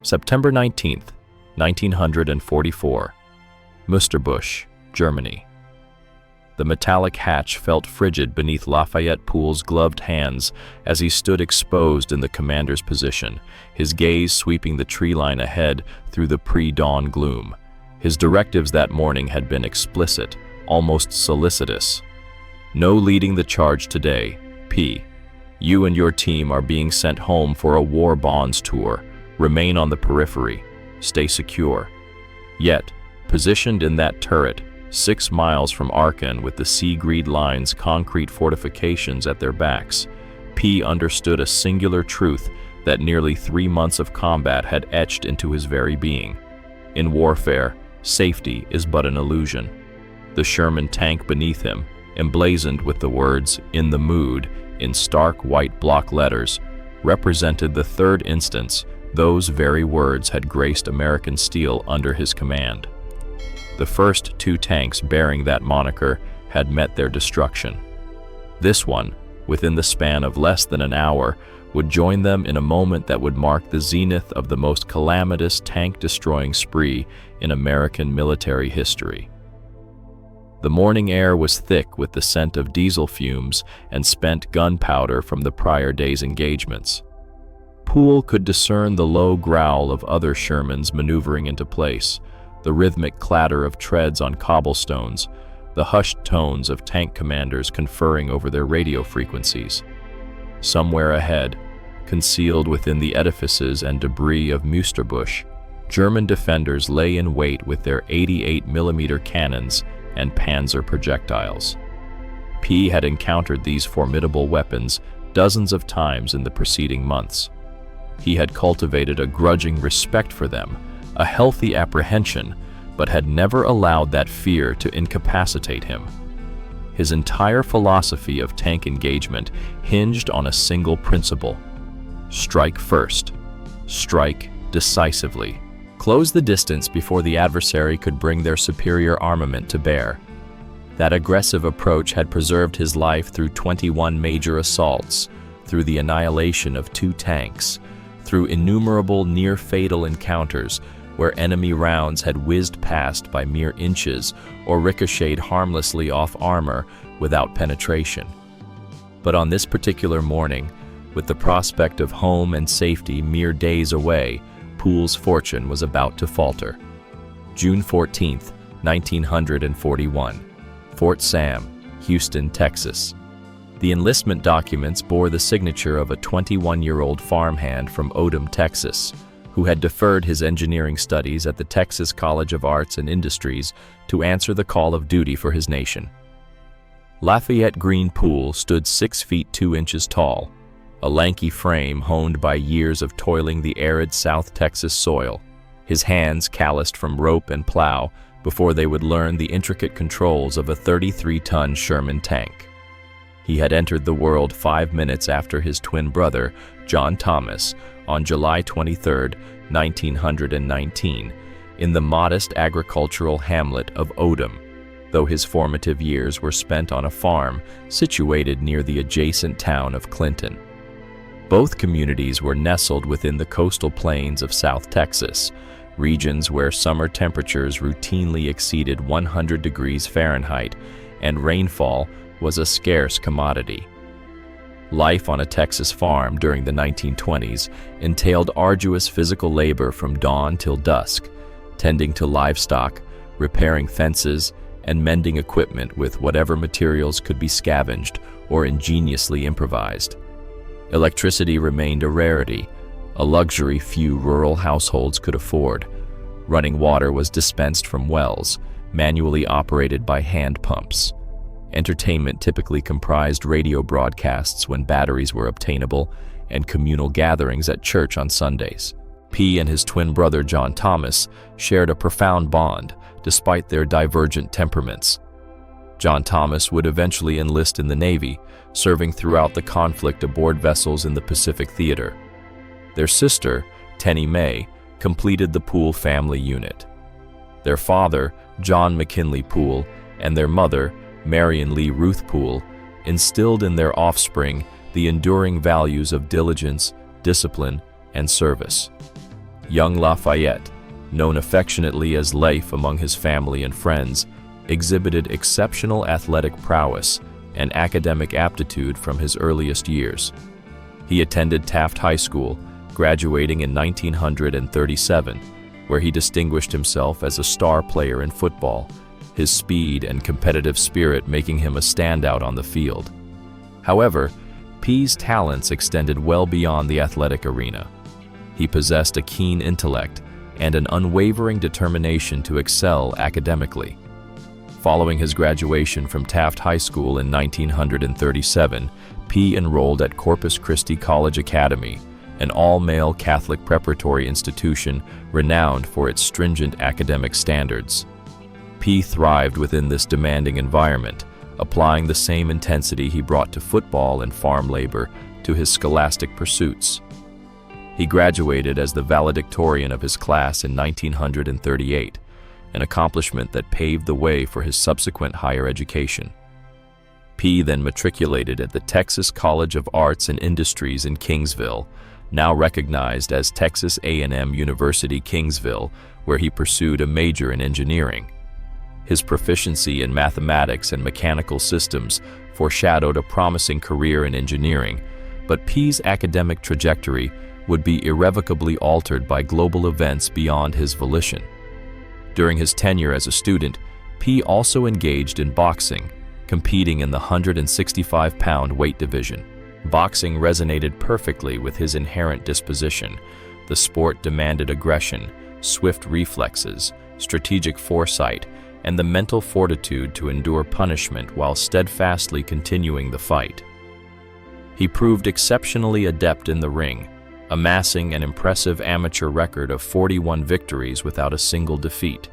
September 19th, 1944, Musterbusch, Germany. The metallic hatch felt frigid beneath Lafayette Poole's gloved hands as he stood exposed in the commander's position, his gaze sweeping the tree line ahead through the pre-dawn gloom. His directives that morning had been explicit, almost solicitous. No leading the charge today, P. You and your team are being sent home for a war bonds tour. Remain on the periphery. Stay secure. Yet, positioned in that turret, 6 miles from Aachen with the Seegrid Line's concrete fortifications at their backs, P understood a singular truth that nearly 3 months of combat had etched into his very being. In warfare, safety is but an illusion. The Sherman tank beneath him, emblazoned with the words, "In the mood," in stark white block letters, represented the third instance those very words had graced American steel under his command. The first 2 tanks bearing that moniker had met their destruction. This one, within the span of less than an hour, would join them in a moment that would mark the zenith of the most calamitous tank-destroying spree in American military history. The morning air was thick with the scent of diesel fumes and spent gunpowder from the prior day's engagements. Poole could discern the low growl of other Shermans maneuvering into place, the rhythmic clatter of treads on cobblestones, the hushed tones of tank commanders conferring over their radio frequencies. Somewhere ahead, concealed within the edifices and debris of Musterbusch, German defenders lay in wait with their 88mm cannons and Panzer projectiles. P had encountered these formidable weapons dozens of times in the preceding months. He had cultivated a grudging respect for them, a healthy apprehension, but had never allowed that fear to incapacitate him. His entire philosophy of tank engagement hinged on a single principle: strike first, strike decisively. Close the distance before the adversary could bring their superior armament to bear. That aggressive approach had preserved his life through 21 major assaults, through the annihilation of 2 tanks, through innumerable near-fatal encounters where enemy rounds had whizzed past by mere inches or ricocheted harmlessly off armor without penetration. But on this particular morning, with the prospect of home and safety mere days away, Poole's fortune was about to falter. June 14, 1941, Fort Sam, Houston, Texas. The enlistment documents bore the signature of a 21-year-old farmhand from Odom, Texas, who had deferred his engineering studies at the Texas College of Arts and Industries to answer the call of duty for his nation. Lafayette Green Poole stood 6 feet 2 inches tall, a lanky frame honed by years of toiling the arid South Texas soil, his hands calloused from rope and plow before they would learn the intricate controls of a 33-ton Sherman tank. He had entered the world 5 minutes after his twin brother, John Thomas, on July 23, 1919, in the modest agricultural hamlet of Odom, though his formative years were spent on a farm situated near the adjacent town of Clinton. Both communities were nestled within the coastal plains of South Texas, regions where summer temperatures routinely exceeded 100 degrees Fahrenheit and rainfall was a scarce commodity. Life on a Texas farm during the 1920s entailed arduous physical labor from dawn till dusk, tending to livestock, repairing fences, and mending equipment with whatever materials could be scavenged or ingeniously improvised. Electricity remained a rarity, a luxury few rural households could afford. Running water was dispensed from wells, manually operated by hand pumps. Entertainment typically comprised radio broadcasts when batteries were obtainable and communal gatherings at church on Sundays. P and his twin brother John Thomas shared a profound bond despite their divergent temperaments. John Thomas would eventually enlist in the Navy, serving throughout the conflict aboard vessels in the Pacific Theater. Their sister, Tenny Mae, completed the Poole family unit. Their father, John McKinley Poole, and their mother, Marion Lee Ruth Poole, instilled in their offspring the enduring values of diligence, discipline, and service. Young Lafayette, known affectionately as Leif among his family and friends, exhibited exceptional athletic prowess and academic aptitude from his earliest years. He attended Taft High School, graduating in 1937, where he distinguished himself as a star player in football, his speed and competitive spirit making him a standout on the field. However, P's talents extended well beyond the athletic arena. He possessed a keen intellect and an unwavering determination to excel academically. Following his graduation from Taft High School in 1937, P enrolled at Corpus Christi College Academy, an all-male Catholic preparatory institution renowned for its stringent academic standards. P thrived within this demanding environment, applying the same intensity he brought to football and farm labor to his scholastic pursuits. He graduated as the valedictorian of his class in 1938, an accomplishment that paved the way for his subsequent higher education. P then matriculated at the Texas College of Arts and Industries in Kingsville, now recognized as Texas A&M University Kingsville, where he pursued a major in engineering. His proficiency in mathematics and mechanical systems foreshadowed a promising career in engineering, but P's academic trajectory would be irrevocably altered by global events beyond his volition. During his tenure as a student, P also engaged in boxing, competing in the 165-pound weight division. Boxing resonated perfectly with his inherent disposition. The sport demanded aggression, swift reflexes, strategic foresight, and the mental fortitude to endure punishment while steadfastly continuing the fight. He proved exceptionally adept in the ring, amassing an impressive amateur record of 41 victories without a single defeat.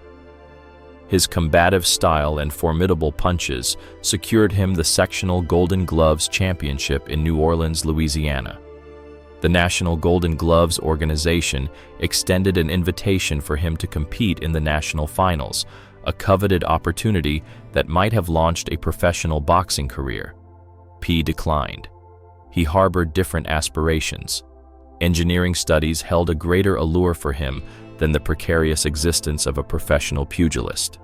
His combative style and formidable punches secured him the sectional Golden Gloves Championship in New Orleans, Louisiana. The National Golden Gloves organization extended an invitation for him to compete in the national finals, a coveted opportunity that might have launched a professional boxing career. P declined. He harbored different aspirations. Engineering studies held a greater allure for him than the precarious existence of a professional pugilist.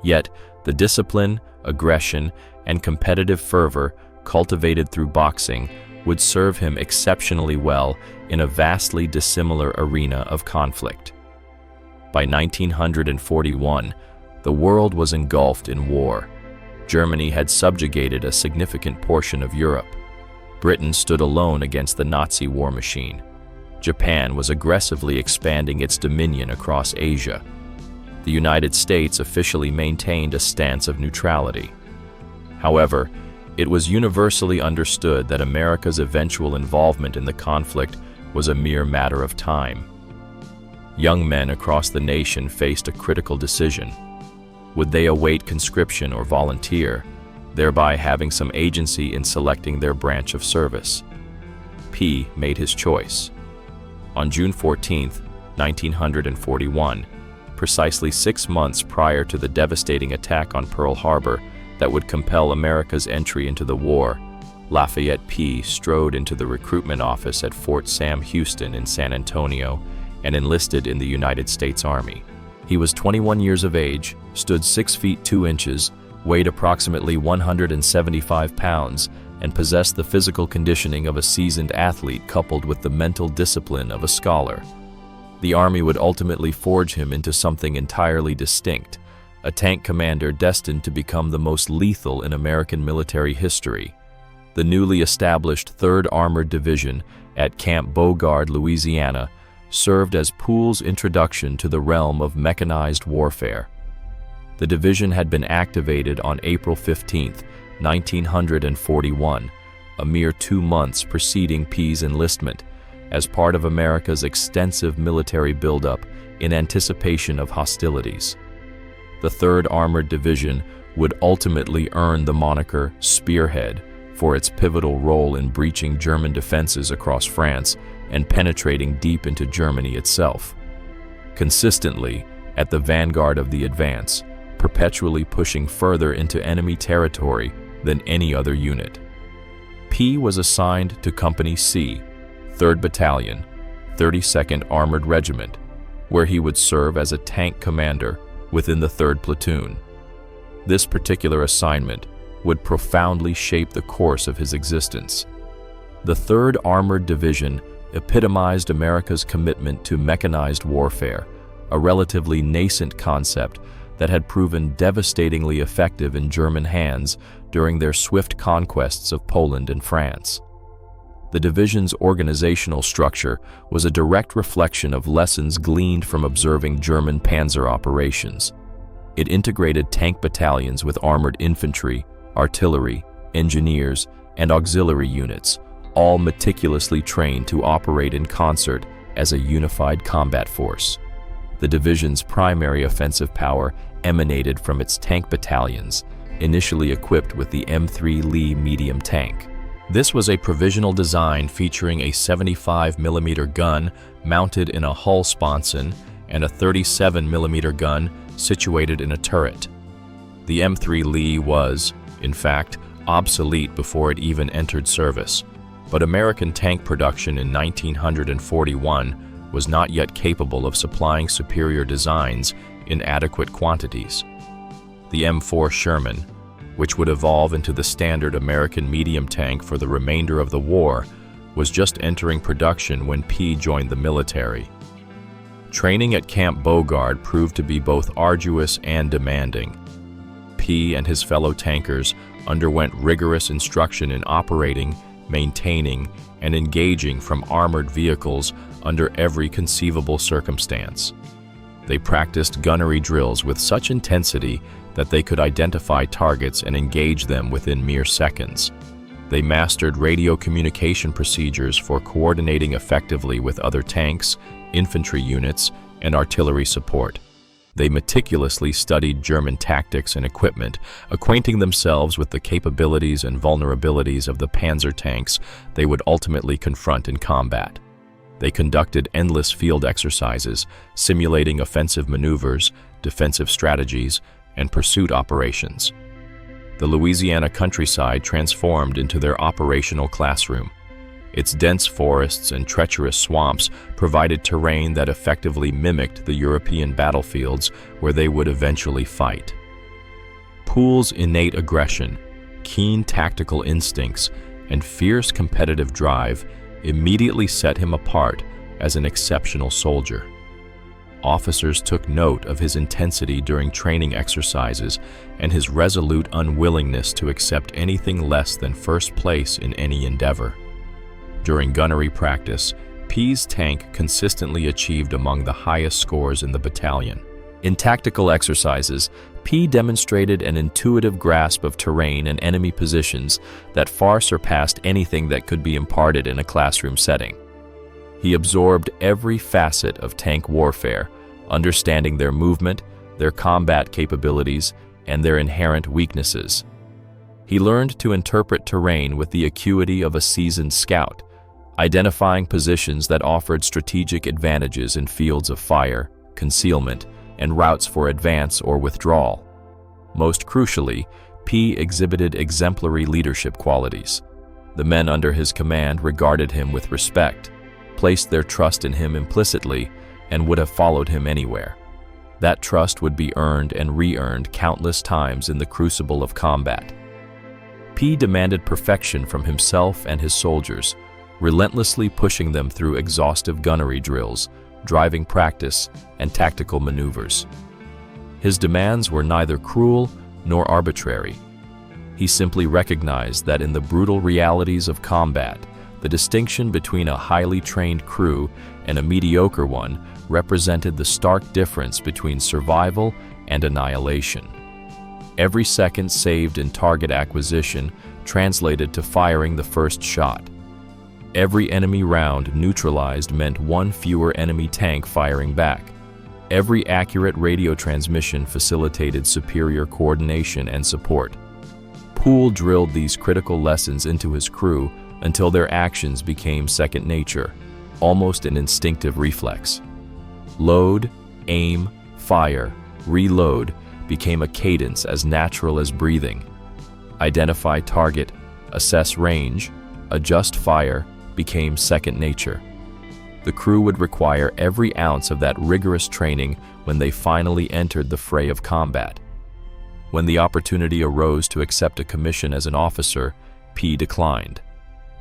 Yet, the discipline, aggression, and competitive fervor cultivated through boxing would serve him exceptionally well in a vastly dissimilar arena of conflict. By 1941, the world was engulfed in war. Germany had subjugated a significant portion of Europe. Britain stood alone against the Nazi war machine. Japan was aggressively expanding its dominion across Asia. The United States officially maintained a stance of neutrality. However, it was universally understood that America's eventual involvement in the conflict was a mere matter of time. Young men across the nation faced a critical decision. Would they await conscription or volunteer, thereby having some agency in selecting their branch of service? P made his choice. On June 14, 1941, precisely 6 months prior to the devastating attack on Pearl Harbor that would compel America's entry into the war, Lafayette P strode into the recruitment office at Fort Sam Houston in San Antonio and enlisted in the United States Army. He was 21 years of age, stood 6 feet 2 inches, weighed approximately 175 pounds, and possessed the physical conditioning of a seasoned athlete coupled with the mental discipline of a scholar. The Army would ultimately forge him into something entirely distinct, a tank commander destined to become the most lethal in American military history. The newly established 3rd Armored Division at Camp Beauregard, Louisiana, served as Poole's introduction to the realm of mechanized warfare. The division had been activated on April 15, 1941, a mere 2 months preceding P's enlistment, as part of America's extensive military buildup in anticipation of hostilities. The 3rd Armored Division would ultimately earn the moniker Spearhead for its pivotal role in breaching German defenses across France and penetrating deep into Germany itself. Consistently at the vanguard of the advance, perpetually pushing further into enemy territory than any other unit. P was assigned to Company C, 3rd Battalion, 32nd Armored Regiment, where he would serve as a tank commander within the 3rd Platoon. This particular assignment would profoundly shape the course of his existence. The 3rd Armored Division epitomized America's commitment to mechanized warfare, a relatively nascent concept that had proven devastatingly effective in German hands during their swift conquests of Poland and France. The division's organizational structure was a direct reflection of lessons gleaned from observing German panzer operations. It integrated tank battalions with armored infantry, artillery, engineers, and auxiliary units, all meticulously trained to operate in concert as a unified combat force. The division's primary offensive power emanated from its tank battalions, initially equipped with the M3 Lee medium tank. This was a provisional design featuring a 75mm gun mounted in a hull sponson and a 37mm gun situated in a turret. The M3 Lee was, in fact, obsolete before it even entered service, but American tank production in 1941 was not yet capable of supplying superior designs in adequate quantities. The M4 Sherman, which would evolve into the standard American medium tank for the remainder of the war, was just entering production when P joined the military. Training at Camp Beauregard proved to be both arduous and demanding. P and his fellow tankers underwent rigorous instruction in operating, maintaining, and engaging from armored vehicles under every conceivable circumstance. They practiced gunnery drills with such intensity that they could identify targets and engage them within mere seconds. They mastered radio communication procedures for coordinating effectively with other tanks, infantry units, and artillery support. They meticulously studied German tactics and equipment, acquainting themselves with the capabilities and vulnerabilities of the panzer tanks they would ultimately confront in combat. They conducted endless field exercises, simulating offensive maneuvers, defensive strategies, and pursuit operations. The Louisiana countryside transformed into their operational classroom. Its dense forests and treacherous swamps provided terrain that effectively mimicked the European battlefields where they would eventually fight. Poole's innate aggression, keen tactical instincts, and fierce competitive drive immediately set him apart as an exceptional soldier. Officers took note of his intensity during training exercises and his resolute unwillingness to accept anything less than first place in any endeavor. During gunnery practice, P's tank consistently achieved among the highest scores in the battalion. In tactical exercises, P demonstrated an intuitive grasp of terrain and enemy positions that far surpassed anything that could be imparted in a classroom setting. He absorbed every facet of tank warfare, understanding their movement, their combat capabilities, and their inherent weaknesses. He learned to interpret terrain with the acuity of a seasoned scout, identifying positions that offered strategic advantages in fields of fire, concealment, and routes for advance or withdrawal. Most crucially, P exhibited exemplary leadership qualities. The men under his command regarded him with respect, placed their trust in him implicitly, and would have followed him anywhere. That trust would be earned and re-earned countless times in the crucible of combat. P demanded perfection from himself and his soldiers, relentlessly pushing them through exhaustive gunnery drills, driving practice, and tactical maneuvers. His demands were neither cruel nor arbitrary. He simply recognized that in the brutal realities of combat, the distinction between a highly trained crew and a mediocre one represented the stark difference between survival and annihilation. Every second saved in target acquisition translated to firing the first shot. Every enemy round neutralized meant one fewer enemy tank firing back. Every accurate radio transmission facilitated superior coordination and support. Poole drilled these critical lessons into his crew until their actions became second nature, almost an instinctive reflex. Load, aim, fire, reload became a cadence as natural as breathing. Identify target, assess range, adjust fire became second nature. The crew would require every ounce of that rigorous training when they finally entered the fray of combat. When the opportunity arose to accept a commission as an officer, P declined.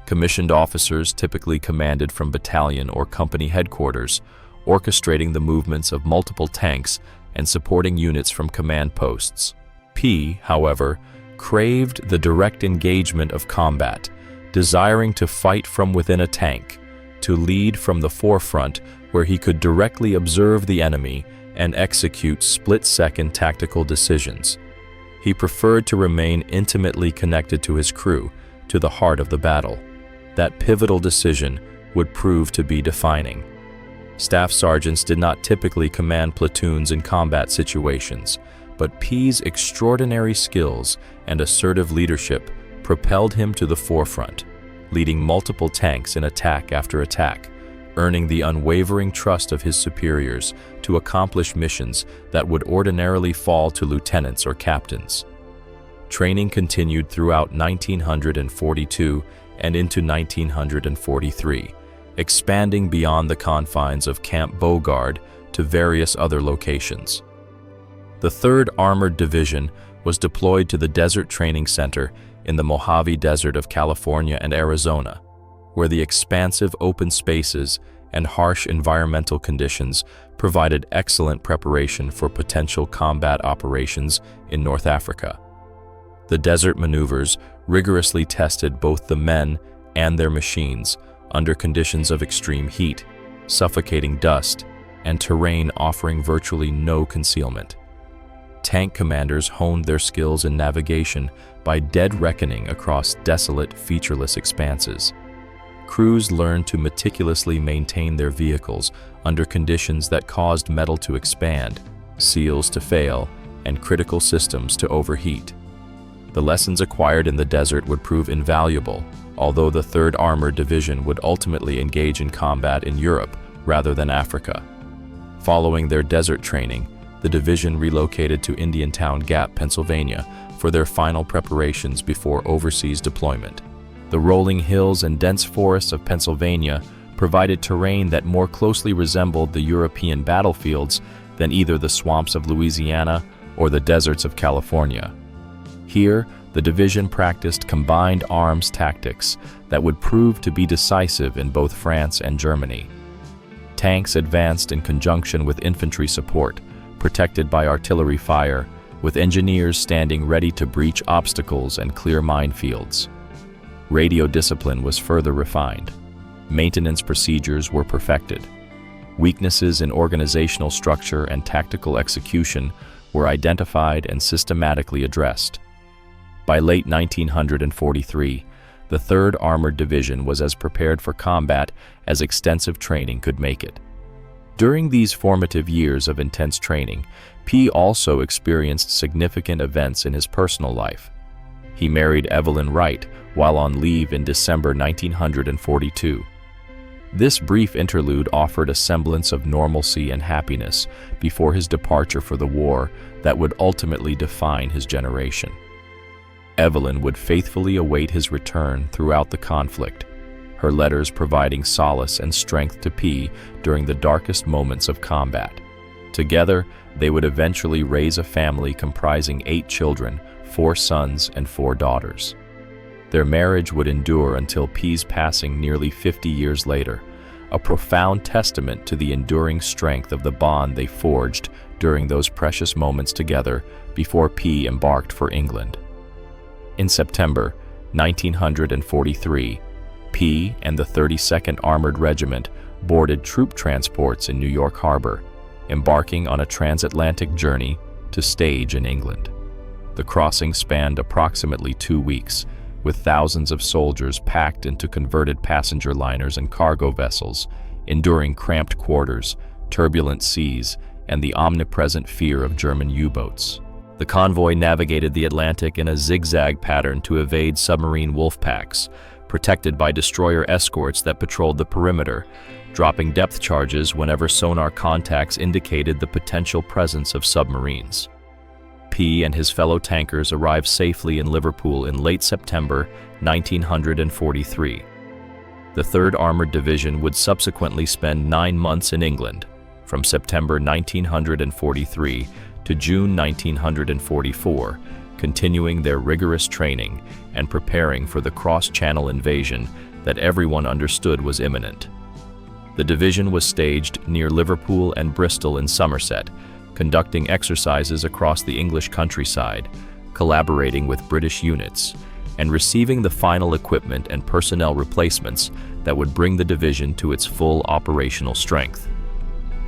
Commissioned officers typically commanded from battalion or company headquarters, orchestrating the movements of multiple tanks and supporting units from command posts. P, however, craved the direct engagement of combat, desiring to fight from within a tank, to lead from the forefront where he could directly observe the enemy and execute split-second tactical decisions. He preferred to remain intimately connected to his crew, to the heart of the battle. That pivotal decision would prove to be defining. Staff sergeants did not typically command platoons in combat situations, but P's extraordinary skills and assertive leadership propelled him to the forefront, leading multiple tanks in attack after attack, earning the unwavering trust of his superiors to accomplish missions that would ordinarily fall to lieutenants or captains. Training continued throughout 1942 and into 1943, expanding beyond the confines of Camp Beauregard to various other locations. The 3rd Armored Division was deployed to the Desert Training Center in the Mojave Desert of California and Arizona, where the expansive open spaces and harsh environmental conditions provided excellent preparation for potential combat operations in North Africa. The desert maneuvers rigorously tested both the men and their machines under conditions of extreme heat, suffocating dust, and terrain offering virtually no concealment. Tank commanders honed their skills in navigation by dead reckoning across desolate, featureless expanses. Crews learned to meticulously maintain their vehicles under conditions that caused metal to expand, seals to fail, and critical systems to overheat. The lessons acquired in the desert would prove invaluable, although the 3rd Armored Division would ultimately engage in combat in Europe rather than Africa. Following their desert training, the division relocated to Indiantown Gap, Pennsylvania, for their final preparations before overseas deployment. The rolling hills and dense forests of Pennsylvania provided terrain that more closely resembled the European battlefields than either the swamps of Louisiana or the deserts of California. Here, the division practiced combined arms tactics that would prove to be decisive in both France and Germany. Tanks advanced in conjunction with infantry support, protected by artillery fire, with engineers standing ready to breach obstacles and clear minefields. Radio discipline was further refined. Maintenance procedures were perfected. Weaknesses in organizational structure and tactical execution were identified and systematically addressed. By late 1943, the 3rd Armored Division was as prepared for combat as extensive training could make it. During these formative years of intense training, P also experienced significant events in his personal life. He married Evelyn Wright while on leave in December 1942. This brief interlude offered a semblance of normalcy and happiness before his departure for the war that would ultimately define his generation. Evelyn would faithfully await his return throughout the conflict, her letters providing solace and strength to P during the darkest moments of combat. Together, they would eventually raise a family comprising 8 children, 4 sons and 4 daughters. Their marriage would endure until P's passing nearly 50 years later, a profound testament to the enduring strength of the bond they forged during those precious moments together before P embarked for England. In September 1943, P and the 32nd Armored Regiment boarded troop transports in New York Harbor, embarking on a transatlantic journey to stage in England. The crossing spanned approximately 2 weeks, with thousands of soldiers packed into converted passenger liners and cargo vessels, enduring cramped quarters, turbulent seas, and the omnipresent fear of German U-boats. The convoy navigated the Atlantic in a zigzag pattern to evade submarine wolf packs, protected by destroyer escorts that patrolled the perimeter, dropping depth charges whenever sonar contacts indicated the potential presence of submarines. P and his fellow tankers arrived safely in Liverpool in late September 1943. The 3rd Armored Division would subsequently spend 9 months in England, from September 1943 to June 1944, continuing their rigorous training and preparing for the cross-channel invasion that everyone understood was imminent. The division was staged near Liverpool and Bristol in Somerset, conducting exercises across the English countryside, collaborating with British units, and receiving the final equipment and personnel replacements that would bring the division to its full operational strength.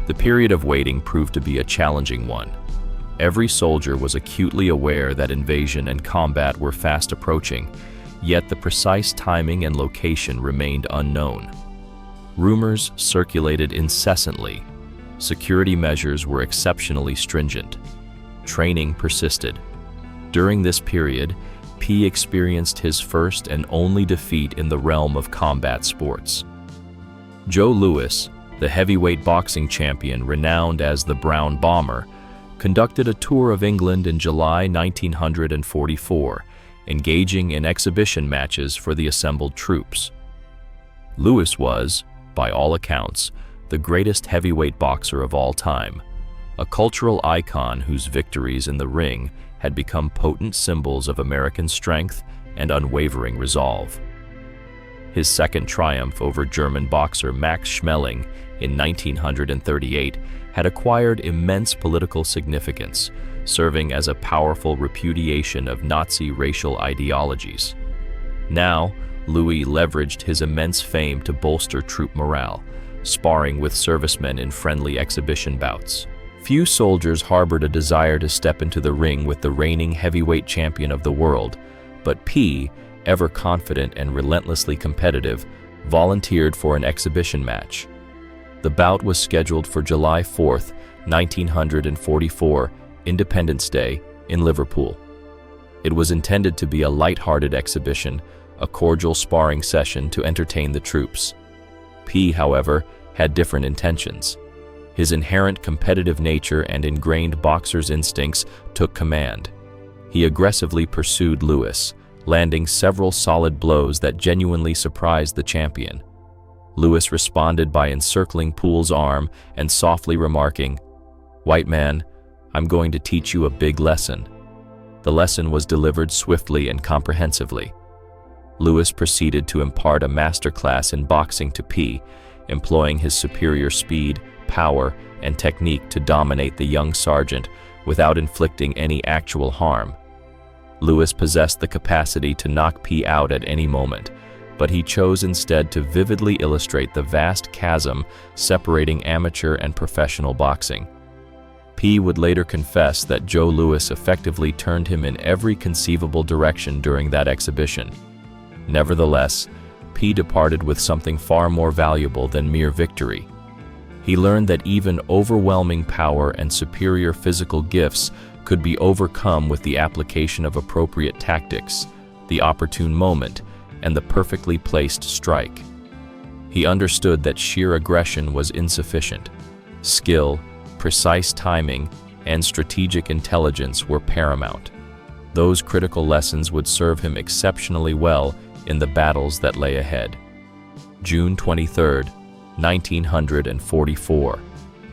The period of waiting proved to be a challenging one. Every soldier was acutely aware that invasion and combat were fast approaching, yet the precise timing and location remained unknown. Rumors circulated incessantly. Security measures were exceptionally stringent. Training persisted. During this period, P experienced his first and only defeat in the realm of combat sports. Joe Louis, the heavyweight boxing champion renowned as the Brown Bomber, conducted a tour of England in July 1944, engaging in exhibition matches for the assembled troops. Louis was, by all accounts, the greatest heavyweight boxer of all time, a cultural icon whose victories in the ring had become potent symbols of American strength and unwavering resolve. His second triumph over German boxer Max Schmeling in 1938 had acquired immense political significance, serving as a powerful repudiation of Nazi racial ideologies. Now, Louis leveraged his immense fame to bolster troop morale, sparring with servicemen in friendly exhibition bouts. Few soldiers harbored a desire to step into the ring with the reigning heavyweight champion of the world, but P, ever confident and relentlessly competitive, volunteered for an exhibition match. The bout was scheduled for July 4, 1944, Independence Day, in Liverpool. It was intended to be a light-hearted exhibition, a cordial sparring session to entertain the troops. P, however, had different intentions. His inherent competitive nature and ingrained boxer's instincts took command. He aggressively pursued Louis, landing several solid blows that genuinely surprised the champion. Louis responded by encircling Poole's arm and softly remarking, "White man, I'm going to teach you a big lesson." The lesson was delivered swiftly and comprehensively. Louis proceeded to impart a masterclass in boxing to P, employing his superior speed, power, and technique to dominate the young sergeant without inflicting any actual harm. Louis possessed the capacity to knock P out at any moment, but he chose instead to vividly illustrate the vast chasm separating amateur and professional boxing. P would later confess that Joe Louis effectively turned him in every conceivable direction during that exhibition. Nevertheless, P departed with something far more valuable than mere victory. He learned that even overwhelming power and superior physical gifts could be overcome with the application of appropriate tactics, the opportune moment, and the perfectly placed strike. He understood that sheer aggression was insufficient. Skill, precise timing, and strategic intelligence were paramount. Those critical lessons would serve him exceptionally well in the battles that lay ahead. June 23, 1944,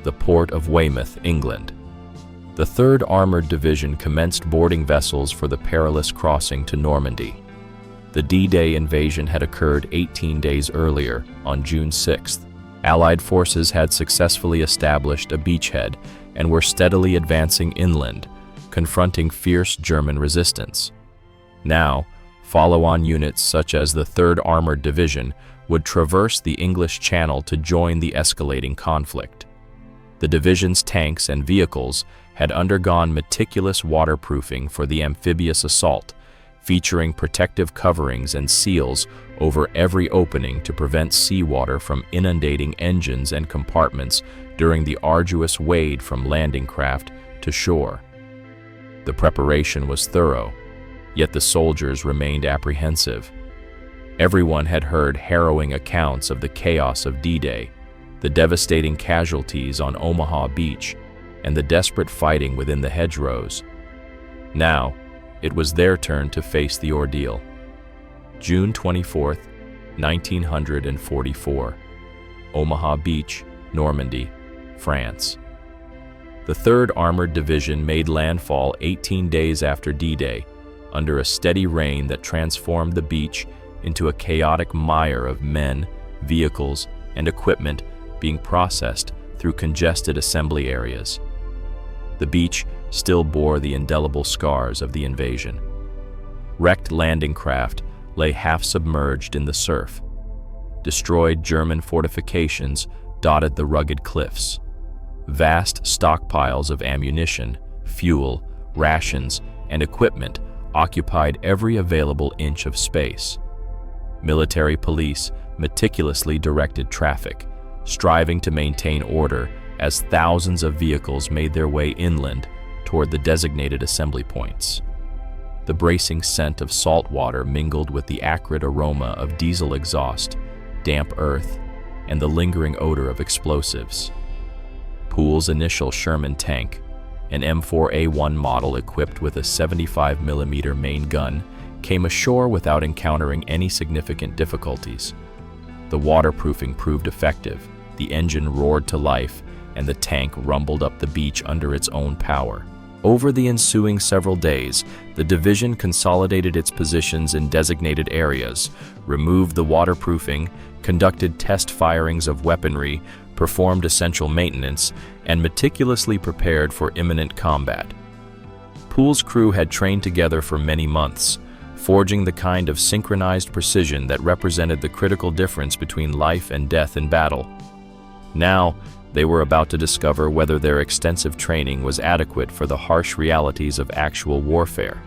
the port of Weymouth, England. The 3rd Armored Division commenced boarding vessels for the perilous crossing to Normandy. The D-Day invasion had occurred 18 days earlier, on June 6th. Allied forces had successfully established a beachhead and were steadily advancing inland, confronting fierce German resistance. Now, follow-on units such as the 3rd Armored Division would traverse the English Channel to join the escalating conflict. The division's tanks and vehicles had undergone meticulous waterproofing for the amphibious assault, featuring protective coverings and seals over every opening to prevent seawater from inundating engines and compartments during the arduous wade from landing craft to shore. The preparation was thorough, yet the soldiers remained apprehensive. Everyone had heard harrowing accounts of the chaos of D-Day, the devastating casualties on Omaha Beach, and the desperate fighting within the hedgerows. Now, it was their turn to face the ordeal. June 24, 1944. Omaha Beach, Normandy, France. The 3rd Armored Division made landfall 18 days after D-Day, under a steady rain that transformed the beach into a chaotic mire of men, vehicles, and equipment being processed through congested assembly areas. The beach still bore the indelible scars of the invasion. Wrecked landing craft lay half-submerged in the surf. Destroyed German fortifications dotted the rugged cliffs. Vast stockpiles of ammunition, fuel, rations, and equipment occupied every available inch of space. Military police meticulously directed traffic, striving to maintain order as thousands of vehicles made their way inland toward the designated assembly points. The bracing scent of salt water mingled with the acrid aroma of diesel exhaust, damp earth, and the lingering odor of explosives. Poole's initial Sherman tank, an M4A1 model equipped with a 75mm main gun, came ashore without encountering any significant difficulties. The waterproofing proved effective, the engine roared to life, and the tank rumbled up the beach under its own power. Over the ensuing several days, the division consolidated its positions in designated areas, removed the waterproofing, conducted test firings of weaponry, performed essential maintenance, and meticulously prepared for imminent combat. Poole's crew had trained together for many months, forging the kind of synchronized precision that represented the critical difference between life and death in battle. Now, they were about to discover whether their extensive training was adequate for the harsh realities of actual warfare.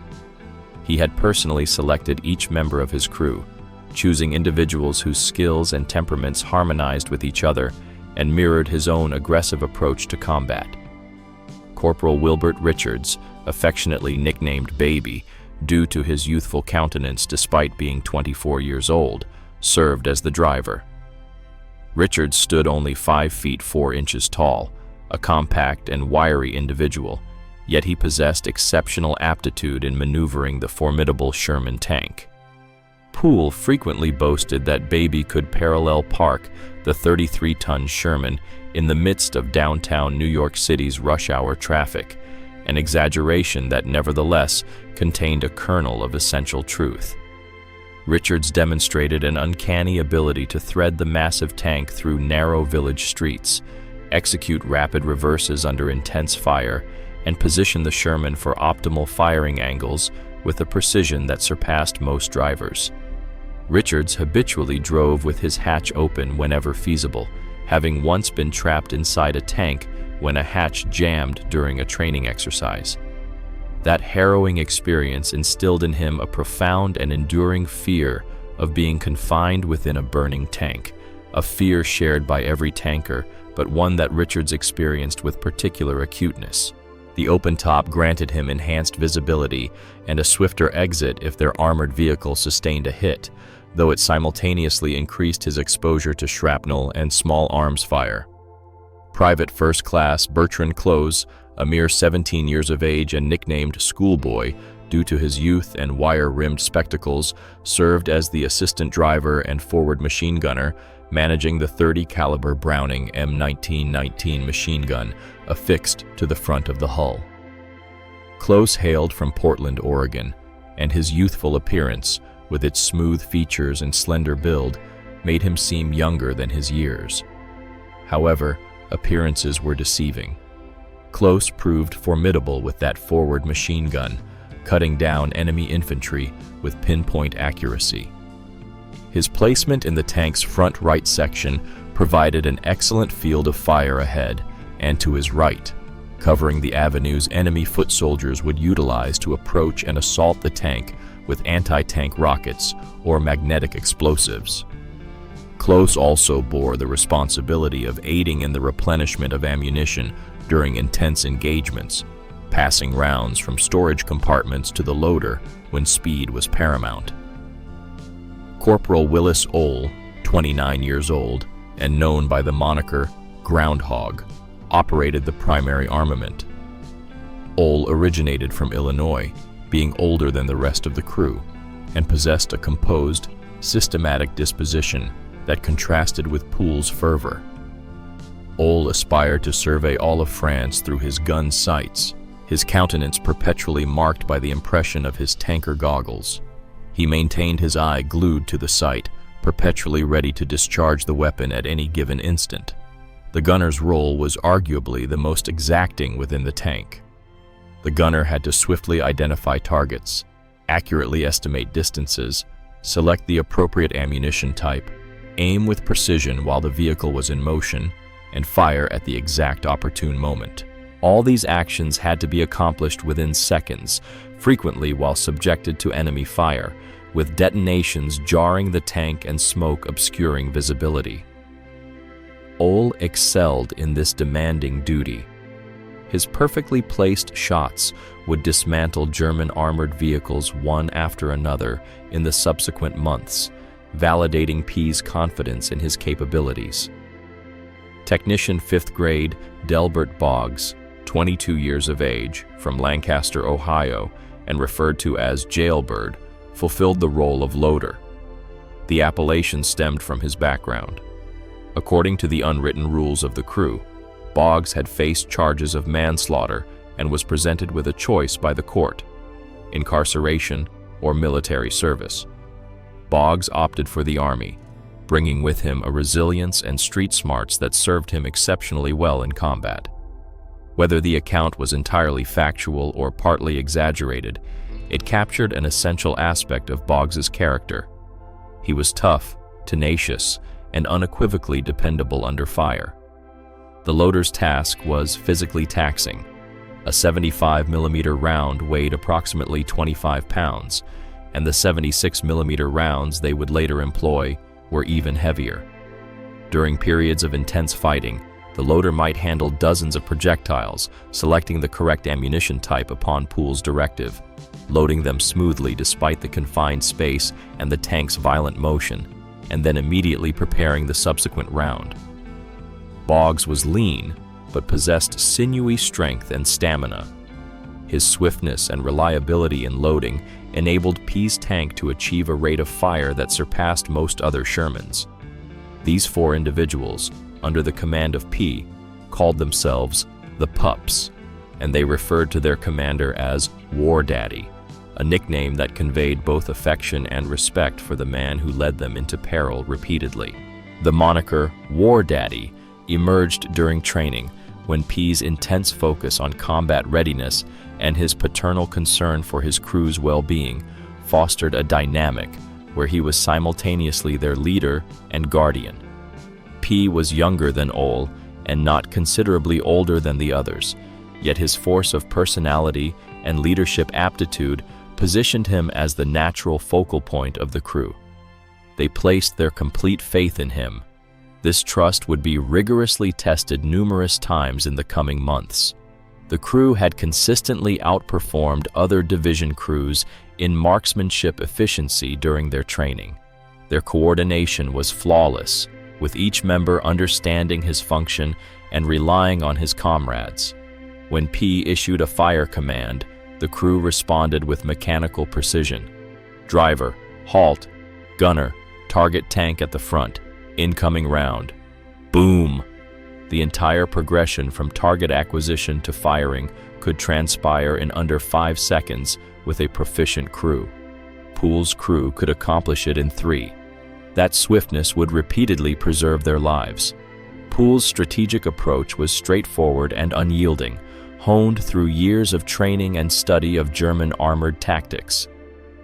He had personally selected each member of his crew, choosing individuals whose skills and temperaments harmonized with each other and mirrored his own aggressive approach to combat. Corporal Wilbert Richards, affectionately nicknamed Baby, due to his youthful countenance despite being 24 years old, served as the driver. Richards stood only 5 feet 4 inches tall, a compact and wiry individual, yet he possessed exceptional aptitude in maneuvering the formidable Sherman tank. Poole frequently boasted that Baby could parallel park the 33-ton Sherman in the midst of downtown New York City's rush-hour traffic, an exaggeration that nevertheless contained a kernel of essential truth. Richards demonstrated an uncanny ability to thread the massive tank through narrow village streets, execute rapid reverses under intense fire, and position the Sherman for optimal firing angles with a precision that surpassed most drivers. Richards habitually drove with his hatch open whenever feasible, having once been trapped inside a tank when a hatch jammed during a training exercise. That harrowing experience instilled in him a profound and enduring fear of being confined within a burning tank, a fear shared by every tanker, but one that Richards experienced with particular acuteness. The open top granted him enhanced visibility and a swifter exit if their armored vehicle sustained a hit, though it simultaneously increased his exposure to shrapnel and small arms fire. Private First Class Bertrand Close, a mere 17 years of age and nicknamed Schoolboy due to his youth and wire-rimmed spectacles, served as the assistant driver and forward machine gunner, managing the 30 caliber Browning M1919 machine gun affixed to the front of the hull. Close hailed from Portland, Oregon, and his youthful appearance, with its smooth features and slender build, made him seem younger than his years. However, appearances were deceiving. Close proved formidable with that forward machine gun, cutting down enemy infantry with pinpoint accuracy. His placement in the tank's front right section provided an excellent field of fire ahead and to his right, covering the avenues enemy foot soldiers would utilize to approach and assault the tank with anti-tank rockets or magnetic explosives. Close also bore the responsibility of aiding in the replenishment of ammunition during intense engagements, passing rounds from storage compartments to the loader when speed was paramount. Corporal Willis Ole, 29 years old, and known by the moniker Groundhog, operated the primary armament. Ole originated from Illinois, being older than the rest of the crew, and possessed a composed, systematic disposition that contrasted with Poole's fervor. Ole aspired to survey all of France through his gun sights, his countenance perpetually marked by the impression of his tanker goggles. He maintained his eye glued to the sight, perpetually ready to discharge the weapon at any given instant. The gunner's role was arguably the most exacting within the tank. The gunner had to swiftly identify targets, accurately estimate distances, select the appropriate ammunition type, aim with precision while the vehicle was in motion, and fire at the exact opportune moment. All these actions had to be accomplished within seconds, frequently while subjected to enemy fire, with detonations jarring the tank and smoke obscuring visibility. Ole excelled in this demanding duty. His perfectly placed shots would dismantle German armored vehicles one after another in the subsequent months, validating P's confidence in his capabilities. Technician 5th grade Delbert Boggs, 22 years of age, from Lancaster, Ohio, and referred to as Jailbird, fulfilled the role of loader. The appellation stemmed from his background. According to the unwritten rules of the crew, Boggs had faced charges of manslaughter and was presented with a choice by the court: incarceration or military service. Boggs opted for the Army, bringing with him a resilience and street smarts that served him exceptionally well in combat. Whether the account was entirely factual or partly exaggerated, it captured an essential aspect of Boggs's character. He was tough, tenacious, and unequivocally dependable under fire. The loader's task was physically taxing. A 75mm round weighed approximately 25 pounds, and the 76mm rounds they would later employ were even heavier. During periods of intense fighting, the loader might handle dozens of projectiles, selecting the correct ammunition type upon Poole's directive, loading them smoothly despite the confined space and the tank's violent motion, and then immediately preparing the subsequent round. Boggs was lean, but possessed sinewy strength and stamina. His swiftness and reliability in loading enabled P's tank to achieve a rate of fire that surpassed most other Shermans. These 4 individuals, under the command of P, called themselves the Pups, and they referred to their commander as War Daddy, a nickname that conveyed both affection and respect for the man who led them into peril repeatedly. The moniker War Daddy emerged during training when P's intense focus on combat readiness and his paternal concern for his crew's well-being fostered a dynamic where he was simultaneously their leader and guardian. P was younger than Ole and not considerably older than the others, yet his force of personality and leadership aptitude positioned him as the natural focal point of the crew. They placed their complete faith in him. This trust would be rigorously tested numerous times in the coming months. The crew had consistently outperformed other division crews in marksmanship efficiency during their training. Their coordination was flawless, with each member understanding his function and relying on his comrades. When P issued a fire command, the crew responded with mechanical precision. Driver, halt. Gunner, target tank at the front. Incoming round. Boom! The entire progression from target acquisition to firing could transpire in under 5 seconds with a proficient crew. Poole's crew could accomplish it in 3. That swiftness would repeatedly preserve their lives. Poole's strategic approach was straightforward and unyielding, honed through years of training and study of German armored tactics.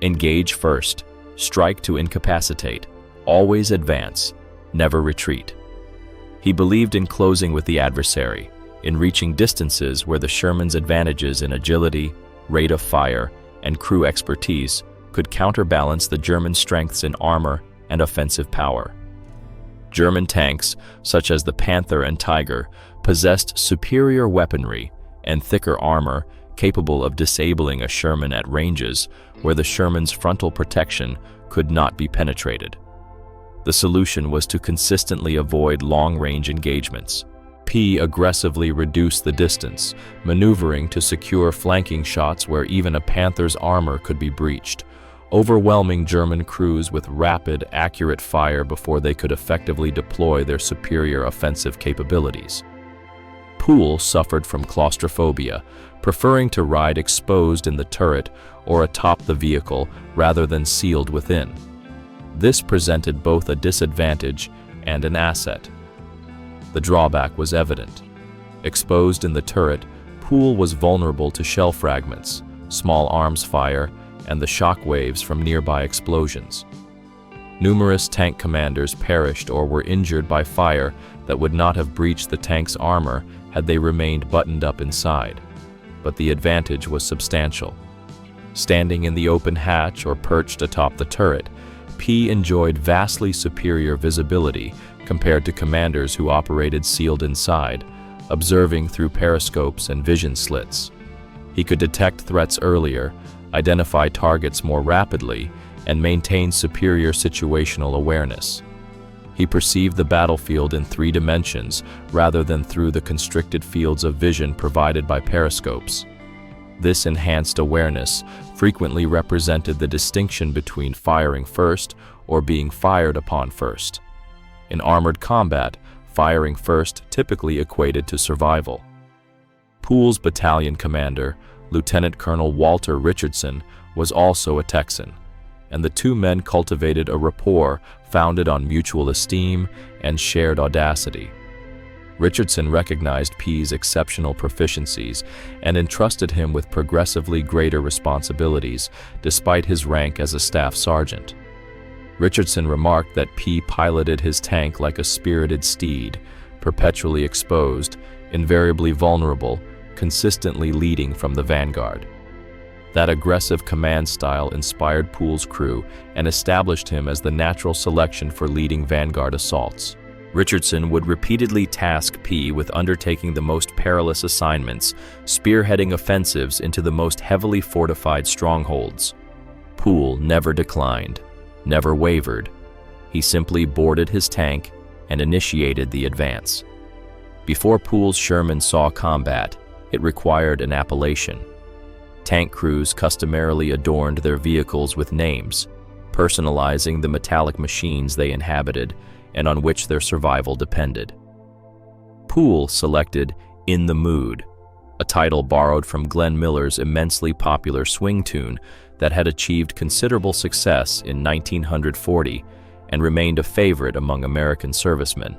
Engage first, strike to incapacitate, always advance, never retreat. He believed in closing with the adversary, in reaching distances where the Sherman's advantages in agility, rate of fire, and crew expertise could counterbalance the German strengths in armor and offensive power. German tanks, such as the Panther and Tiger, possessed superior weaponry and thicker armor capable of disabling a Sherman at ranges where the Sherman's frontal protection could not be penetrated. The solution was to consistently avoid long-range engagements. P aggressively reduced the distance, maneuvering to secure flanking shots where even a Panther's armor could be breached. overwhelming German crews with rapid, accurate fire before they could effectively deploy their superior offensive capabilities. Poole suffered from claustrophobia, preferring to ride exposed in the turret or atop the vehicle rather than sealed within. This presented both a disadvantage and an asset. The drawback was evident. Exposed in the turret, Poole was vulnerable to shell fragments, small arms fire, and the shock waves from nearby explosions. Numerous tank commanders perished or were injured by fire that would not have breached the tank's armor had they remained buttoned up inside. But the advantage was substantial. Standing in the open hatch or perched atop the turret, P enjoyed vastly superior visibility compared to commanders who operated sealed inside, observing through periscopes and vision slits. He could detect threats earlier, identify targets more rapidly, and maintain superior situational awareness. He perceived the battlefield in 3 dimensions rather than through the constricted fields of vision provided by periscopes. This enhanced awareness frequently represented the distinction between firing first or being fired upon first. In armored combat, firing first typically equated to survival. Poole's battalion commander, Lieutenant Colonel Walter Richardson, was also a Texan, and the two men cultivated a rapport founded on mutual esteem and shared audacity. Richardson recognized P's exceptional proficiencies and entrusted him with progressively greater responsibilities despite his rank as a staff sergeant. Richardson remarked that P piloted his tank like a spirited steed, perpetually exposed, invariably vulnerable, consistently leading from the vanguard. That aggressive command style inspired Poole's crew and established him as the natural selection for leading vanguard assaults. Richardson would repeatedly task P with undertaking the most perilous assignments, spearheading offensives into the most heavily fortified strongholds. Poole never declined, never wavered. He simply boarded his tank and initiated the advance. Before Poole's Sherman saw combat, it required an appellation. Tank crews customarily adorned their vehicles with names, personalizing the metallic machines they inhabited and on which their survival depended. Poole selected "In the Mood," a title borrowed from Glenn Miller's immensely popular swing tune that had achieved considerable success in 1940 and remained a favorite among American servicemen.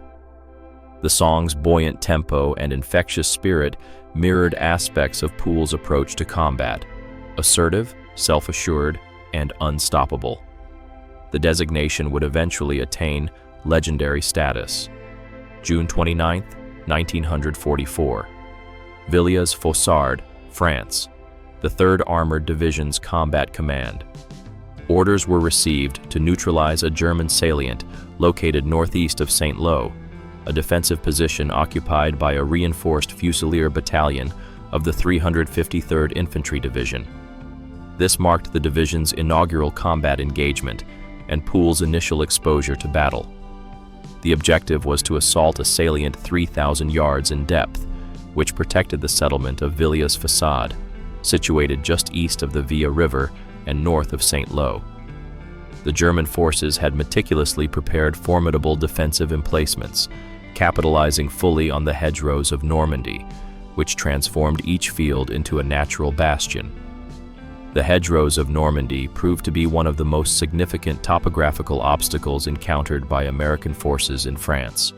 The song's buoyant tempo and infectious spirit mirrored aspects of Poole's approach to combat: assertive, self-assured, and unstoppable. The designation would eventually attain legendary status. June 29, 1944. Villiers-Fossard, France, the 3rd Armored Division's Combat Command. Orders were received to neutralize a German salient located northeast of St. Lo, a defensive position occupied by a reinforced Fusilier Battalion of the 353rd Infantry Division. This marked the division's inaugural combat engagement and Poole's initial exposure to battle. The objective was to assault a salient 3,000 yards in depth, which protected the settlement of Villiers-Fossard, situated just east of the Via River and north of St. Lo. The German forces had meticulously prepared formidable defensive emplacements, capitalizing fully on the hedgerows of Normandy, which transformed each field into a natural bastion. The hedgerows of Normandy proved to be one of the most significant topographical obstacles encountered by American forces in France.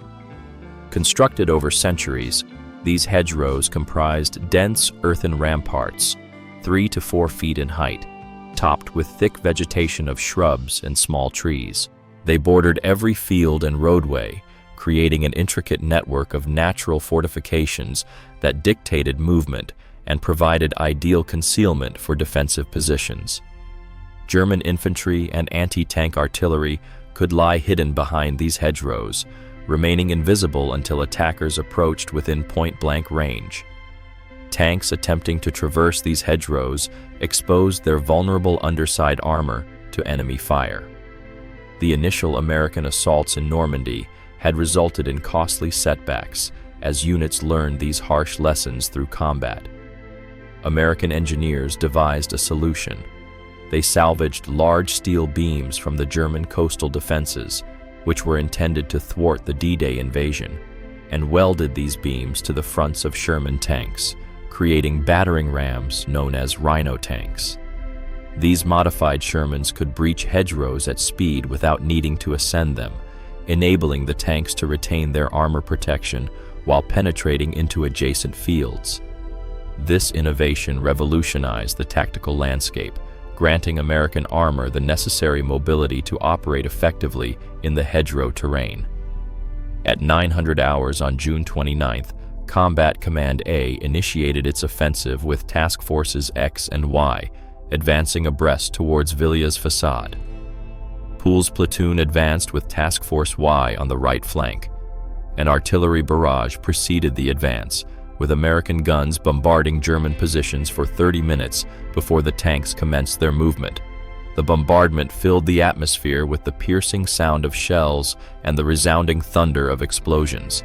Constructed over centuries, these hedgerows comprised dense earthen ramparts, 3 to 4 feet in height, topped with thick vegetation of shrubs and small trees. They bordered every field and roadway, creating an intricate network of natural fortifications that dictated movement and provided ideal concealment for defensive positions. German infantry and anti-tank artillery could lie hidden behind these hedgerows, remaining invisible until attackers approached within point-blank range. Tanks attempting to traverse these hedgerows exposed their vulnerable underside armor to enemy fire. The initial American assaults in Normandy had resulted in costly setbacks as units learned these harsh lessons through combat. American engineers devised a solution: They salvaged large steel beams from the German coastal defenses, which were intended to thwart the D-Day invasion, and welded these beams to the fronts of Sherman tanks, creating battering rams known as Rhino tanks. These modified Shermans could breach hedgerows at speed without needing to ascend them, enabling the tanks to retain their armor protection while penetrating into adjacent fields. This innovation revolutionized the tactical landscape, granting American armor the necessary mobility to operate effectively in the hedgerow terrain. At 900 hours on June 29th, Combat Command A initiated its offensive with Task Forces X and Y, advancing abreast towards Villiers Facade. Poole's platoon advanced with Task Force Y on the right flank. An artillery barrage preceded the advance, with American guns bombarding German positions for 30 minutes before the tanks commenced their movement. The bombardment filled the atmosphere with the piercing sound of shells and the resounding thunder of explosions.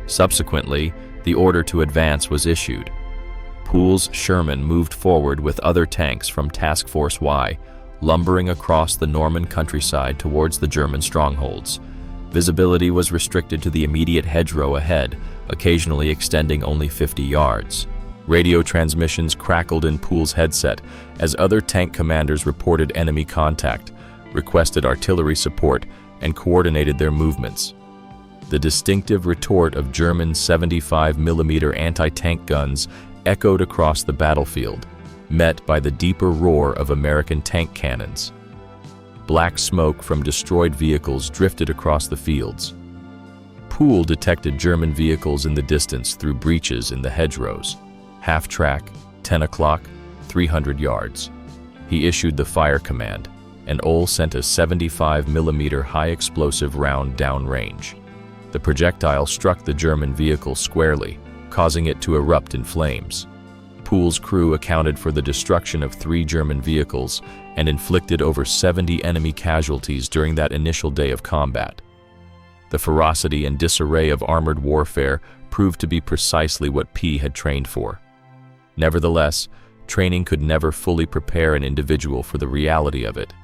Subsequently, the order to advance was issued. Poole's Sherman moved forward with other tanks from Task Force Y, lumbering across the Norman countryside towards the German strongholds. Visibility was restricted to the immediate hedgerow ahead, occasionally extending only 50 yards. Radio transmissions crackled in Poole's headset as other tank commanders reported enemy contact, requested artillery support, and coordinated their movements. The distinctive retort of German 75mm anti-tank guns echoed across the battlefield, met by the deeper roar of American tank cannons. Black smoke from destroyed vehicles drifted across the fields. Poole detected German vehicles in the distance through breaches in the hedgerows. Half track, 10 o'clock, 300 yards. He issued the fire command, and Ole sent a 75mm high-explosive round downrange. The projectile struck the German vehicle squarely, causing it to erupt in flames. Poole's crew accounted for the destruction of 3 German vehicles and inflicted over 70 enemy casualties during that initial day of combat. The ferocity and disarray of armored warfare proved to be precisely what P had trained for. Nevertheless, training could never fully prepare an individual for the reality of it.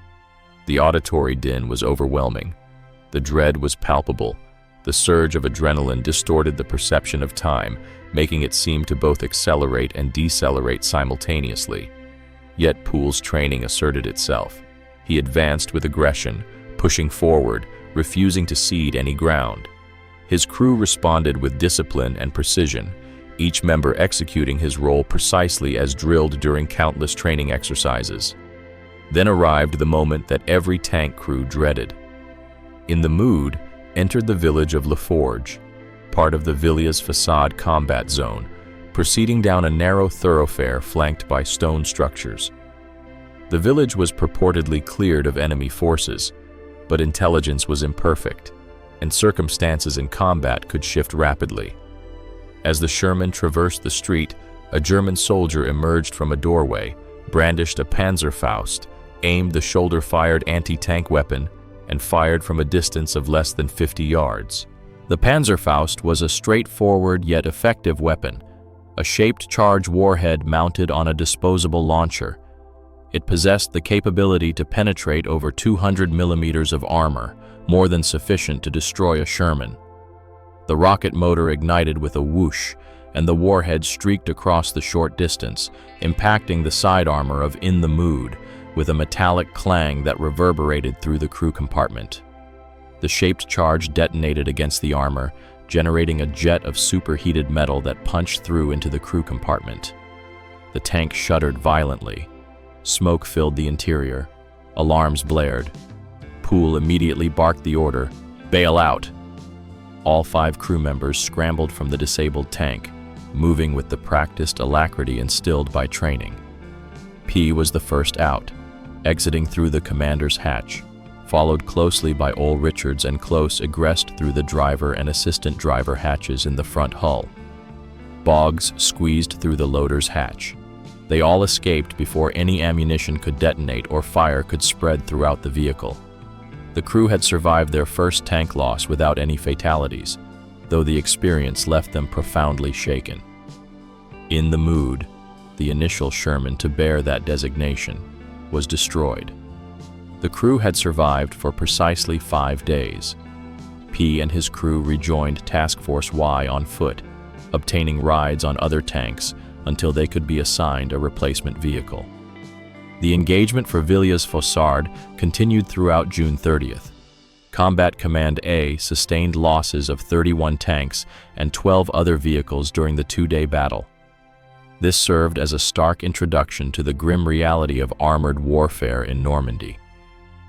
The auditory din was overwhelming. The dread was palpable. The surge of adrenaline distorted the perception of time, making it seem to both accelerate and decelerate simultaneously. Yet Poole's training asserted itself. He advanced with aggression, pushing forward, refusing to cede any ground. His crew responded with discipline and precision, each member executing his role precisely as drilled during countless training exercises. Then arrived the moment that every tank crew dreaded. In the mood, entered the village of La Forge, part of the Villiers Facade combat zone, proceeding down a narrow thoroughfare flanked by stone structures. The village was purportedly cleared of enemy forces, but intelligence was imperfect, and circumstances in combat could shift rapidly. As the Sherman traversed the street, a German soldier emerged from a doorway, brandished a Panzerfaust, aimed the shoulder-fired anti-tank weapon, and fired from a distance of less than 50 yards. The Panzerfaust was a straightforward yet effective weapon, a shaped charge warhead mounted on a disposable launcher. It possessed the capability to penetrate over 200 millimeters of armor, more than sufficient to destroy a Sherman. The rocket motor ignited with a whoosh, and the warhead streaked across the short distance, impacting the side armor of In the Mood, with a metallic clang that reverberated through the crew compartment. The shaped charge detonated against the armor, generating a jet of superheated metal that punched through into the crew compartment. The tank shuddered violently. Smoke filled the interior. Alarms blared. Poole immediately barked the order, "Bail out!" All 5 crew members scrambled from the disabled tank, moving with the practiced alacrity instilled by training. P was the first out, exiting through the commander's hatch, followed closely by Ole Richards and Close egressed through the driver and assistant driver hatches in the front hull. Boggs squeezed through the loader's hatch. They all escaped before any ammunition could detonate or fire could spread throughout the vehicle. The crew had survived their first tank loss without any fatalities, though the experience left them profoundly shaken. In the Mood, the initial Sherman to bear that designation, was destroyed. The crew had survived for precisely 5 days. P and his crew rejoined Task Force Y on foot, obtaining rides on other tanks until they could be assigned a replacement vehicle. The engagement for Villiers-Fossard continued throughout June 30th. Combat Command A sustained losses of 31 tanks and 12 other vehicles during the 2-day battle. This served as a stark introduction to the grim reality of armored warfare in Normandy.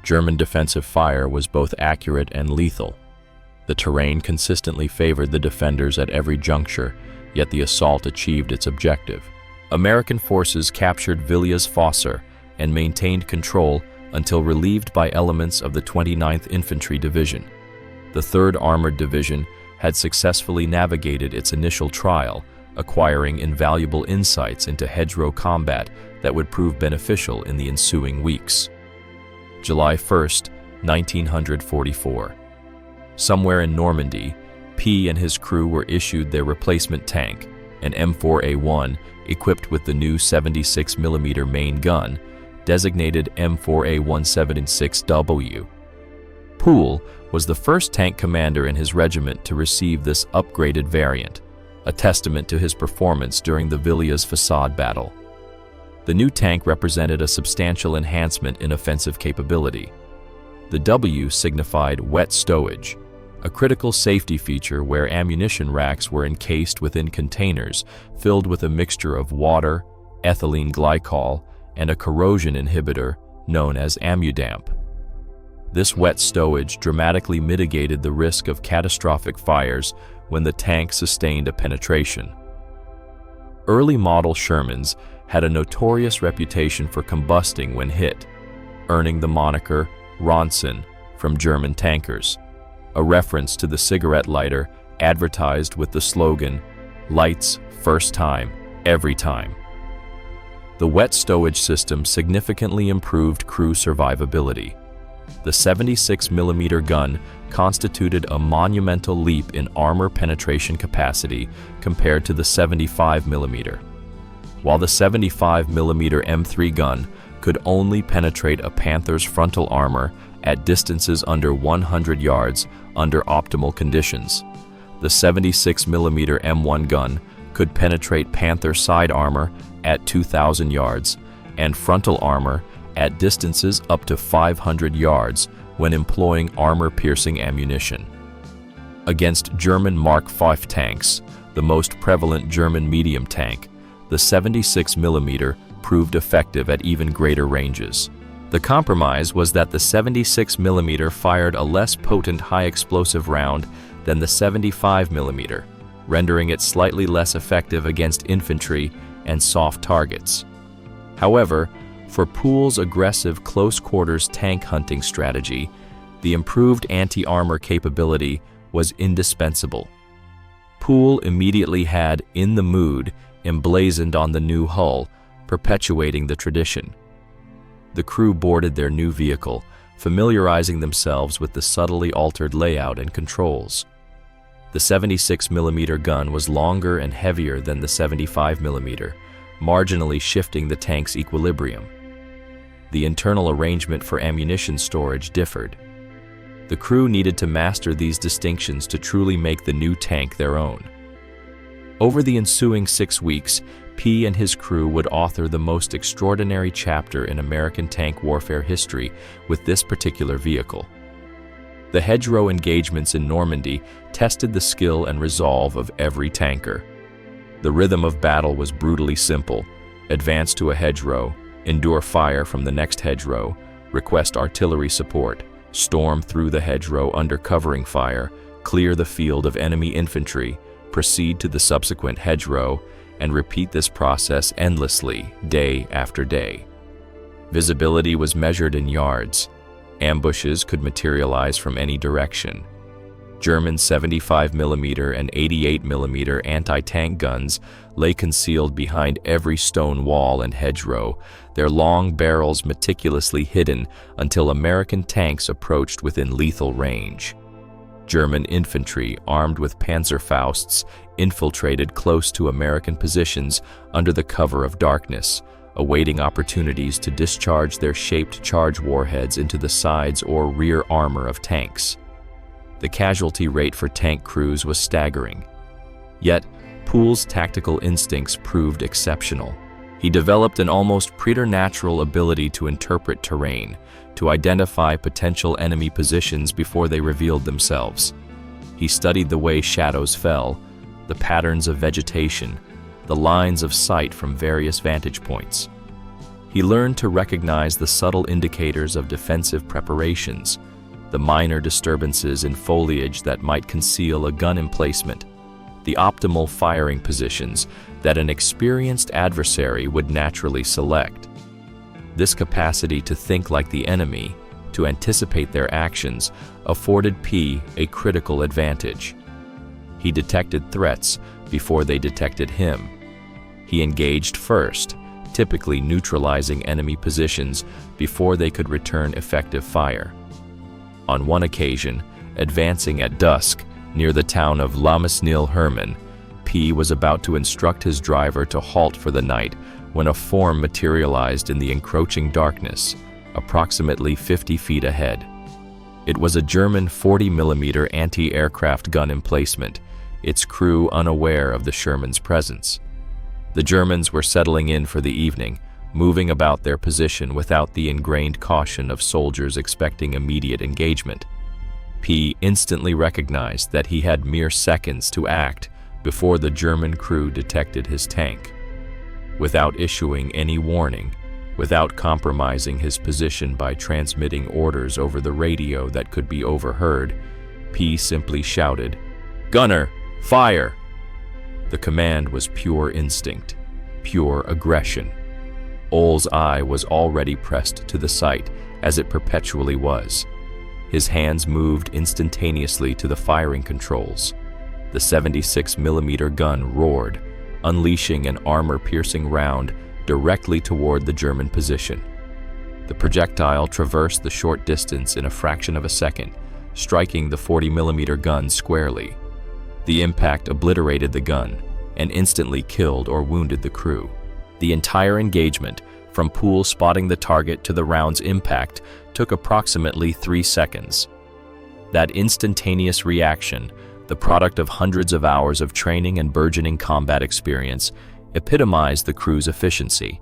German defensive fire was both accurate and lethal. The terrain consistently favored the defenders at every juncture, yet the assault achieved its objective. American forces captured Villiers-Fossard and maintained control until relieved by elements of the 29th Infantry Division. The 3rd Armored Division had successfully navigated its initial trial, acquiring invaluable insights into hedgerow combat that would prove beneficial in the ensuing weeks. July 1st, 1944. Somewhere in Normandy, P and his crew were issued their replacement tank, an M4A1 equipped with the new 76mm main gun, designated M4A176W. Poole was the first tank commander in his regiment to receive this upgraded variant, a testament to his performance during the Villiers-Fossard battle. The new tank represented a substantial enhancement in offensive capability. The W signified wet stowage, a critical safety feature where ammunition racks were encased within containers filled with a mixture of water, ethylene glycol, and a corrosion inhibitor known as Ammudamp. This wet stowage dramatically mitigated the risk of catastrophic fires when the tank sustained a penetration. Early model Shermans had a notorious reputation for combusting when hit, earning the moniker Ronson from German tankers, a reference to the cigarette lighter advertised with the slogan, "Lights first time, every time." The wet stowage system significantly improved crew survivability. The 76mm gun constituted a monumental leap in armor penetration capacity compared to the 75mm. While the 75mm M3 gun could only penetrate a Panther's frontal armor at distances under 100 yards under optimal conditions, the 76mm M1 gun could penetrate Panther side armor at 2,000 yards and frontal armor at distances up to 500 yards when employing armor-piercing ammunition. Against German Mark V tanks, the most prevalent German medium tank, the 76mm proved effective at even greater ranges. The compromise was that the 76mm fired a less potent high-explosive round than the 75mm, rendering it slightly less effective against infantry and soft targets. However, for Poole's aggressive close-quarters tank hunting strategy, the improved anti-armor capability was indispensable. Poole immediately had "In the Mood" emblazoned on the new hull, perpetuating the tradition. The crew boarded their new vehicle, familiarizing themselves with the subtly altered layout and controls. The 76mm gun was longer and heavier than the 75mm, marginally shifting the tank's equilibrium. The internal arrangement for ammunition storage differed. The crew needed to master these distinctions to truly make the new tank their own. Over the ensuing 6 weeks, P and his crew would author the most extraordinary chapter in American tank warfare history with this particular vehicle. The hedgerow engagements in Normandy tested the skill and resolve of every tanker. The rhythm of battle was brutally simple: advance to a hedgerow, endure fire from the next hedgerow, request artillery support, storm through the hedgerow under covering fire, clear the field of enemy infantry, proceed to the subsequent hedgerow, and repeat this process endlessly, day after day. Visibility was measured in yards. Ambushes could materialize from any direction. German 75mm and 88mm anti-tank guns lay concealed behind every stone wall and hedgerow, their long barrels meticulously hidden until American tanks approached within lethal range. German infantry, armed with Panzerfausts, infiltrated close to American positions under the cover of darkness, awaiting opportunities to discharge their shaped charge warheads into the sides or rear armor of tanks. The casualty rate for tank crews was staggering. Yet, Poole's tactical instincts proved exceptional. He developed an almost preternatural ability to interpret terrain, to identify potential enemy positions before they revealed themselves. He studied the way shadows fell, the patterns of vegetation, the lines of sight from various vantage points. He learned to recognize the subtle indicators of defensive preparations, the minor disturbances in foliage that might conceal a gun emplacement, the optimal firing positions that an experienced adversary would naturally select. This capacity to think like the enemy, to anticipate their actions, afforded P a critical advantage. He detected threats before they detected him. He engaged first, typically neutralizing enemy positions before they could return effective fire. On one occasion, advancing at dusk near the town of La Mesnil-Herman, P was about to instruct his driver to halt for the night when a form materialized in the encroaching darkness, approximately 50 feet ahead. It was a German 40mm anti-aircraft gun emplacement, its crew unaware of the Sherman's presence. The Germans were settling in for the evening, moving about their position without the ingrained caution of soldiers expecting immediate engagement. P instantly recognized that he had mere seconds to act before the German crew detected his tank. Without issuing any warning, without compromising his position by transmitting orders over the radio that could be overheard, P simply shouted, "Gunner, fire!" The command was pure instinct, pure aggression. Ole's eye was already pressed to the sight, as it perpetually was. His hands moved instantaneously to the firing controls. The 76mm gun roared, unleashing an armor-piercing round directly toward the German position. The projectile traversed the short distance in a fraction of a second, striking the 40mm gun squarely. The impact obliterated the gun and instantly killed or wounded the crew. The entire engagement, from Poole spotting the target to the round's impact, took approximately 3 seconds. That instantaneous reaction, the product of hundreds of hours of training and burgeoning combat experience, epitomized the crew's efficiency.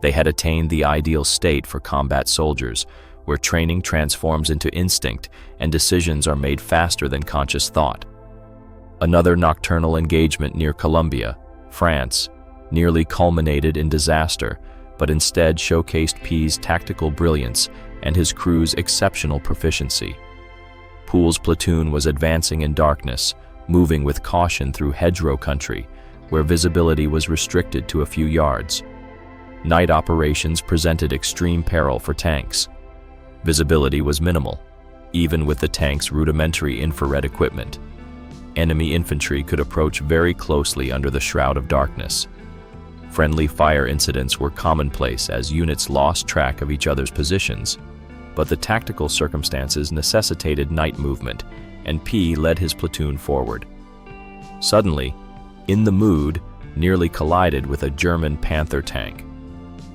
They had attained the ideal state for combat soldiers, where training transforms into instinct and decisions are made faster than conscious thought. Another nocturnal engagement near Colombia, France, nearly culminated in disaster, but instead showcased P's tactical brilliance and his crew's exceptional proficiency. Poole's platoon was advancing in darkness, moving with caution through hedgerow country, where visibility was restricted to a few yards. Night operations presented extreme peril for tanks. Visibility was minimal, even with the tank's rudimentary infrared equipment. Enemy infantry could approach very closely under the shroud of darkness. Friendly fire incidents were commonplace as units lost track of each other's positions, but the tactical circumstances necessitated night movement, and P led his platoon forward. Suddenly, In the Mood nearly collided with a German Panther tank.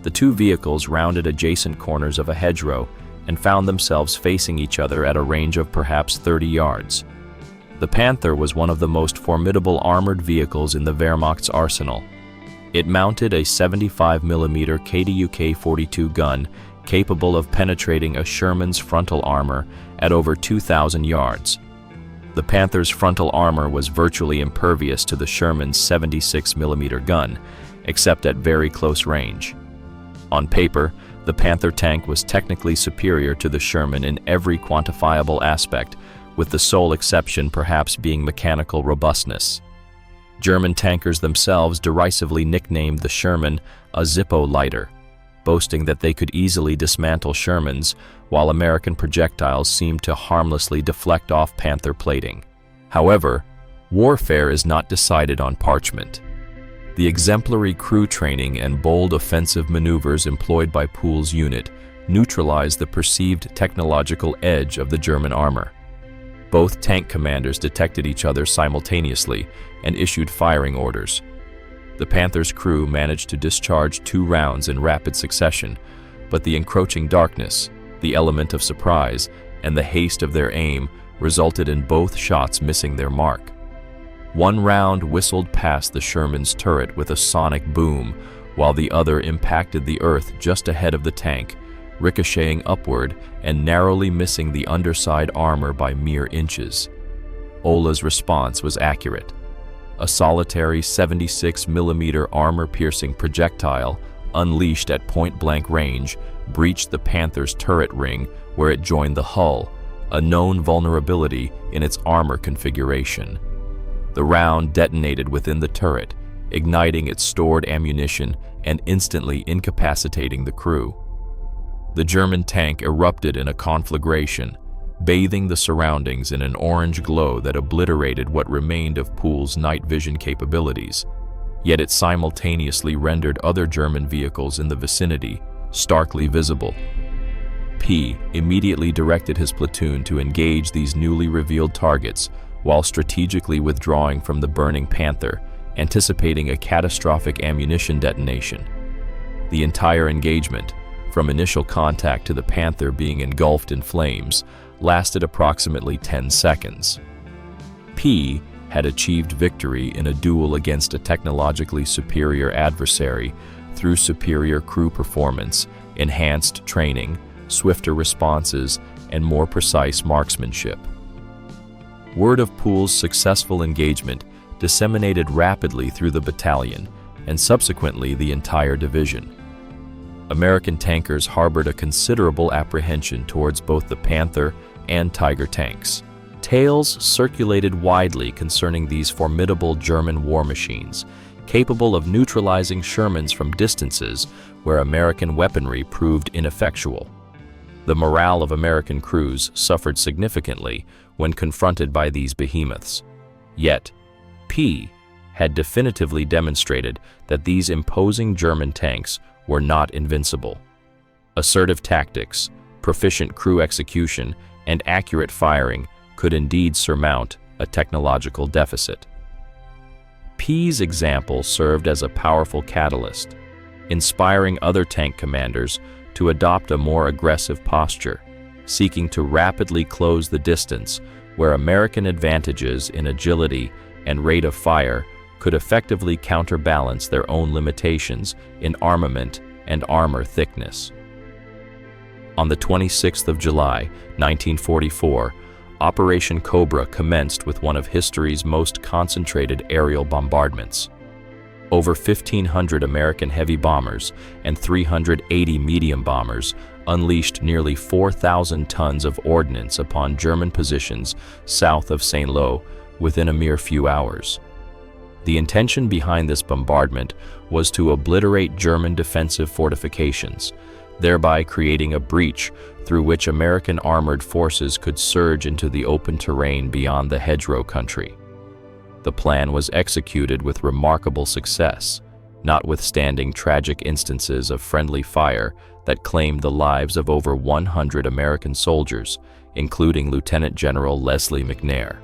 The two vehicles rounded adjacent corners of a hedgerow and found themselves facing each other at a range of perhaps 30 yards. The Panther was one of the most formidable armored vehicles in the Wehrmacht's arsenal. It mounted a 75mm KDUK-42 gun capable of penetrating a Sherman's frontal armor at over 2,000 yards. The Panther's frontal armor was virtually impervious to the Sherman's 76mm gun, except at very close range. On paper, the Panther tank was technically superior to the Sherman in every quantifiable aspect, with the sole exception perhaps being mechanical robustness. German tankers themselves derisively nicknamed the Sherman a Zippo lighter, boasting that they could easily dismantle Shermans, while American projectiles seemed to harmlessly deflect off Panther plating. However, warfare is not decided on parchment. The exemplary crew training and bold offensive maneuvers employed by Poole's unit neutralized the perceived technological edge of the German armor. Both tank commanders detected each other simultaneously and issued firing orders. The Panther's crew managed to discharge 2 rounds in rapid succession, but the encroaching darkness, the element of surprise, and the haste of their aim resulted in both shots missing their mark. One round whistled past the Sherman's turret with a sonic boom, while the other impacted the earth just ahead of the tank, ricocheting upward and narrowly missing the underside armor by mere inches. Ola's response was accurate. A solitary 76mm armor-piercing projectile, unleashed at point-blank range, breached the Panther's turret ring where it joined the hull, a known vulnerability in its armor configuration. The round detonated within the turret, igniting its stored ammunition and instantly incapacitating the crew. The German tank erupted in a conflagration, bathing the surroundings in an orange glow that obliterated what remained of Poole's night vision capabilities, yet it simultaneously rendered other German vehicles in the vicinity starkly visible. P immediately directed his platoon to engage these newly revealed targets while strategically withdrawing from the burning Panther, anticipating a catastrophic ammunition detonation. The entire engagement, from initial contact to the Panther being engulfed in flames, lasted approximately 10 seconds. P had achieved victory in a duel against a technologically superior adversary through superior crew performance, enhanced training, swifter responses, and more precise marksmanship. Word of Poole's successful engagement disseminated rapidly through the battalion and subsequently the entire division. American tankers harbored a considerable apprehension towards both the Panther and Tiger tanks. Tales circulated widely concerning these formidable German war machines, capable of neutralizing Shermans from distances where American weaponry proved ineffectual. The morale of American crews suffered significantly when confronted by these behemoths. Yet, P had definitively demonstrated that these imposing German tanks were not invincible. Assertive tactics, proficient crew execution, and accurate firing could indeed surmount a technological deficit. P's example served as a powerful catalyst, inspiring other tank commanders to adopt a more aggressive posture, seeking to rapidly close the distance where American advantages in agility and rate of fire could effectively counterbalance their own limitations in armament and armor thickness. On the 26th of July, 1944, Operation Cobra commenced with one of history's most concentrated aerial bombardments. Over 1,500 American heavy bombers and 380 medium bombers unleashed nearly 4,000 tons of ordnance upon German positions south of Saint-Lô within a mere few hours. The intention behind this bombardment was to obliterate German defensive fortifications, thereby creating a breach through which American armored forces could surge into the open terrain beyond the hedgerow country. The plan was executed with remarkable success, notwithstanding tragic instances of friendly fire that claimed the lives of over 100 American soldiers, including Lieutenant General Leslie McNair.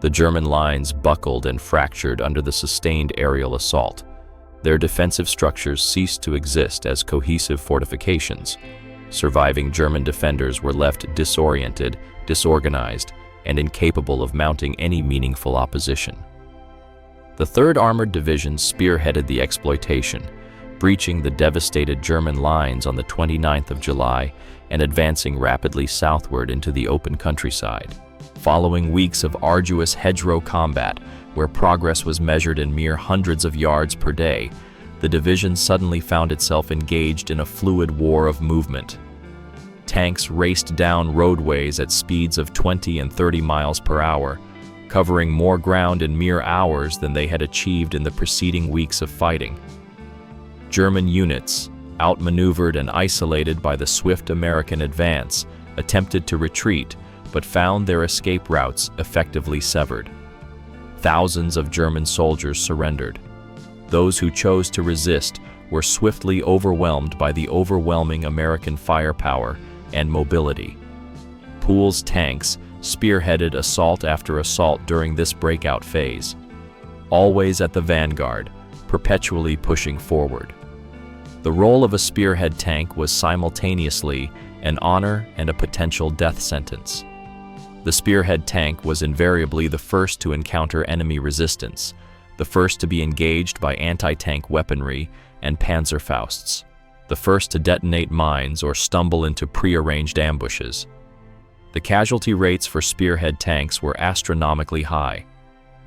The German lines buckled and fractured under the sustained aerial assault. Their defensive structures ceased to exist as cohesive fortifications. Surviving German defenders were left disoriented, disorganized, and incapable of mounting any meaningful opposition. The 3rd Armored Division spearheaded the exploitation, breaching the devastated German lines on the 29th of July and advancing rapidly southward into the open countryside. Following weeks of arduous hedgerow combat, where progress was measured in mere hundreds of yards per day, the division suddenly found itself engaged in a fluid war of movement. Tanks raced down roadways at speeds of 20 and 30 miles per hour, covering more ground in mere hours than they had achieved in the preceding weeks of fighting. German units, outmaneuvered and isolated by the swift American advance, attempted to retreat, but found their escape routes effectively severed. Thousands of German soldiers surrendered. Those who chose to resist were swiftly overwhelmed by the overwhelming American firepower and mobility. Poole's tanks spearheaded assault after assault during this breakout phase. Always at the vanguard, perpetually pushing forward. The role of a spearhead tank was simultaneously an honor and a potential death sentence. The spearhead tank was invariably the first to encounter enemy resistance, the first to be engaged by anti-tank weaponry and Panzerfausts, the first to detonate mines or stumble into prearranged ambushes. The casualty rates for spearhead tanks were astronomically high.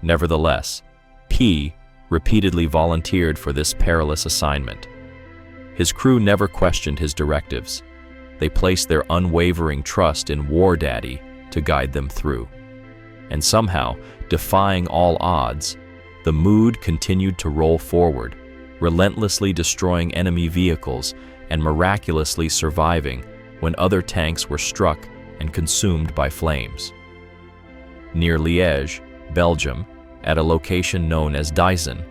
Nevertheless, P repeatedly volunteered for this perilous assignment. His crew never questioned his directives. They placed their unwavering trust in War Daddy to guide them through. And somehow, defying all odds, the Mood continued to roll forward, relentlessly destroying enemy vehicles and miraculously surviving when other tanks were struck and consumed by flames. Near Liège, Belgium, at a location known as Dyson,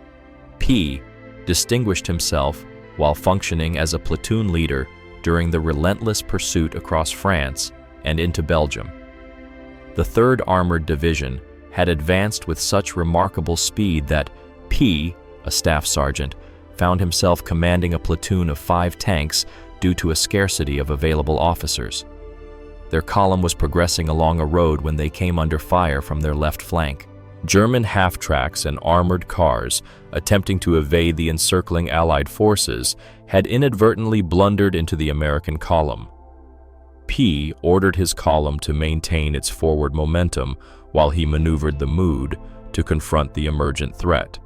P distinguished himself while functioning as a platoon leader during the relentless pursuit across France and into Belgium. The 3rd Armored Division had advanced with such remarkable speed that P, a staff sergeant, found himself commanding a platoon of 5 tanks due to a scarcity of available officers. Their column was progressing along a road when they came under fire from their left flank. German half-tracks and armored cars, attempting to evade the encircling Allied forces, had inadvertently blundered into the American column. P ordered his column to maintain its forward momentum while he maneuvered the Mood to confront the emergent threat.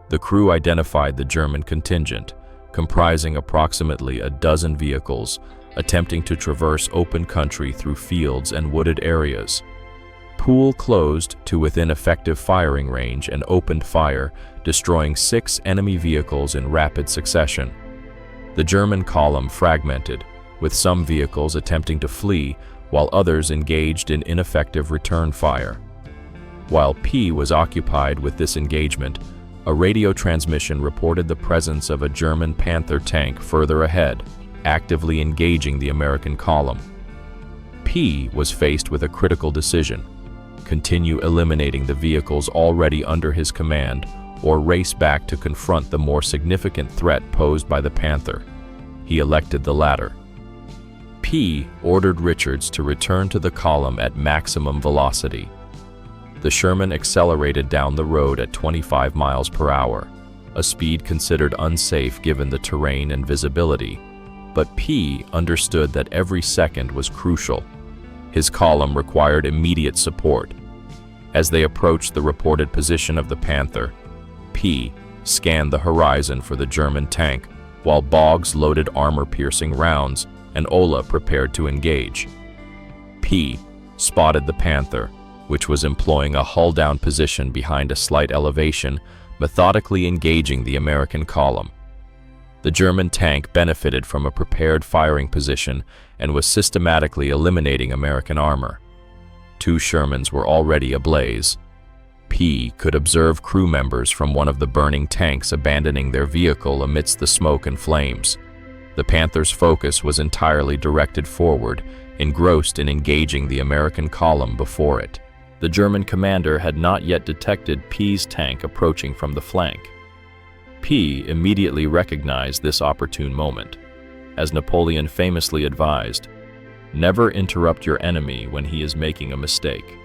The crew identified the German contingent, comprising approximately a dozen vehicles, attempting to traverse open country through fields and wooded areas. Pool closed to within effective firing range and opened fire, destroying 6 enemy vehicles in rapid succession. The German column fragmented, with some vehicles attempting to flee while others engaged in ineffective return fire. While P was occupied with this engagement, a radio transmission reported the presence of a German Panther tank further ahead, actively engaging the American column. P was faced with a critical decision: continue eliminating the vehicles already under his command, or race back to confront the more significant threat posed by the Panther. He elected the latter. P ordered Richards to return to the column at maximum velocity. The Sherman accelerated down the road at 25 miles per hour, a speed considered unsafe given the terrain and visibility, but P understood that every second was crucial. His column required immediate support. As they approached the reported position of the Panther, P scanned the horizon for the German tank, while Boggs loaded armor-piercing rounds and Ola prepared to engage. P spotted the Panther, which was employing a hull-down position behind a slight elevation, methodically engaging the American column. The German tank benefited from a prepared firing position and was systematically eliminating American armor. 2 Shermans were already ablaze. P could observe crew members from one of the burning tanks abandoning their vehicle amidst the smoke and flames. The Panther's focus was entirely directed forward, engrossed in engaging the American column before it. The German commander had not yet detected P's tank approaching from the flank. P immediately recognized this opportune moment. As Napoleon famously advised, "Never interrupt your enemy when he is making a mistake."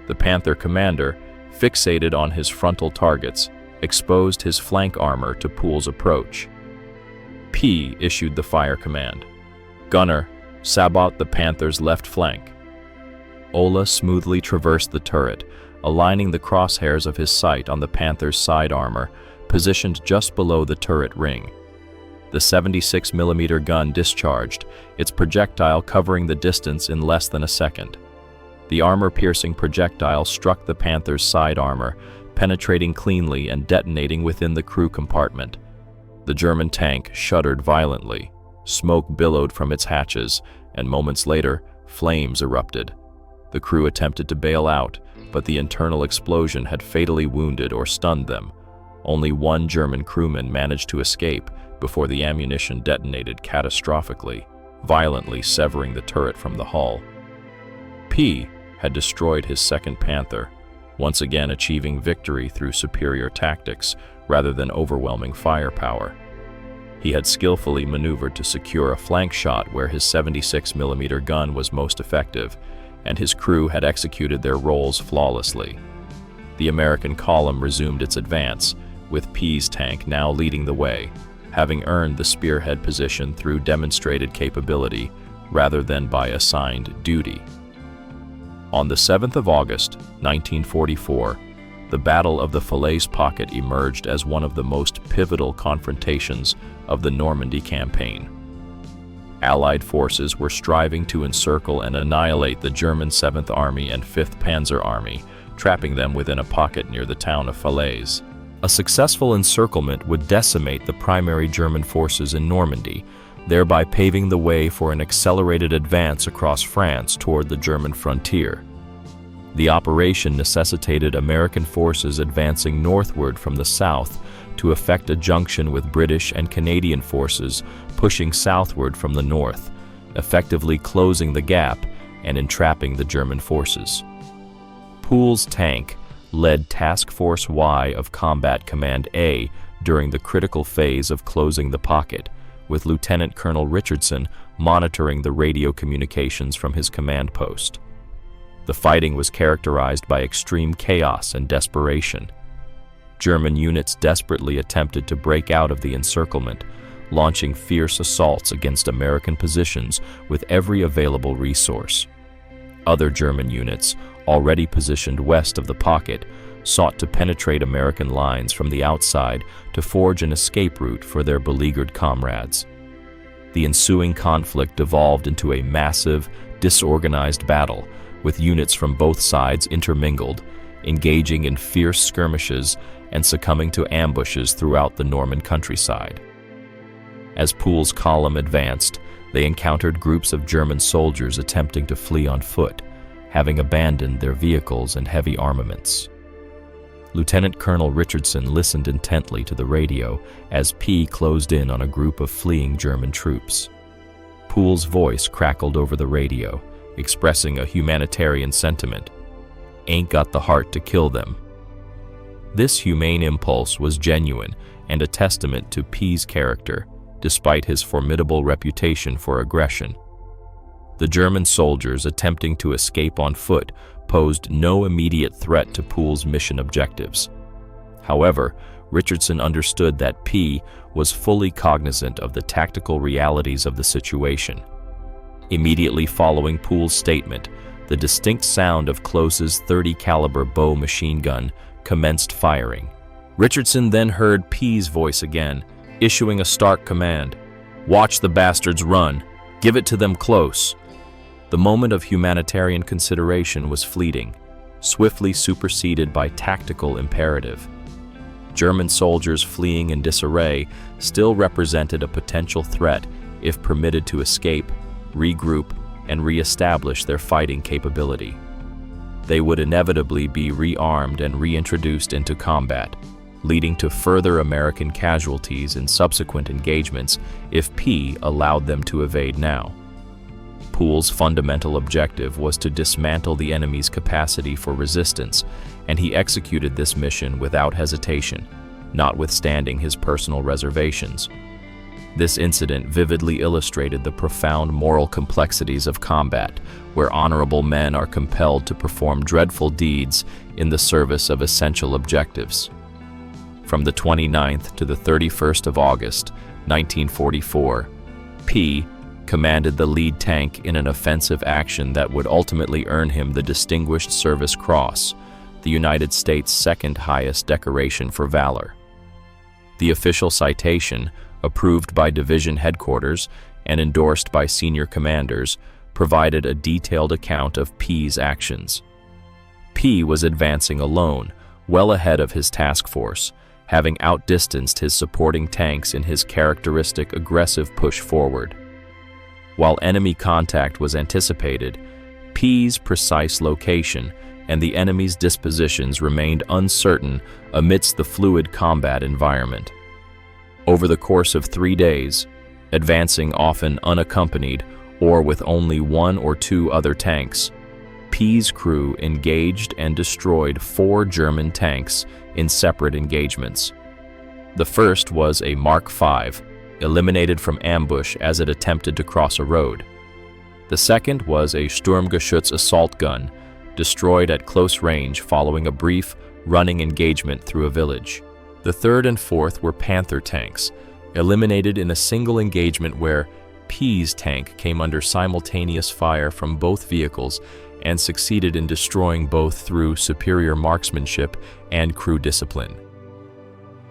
The Panther commander, fixated on his frontal targets, exposed his flank armor to Pool's approach. P issued the fire command: "Gunner, sabot the Panther's left flank." Ola smoothly traversed the turret, aligning the crosshairs of his sight on the Panther's side armor, positioned just below the turret ring. The 76mm gun discharged, its projectile covering the distance in less than a second. The armor-piercing projectile struck the Panther's side armor, penetrating cleanly and detonating within the crew compartment. The German tank shuddered violently, smoke billowed from its hatches, and moments later, flames erupted. The crew attempted to bail out, but the internal explosion had fatally wounded or stunned them. Only 1 German crewman managed to escape before the ammunition detonated catastrophically, violently severing the turret from the hull. P had destroyed his second Panther, once again achieving victory through superior tactics rather than overwhelming firepower. He had skillfully maneuvered to secure a flank shot where his 76mm gun was most effective, and his crew had executed their roles flawlessly. The American column resumed its advance, with P's tank now leading the way, having earned the spearhead position through demonstrated capability rather than by assigned duty. On the 7th of August, 1944, the Battle of the Falaise Pocket emerged as one of the most pivotal confrontations of the Normandy campaign. Allied forces were striving to encircle and annihilate the German 7th Army and 5th Panzer Army, trapping them within a pocket near the town of Falaise. A successful encirclement would decimate the primary German forces in Normandy, thereby paving the way for an accelerated advance across France toward the German frontier. The operation necessitated American forces advancing northward from the south to effect a junction with British and Canadian forces pushing southward from the north, effectively closing the gap and entrapping the German forces. Poole's tank led Task Force Y of Combat Command A during the critical phase of closing the pocket, with Lieutenant Colonel Richardson monitoring the radio communications from his command post. The fighting was characterized by extreme chaos and desperation. German units desperately attempted to break out of the encirclement, launching fierce assaults against American positions with every available resource. Other German units, already positioned west of the pocket, sought to penetrate American lines from the outside to forge an escape route for their beleaguered comrades. The ensuing conflict devolved into a massive, disorganized battle, with units from both sides intermingled, engaging in fierce skirmishes and succumbing to ambushes throughout the Norman countryside. As Poole's column advanced, they encountered groups of German soldiers attempting to flee on foot, having abandoned their vehicles and heavy armaments. Lieutenant Colonel Richardson listened intently to the radio as P closed in on a group of fleeing German troops. Poole's voice crackled over the radio, expressing a humanitarian sentiment. "Ain't got the heart to kill them." This humane impulse was genuine and a testament to P's character, despite his formidable reputation for aggression. The German soldiers attempting to escape on foot posed no immediate threat to Poole's mission objectives. However, Richardson understood that P was fully cognizant of the tactical realities of the situation. Immediately following Poole's statement, the distinct sound of Close's .30 caliber bow machine gun commenced firing. Richardson then heard P's voice again, issuing a stark command. "Watch the bastards run. Give it to them close." The moment of humanitarian consideration was fleeting, swiftly superseded by tactical imperative. German soldiers fleeing in disarray still represented a potential threat if permitted to escape, regroup, and re-establish their fighting capability. They would inevitably be rearmed and reintroduced into combat, leading to further American casualties in subsequent engagements if P allowed them to evade now. Poole's fundamental objective was to dismantle the enemy's capacity for resistance, and he executed this mission without hesitation, notwithstanding his personal reservations. This incident vividly illustrated the profound moral complexities of combat, where honorable men are compelled to perform dreadful deeds in the service of essential objectives. From the 29th to the 31st of August, 1944, P commanded the lead tank in an offensive action that would ultimately earn him the Distinguished Service Cross, the United States' second highest decoration for valor. The official citation, approved by division headquarters and endorsed by senior commanders, provided a detailed account of P's actions. P was advancing alone, well ahead of his task force, having outdistanced his supporting tanks in his characteristic aggressive push forward. While enemy contact was anticipated, P's precise location and the enemy's dispositions remained uncertain amidst the fluid combat environment. Over the course of 3 days, advancing often unaccompanied or with only 1 or 2 other tanks, P's crew engaged and destroyed 4 German tanks in separate engagements. The first was a Mark V, eliminated from ambush as it attempted to cross a road. The second was a Sturmgeschütz assault gun, destroyed at close range following a brief, running engagement through a village. The third and fourth were Panther tanks, eliminated in a single engagement where P's tank came under simultaneous fire from both vehicles and succeeded in destroying both through superior marksmanship and crew discipline.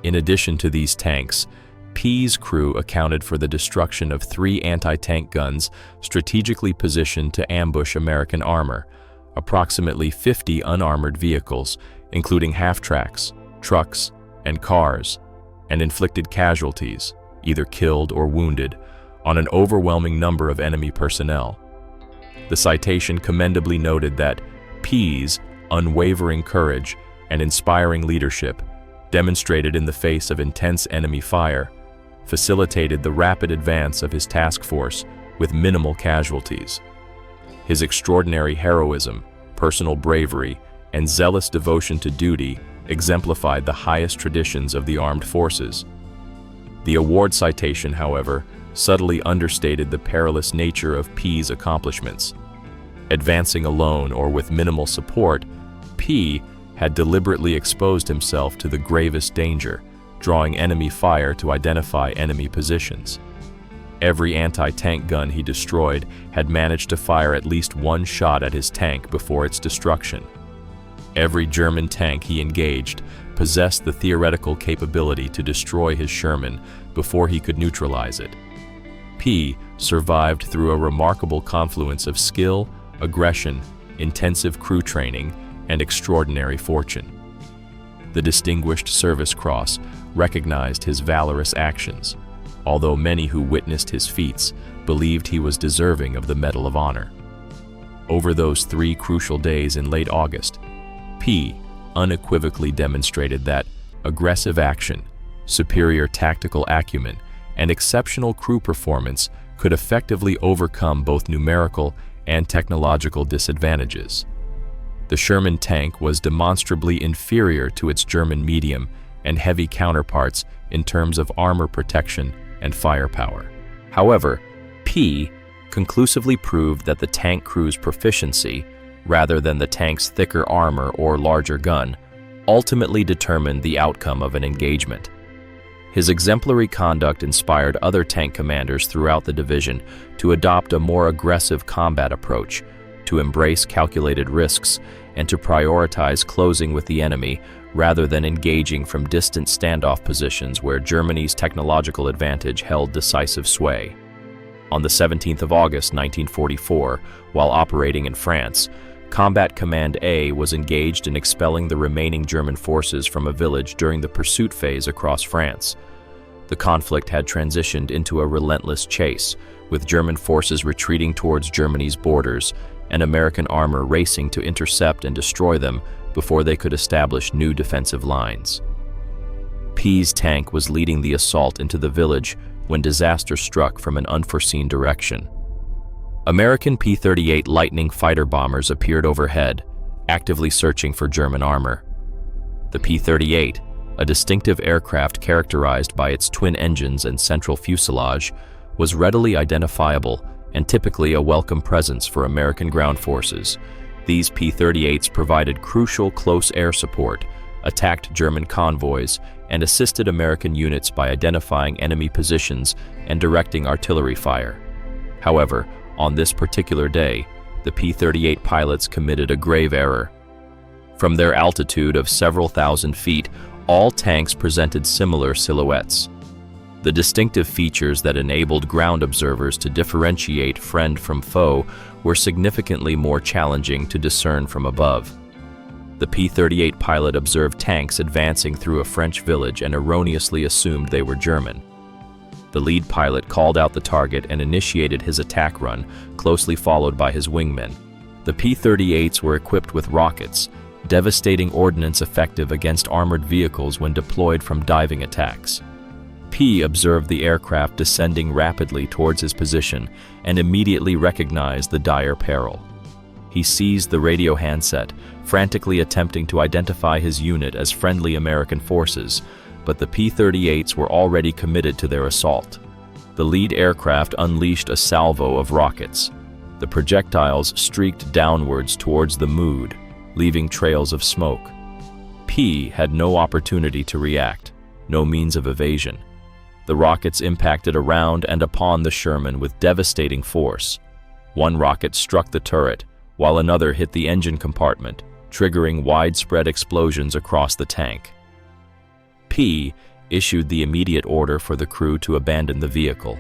In addition to these tanks, P's crew accounted for the destruction of 3 anti-tank guns strategically positioned to ambush American armor, approximately 50 unarmored vehicles, including half-tracks, trucks, and cars, and inflicted casualties, either killed or wounded, on an overwhelming number of enemy personnel. The citation commendably noted that P's unwavering courage and inspiring leadership, demonstrated in the face of intense enemy fire, facilitated the rapid advance of his task force with minimal casualties. His extraordinary heroism, personal bravery, and zealous devotion to duty exemplified the highest traditions of the armed forces. The award citation, however, subtly understated the perilous nature of P's accomplishments. Advancing alone or with minimal support, P had deliberately exposed himself to the gravest danger, drawing enemy fire to identify enemy positions. Every anti-tank gun he destroyed had managed to fire at least one shot at his tank before its destruction. Every German tank he engaged possessed the theoretical capability to destroy his Sherman before he could neutralize it. P survived through a remarkable confluence of skill, aggression, intensive crew training, and extraordinary fortune. The Distinguished Service Cross recognized his valorous actions, although many who witnessed his feats believed he was deserving of the Medal of Honor. Over those 3 crucial days in late August, P unequivocally demonstrated that aggressive action, superior tactical acumen, and exceptional crew performance could effectively overcome both numerical and technological disadvantages. The Sherman tank was demonstrably inferior to its German medium and heavy counterparts in terms of armor protection and firepower. However, P conclusively proved that the tank crew's proficiency, rather than the tank's thicker armor or larger gun, ultimately determined the outcome of an engagement. His exemplary conduct inspired other tank commanders throughout the division to adopt a more aggressive combat approach, to embrace calculated risks, and to prioritize closing with the enemy rather than engaging from distant standoff positions where Germany's technological advantage held decisive sway. On the 17th of August 1944, while operating in France, Combat Command A was engaged in expelling the remaining German forces from a village during the pursuit phase across France. The conflict had transitioned into a relentless chase, with German forces retreating towards Germany's borders and American armor racing to intercept and destroy them before they could establish new defensive lines. P's tank was leading the assault into the village when disaster struck from an unforeseen direction. American P-38 Lightning fighter bombers appeared overhead, actively searching for German armor. The P-38, a distinctive aircraft characterized by its twin engines and central fuselage, was readily identifiable and typically a welcome presence for American ground forces. These P-38s provided crucial close air support, attacked German convoys, and assisted American units by identifying enemy positions and directing artillery fire. However, on this particular day, the P-38 pilots committed a grave error. From their altitude of several thousand feet, all tanks presented similar silhouettes. The distinctive features that enabled ground observers to differentiate friend from foe were significantly more challenging to discern from above. The P-38 pilot observed tanks advancing through a French village and erroneously assumed they were German. The lead pilot called out the target and initiated his attack run, closely followed by his wingmen. The P-38s were equipped with rockets, devastating ordnance effective against armored vehicles when deployed from diving attacks. P observed the aircraft descending rapidly towards his position and immediately recognized the dire peril. He seized the radio handset, frantically attempting to identify his unit as friendly American forces, but the P-38s were already committed to their assault. The lead aircraft unleashed a salvo of rockets. The projectiles streaked downwards towards the Mood, leaving trails of smoke. P had no opportunity to react, no means of evasion. The rockets impacted around and upon the Sherman with devastating force. One rocket struck the turret, while another hit the engine compartment, triggering widespread explosions across the tank. P issued the immediate order for the crew to abandon the vehicle.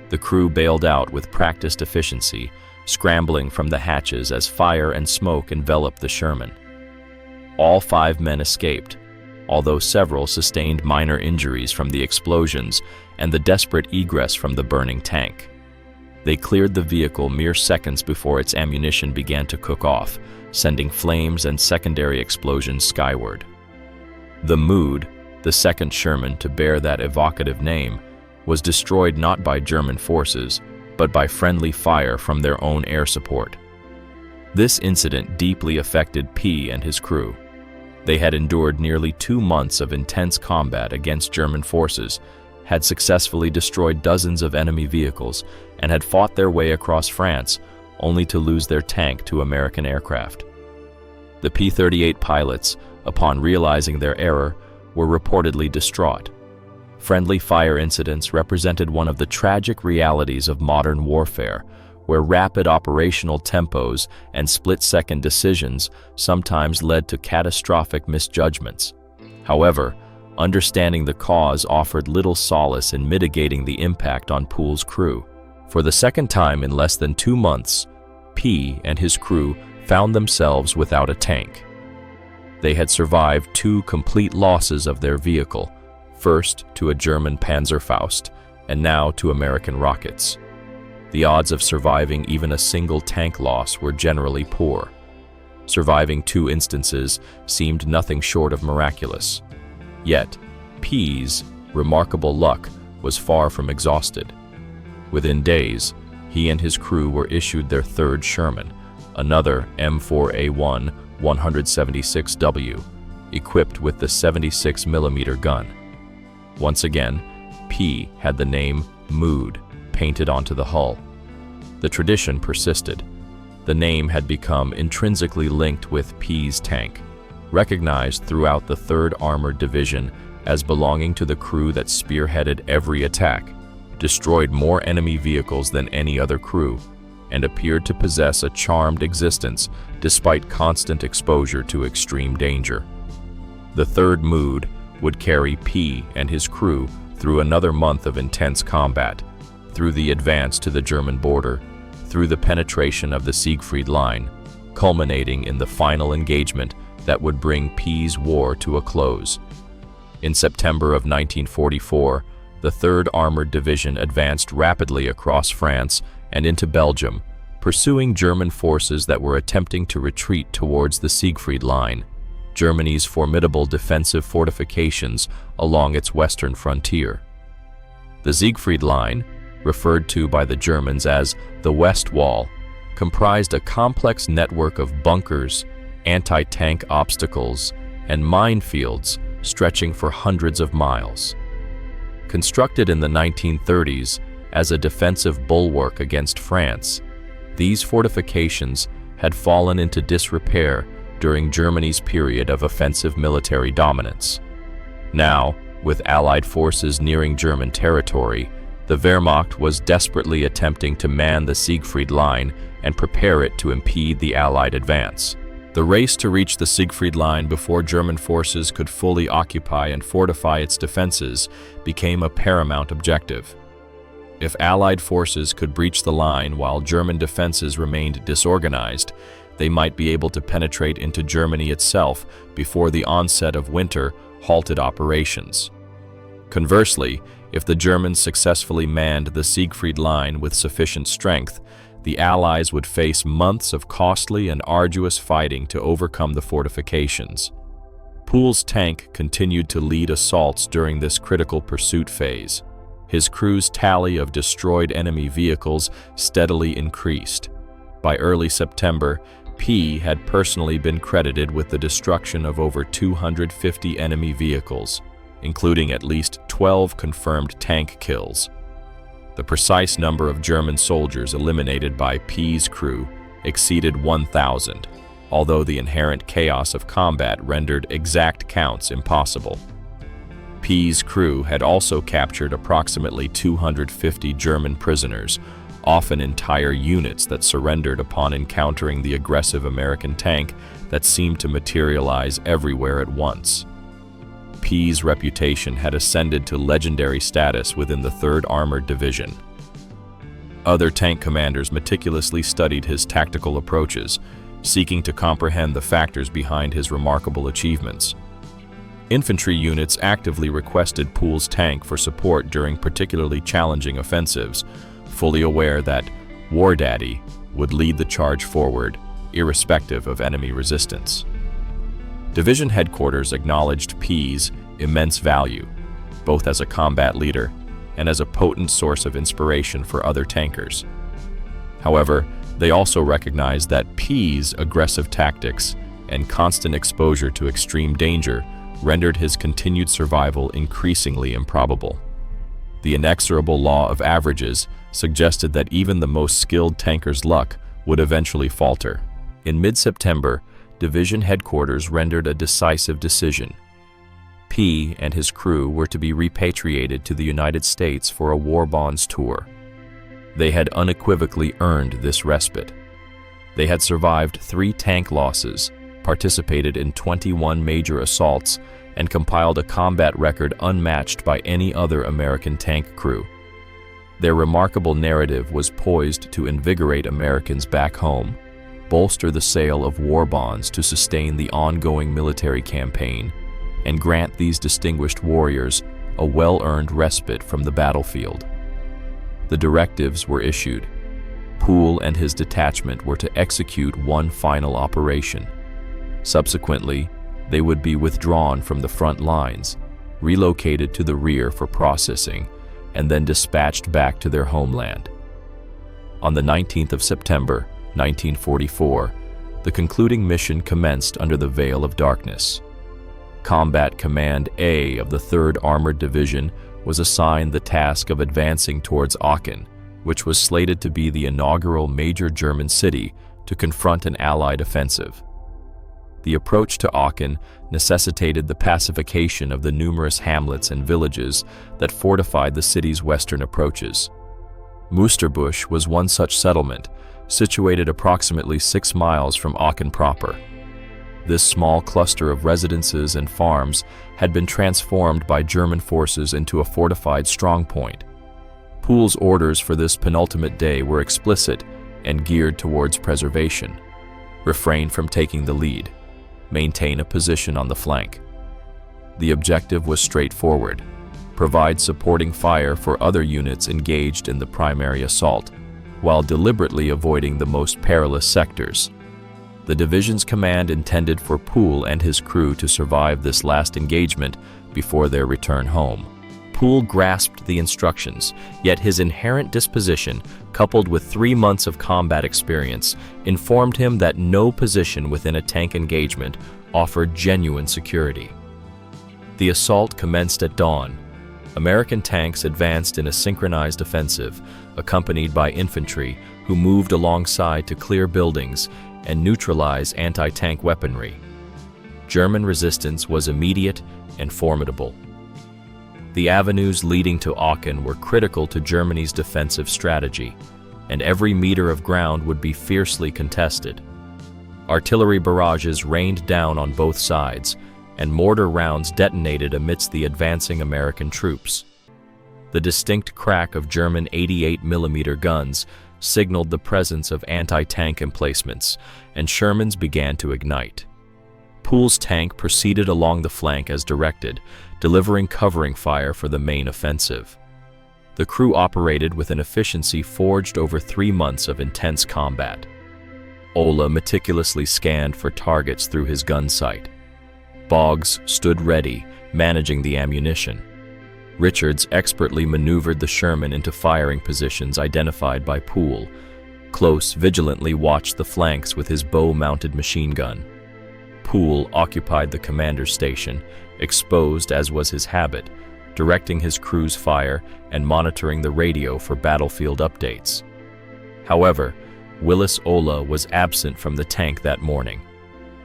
The crew bailed out with practiced efficiency, scrambling from the hatches as fire and smoke enveloped the Sherman. All 5 men escaped, although several sustained minor injuries from the explosions and the desperate egress from the burning tank. They cleared the vehicle mere seconds before its ammunition began to cook off, sending flames and secondary explosions skyward. The Mood, the second Sherman to bear that evocative name, was destroyed not by German forces, but by friendly fire from their own air support. This incident deeply affected P and his crew. They had endured nearly 2 months of intense combat against German forces, had successfully destroyed dozens of enemy vehicles, and had fought their way across France, only to lose their tank to American aircraft. The P-38 pilots, upon realizing their error, were reportedly distraught. Friendly fire incidents represented one of the tragic realities of modern warfare, where rapid operational tempos and split-second decisions sometimes led to catastrophic misjudgments. However, understanding the cause offered little solace in mitigating the impact on Pool's crew. For the second time in less than 2 months, P and his crew found themselves without a tank. They had survived 2 complete losses of their vehicle, first to a German Panzerfaust, and now to American rockets. The odds of surviving even a single tank loss were generally poor. Surviving 2 instances seemed nothing short of miraculous. Yet, P's remarkable luck was far from exhausted. Within days, he and his crew were issued their 3rd Sherman, another M4A1 176W, equipped with the 76mm gun. Once again, P had the name Mood painted onto the hull. The tradition persisted. The name had become intrinsically linked with P's tank, recognized throughout the 3rd Armored Division as belonging to the crew that spearheaded every attack, destroyed more enemy vehicles than any other crew, and appeared to possess a charmed existence despite constant exposure to extreme danger. The 3rd Mood would carry P and his crew through another month of intense combat, through the advance to the German border, through the penetration of the Siegfried Line, culminating in the final engagement that would bring P's war to a close. In September of 1944, the 3rd Armored Division advanced rapidly across France and into Belgium, pursuing German forces that were attempting to retreat towards the Siegfried Line, Germany's formidable defensive fortifications along its western frontier. The Siegfried Line, referred to by the Germans as the West Wall, comprised a complex network of bunkers, anti-tank obstacles, and minefields stretching for hundreds of miles. Constructed in the 1930s as a defensive bulwark against France, these fortifications had fallen into disrepair during Germany's period of offensive military dominance. Now, with Allied forces nearing German territory, the Wehrmacht was desperately attempting to man the Siegfried Line and prepare it to impede the Allied advance. The race to reach the Siegfried Line before German forces could fully occupy and fortify its defenses became a paramount objective. If Allied forces could breach the line while German defenses remained disorganized, they might be able to penetrate into Germany itself before the onset of winter halted operations. Conversely, if the Germans successfully manned the Siegfried Line with sufficient strength, the Allies would face months of costly and arduous fighting to overcome the fortifications. Pool's tank continued to lead assaults during this critical pursuit phase. His crew's tally of destroyed enemy vehicles steadily increased. By early September, P had personally been credited with the destruction of over 250 enemy vehicles. including at least 12 confirmed tank kills. The precise number of German soldiers eliminated by P's crew exceeded 1,000, although the inherent chaos of combat rendered exact counts impossible. P's crew had also captured approximately 250 German prisoners, often entire units that surrendered upon encountering the aggressive American tank that seemed to materialize everywhere at once. P's reputation had ascended to legendary status within the 3rd Armored Division. Other tank commanders meticulously studied his tactical approaches, seeking to comprehend the factors behind his remarkable achievements. Infantry units actively requested Pool's tank for support during particularly challenging offensives, fully aware that War Daddy would lead the charge forward, irrespective of enemy resistance. Division headquarters acknowledged P's immense value, both as a combat leader and as a potent source of inspiration for other tankers. However, they also recognized that P's aggressive tactics and constant exposure to extreme danger rendered his continued survival increasingly improbable. The inexorable law of averages suggested that even the most skilled tanker's luck would eventually falter. In mid-September, Division headquarters rendered a decisive decision. P and his crew were to be repatriated to the United States for a war bonds tour. They had unequivocally earned this respite. They had survived 3 tank losses, participated in 21 major assaults, and compiled a combat record unmatched by any other American tank crew. Their remarkable narrative was poised to invigorate Americans back home, bolster the sale of war bonds to sustain the ongoing military campaign, and grant these distinguished warriors a well-earned respite from the battlefield. The directives were issued. Pool and his detachment were to execute one final operation. Subsequently, they would be withdrawn from the front lines, relocated to the rear for processing, and then dispatched back to their homeland. On the 19th of September, 1944, the concluding mission commenced under the veil of darkness. Combat Command A of the 3rd Armored Division was assigned the task of advancing towards Aachen, which was slated to be the inaugural major German city to confront an Allied offensive. The approach to Aachen necessitated the pacification of the numerous hamlets and villages that fortified the city's western approaches. Musterbusch was one such settlement, situated approximately 6 miles from Aachen proper. This small cluster of residences and farms had been transformed by German forces into a fortified strongpoint. Pool's orders for this penultimate day were explicit and geared towards preservation. Refrain from taking the lead. Maintain a position on the flank. The objective was straightforward: provide supporting fire for other units engaged in the primary assault, while deliberately avoiding the most perilous sectors. The division's command intended for Pool and his crew to survive this last engagement before their return home. Pool grasped the instructions, yet his inherent disposition, coupled with 3 months of combat experience, informed him that no position within a tank engagement offered genuine security. The assault commenced at dawn. American tanks advanced in a synchronized offensive, accompanied by infantry who moved alongside to clear buildings and neutralize anti-tank weaponry. German resistance was immediate and formidable. The avenues leading to Aachen were critical to Germany's defensive strategy, and every meter of ground would be fiercely contested. Artillery barrages rained down on both sides, and mortar rounds detonated amidst the advancing American troops. The distinct crack of German 88mm guns signaled the presence of anti-tank emplacements, and Shermans began to ignite. Pool's tank proceeded along the flank as directed, delivering covering fire for the main offensive. The crew operated with an efficiency forged over 3 months of intense combat. Ola meticulously scanned for targets through his gun sight. Boggs stood ready, managing the ammunition. Richards expertly maneuvered the Sherman into firing positions identified by Pool. Close vigilantly watched the flanks with his bow-mounted machine gun. Pool occupied the commander's station, exposed as was his habit, directing his crew's fire and monitoring the radio for battlefield updates. However, Willis Ola was absent from the tank that morning.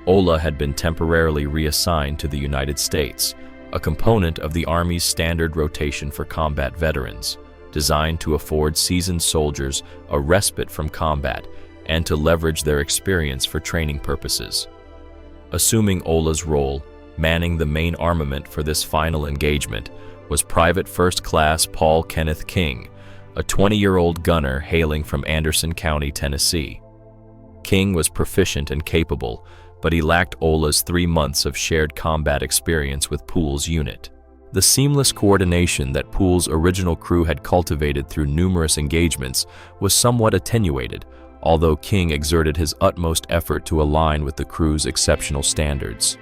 Ola had been temporarily reassigned to the United States, a component of the Army's standard rotation for combat veterans, designed to afford seasoned soldiers a respite from combat and to leverage their experience for training purposes. Assuming Ola's role, manning the main armament for this final engagement, was Private First Class Paul Kenneth King, a 20-year-old gunner hailing from Anderson County, Tennessee. King was proficient and capable, but he lacked Ola's 3 months of shared combat experience with Poole's unit. The seamless coordination that Poole's original crew had cultivated through numerous engagements was somewhat attenuated, although King exerted his utmost effort to align with the crew's exceptional standards.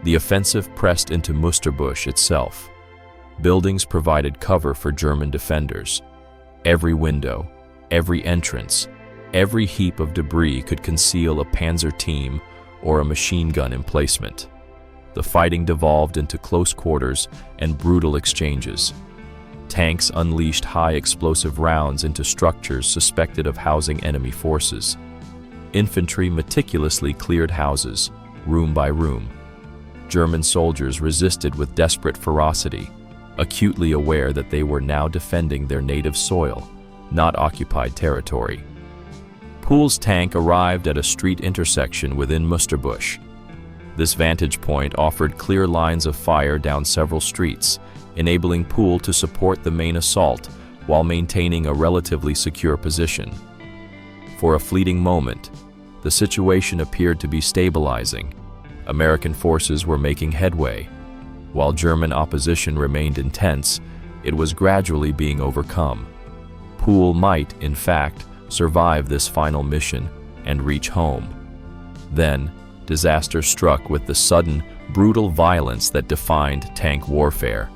The offensive pressed into Musterbusch itself. Buildings provided cover for German defenders. Every window, every entrance, every heap of debris could conceal a panzer team or a machine gun emplacement. The fighting devolved into close quarters and brutal exchanges. Tanks unleashed high explosive rounds into structures suspected of housing enemy forces. Infantry meticulously cleared houses, room by room. German soldiers resisted with desperate ferocity, acutely aware that they were now defending their native soil, not occupied territory. Poole's tank arrived at a street intersection within Musterbusch. This vantage point offered clear lines of fire down several streets, enabling Poole to support the main assault while maintaining a relatively secure position. For a fleeting moment, the situation appeared to be stabilizing. American forces were making headway. While German opposition remained intense, it was gradually being overcome. Poole might, in fact, survive this final mission and reach home. Then, disaster struck with the sudden, brutal violence that defined tank warfare.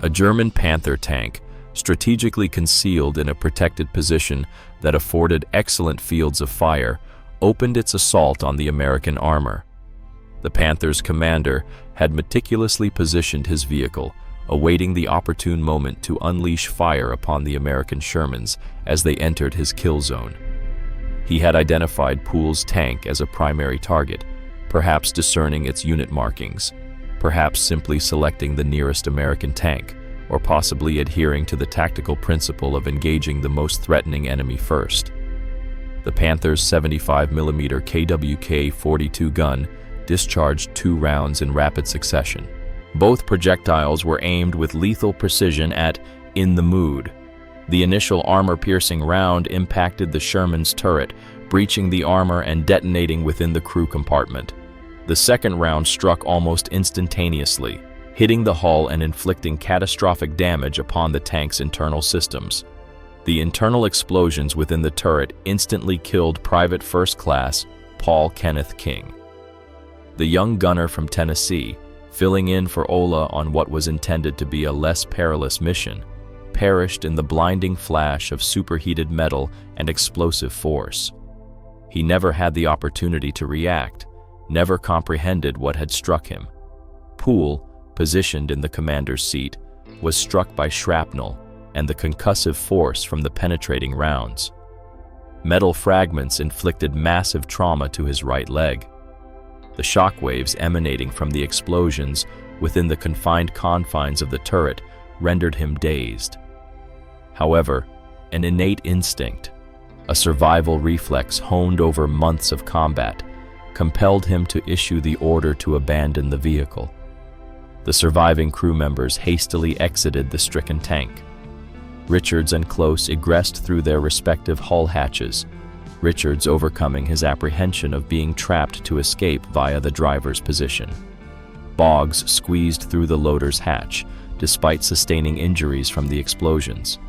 A German Panther tank, strategically concealed in a protected position that afforded excellent fields of fire, opened its assault on the American armor. The Panther's commander had meticulously positioned his vehicle, awaiting the opportune moment to unleash fire upon the American Shermans as they entered his kill zone. He had identified Poole's tank as a primary target, perhaps discerning its unit markings, perhaps simply selecting the nearest American tank, or possibly adhering to the tactical principle of engaging the most threatening enemy first. The Panther's 75mm KWK-42 gun discharged 2 rounds in rapid succession. Both projectiles were aimed with lethal precision at "in the mood." The initial armor-piercing round impacted the Sherman's turret, breaching the armor and detonating within the crew compartment. The second round struck almost instantaneously, hitting the hull and inflicting catastrophic damage upon the tank's internal systems. The internal explosions within the turret instantly killed Private First Class Paul Kenneth King. The young gunner from Tennessee, filling in for Ola on what was intended to be a less perilous mission, perished in the blinding flash of superheated metal and explosive force. He never had the opportunity to react, never comprehended what had struck him. Poole, positioned in the commander's seat, was struck by shrapnel and the concussive force from the penetrating rounds. Metal fragments inflicted massive trauma to his right leg. The shockwaves emanating from the explosions within the confined confines of the turret rendered him dazed. However, an innate instinct, a survival reflex honed over months of combat, compelled him to issue the order to abandon the vehicle. The surviving crew members hastily exited the stricken tank. Richards and Close egressed through their respective hull hatches, Richards overcoming his apprehension of being trapped to escape via the driver's position. Boggs squeezed through the loader's hatch, despite sustaining injuries from the explosions.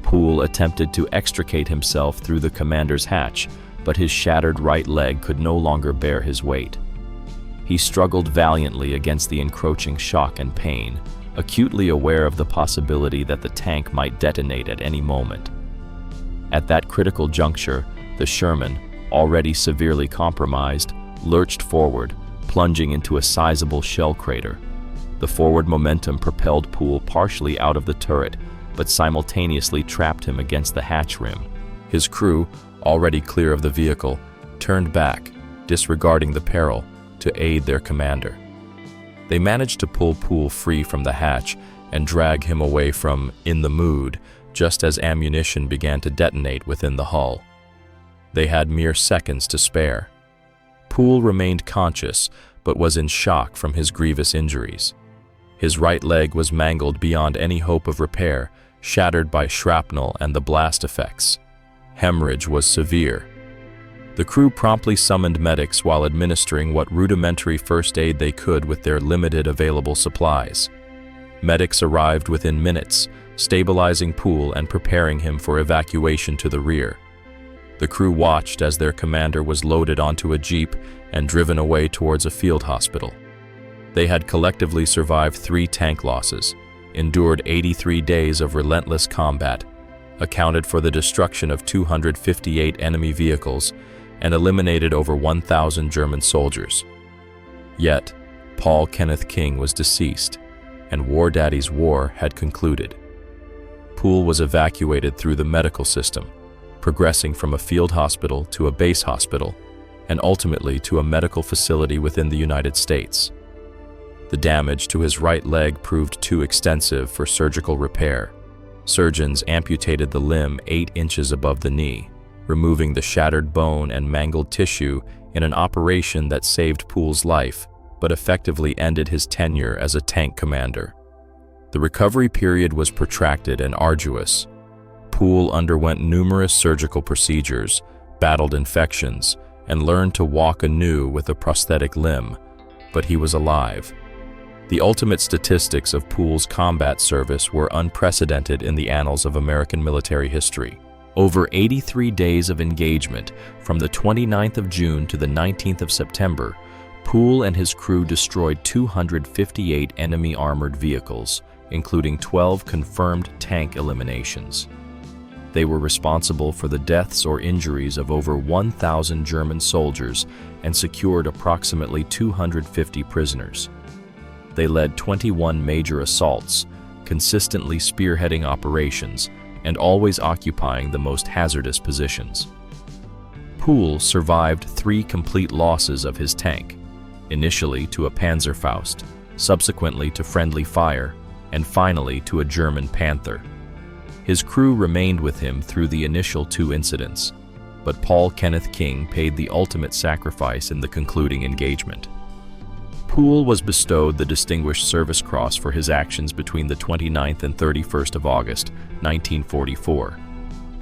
Poole attempted to extricate himself through the commander's hatch, but his shattered right leg could no longer bear his weight. He struggled valiantly against the encroaching shock and pain, acutely aware of the possibility that the tank might detonate at any moment. At that critical juncture, the Sherman, already severely compromised, lurched forward, plunging into a sizable shell crater, The forward momentum propelled Poole partially out of the turret, but simultaneously trapped him against the hatch rim. His crew, already clear of the vehicle, turned back, disregarding the peril, to aid their commander. They managed to pull Poole free from the hatch and drag him away from "in the mood" just as ammunition began to detonate within the hull. They had mere seconds to spare. Poole remained conscious, but was in shock from his grievous injuries. His right leg was mangled beyond any hope of repair, shattered by shrapnel and the blast effects. Hemorrhage was severe. The crew promptly summoned medics while administering what rudimentary first aid they could with their limited available supplies. Medics arrived within minutes, stabilizing Poole and preparing him for evacuation to the rear. The crew watched as their commander was loaded onto a jeep and driven away towards a field hospital. They had collectively survived 3 tank losses, endured 83 days of relentless combat, accounted for the destruction of 258 enemy vehicles, and eliminated over 1,000 German soldiers. Yet, Paul Kenneth King was deceased, and War Daddy's war had concluded. Poole was evacuated through the medical system, progressing from a field hospital to a base hospital, and ultimately to a medical facility within the United States. The damage to his right leg proved too extensive for surgical repair. Surgeons amputated the limb 8 inches above the knee, removing the shattered bone and mangled tissue in an operation that saved Poole's life, but effectively ended his tenure as a tank commander. The recovery period was protracted and arduous. Poole underwent numerous surgical procedures, battled infections, and learned to walk anew with a prosthetic limb, but he was alive. The ultimate statistics of Poole's combat service were unprecedented in the annals of American military history. Over 83 days of engagement, from the 29th of June to the 19th of September, Poole and his crew destroyed 258 enemy armored vehicles, including 12 confirmed tank eliminations. They were responsible for the deaths or injuries of over 1,000 German soldiers and secured approximately 250 prisoners. They led 21 major assaults, consistently spearheading operations and always occupying the most hazardous positions. Poole survived 3 complete losses of his tank, initially to a Panzerfaust, subsequently to friendly fire, and finally to a German Panther. His crew remained with him through the initial 2 incidents, but Paul Kenneth King paid the ultimate sacrifice in the concluding engagement. Poole was bestowed the Distinguished Service Cross for his actions between the 29th and 31st of August, 1944.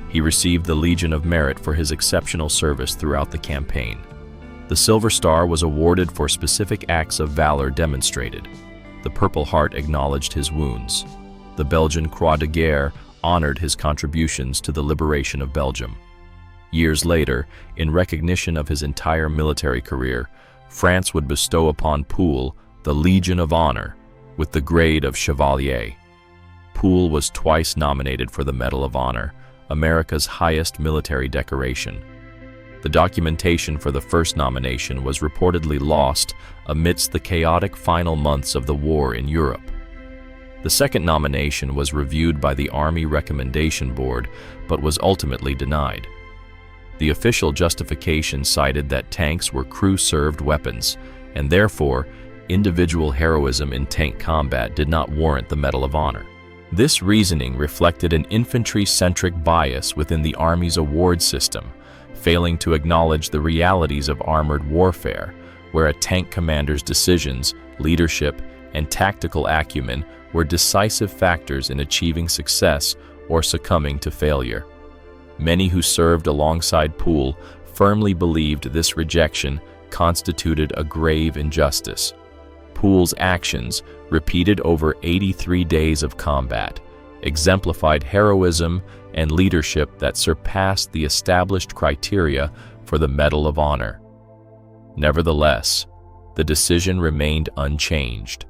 He received the Legion of Merit for his exceptional service throughout the campaign. The Silver Star was awarded for specific acts of valor demonstrated. The Purple Heart acknowledged his wounds. The Belgian Croix de Guerre honored his contributions to the liberation of Belgium. Years later, in recognition of his entire military career, France would bestow upon Poole the Legion of Honor with the grade of Chevalier. Poole was twice nominated for the Medal of Honor, America's highest military decoration. The documentation for the first nomination was reportedly lost amidst the chaotic final months of the war in Europe. The second nomination was reviewed by the Army Recommendation Board, but was ultimately denied. The official justification cited that tanks were crew-served weapons, and therefore, individual heroism in tank combat did not warrant the Medal of Honor. This reasoning reflected an infantry-centric bias within the Army's award system, failing to acknowledge the realities of armored warfare, where a tank commander's decisions, leadership, and tactical acumen were decisive factors in achieving success or succumbing to failure. Many who served alongside Poole firmly believed this rejection constituted a grave injustice. Poole's actions, repeated over 83 days of combat, exemplified heroism and leadership that surpassed the established criteria for the Medal of Honor. Nevertheless, the decision remained unchanged.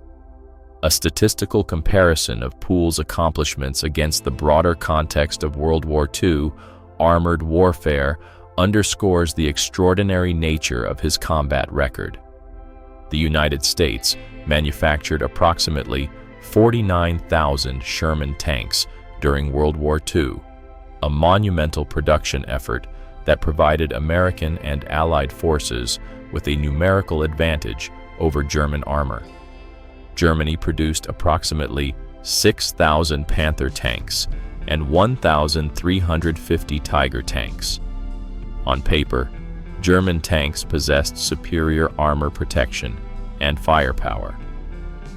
A statistical comparison of Poole's accomplishments against the broader context of World War II armored warfare underscores the extraordinary nature of his combat record. The United States, manufactured approximately 49,000 Sherman tanks during World War II, a monumental production effort that provided American and Allied forces with a numerical advantage over German armor. Germany produced approximately 6,000 Panther tanks and 1,350 Tiger tanks. On paper, German tanks possessed superior armor protection and firepower.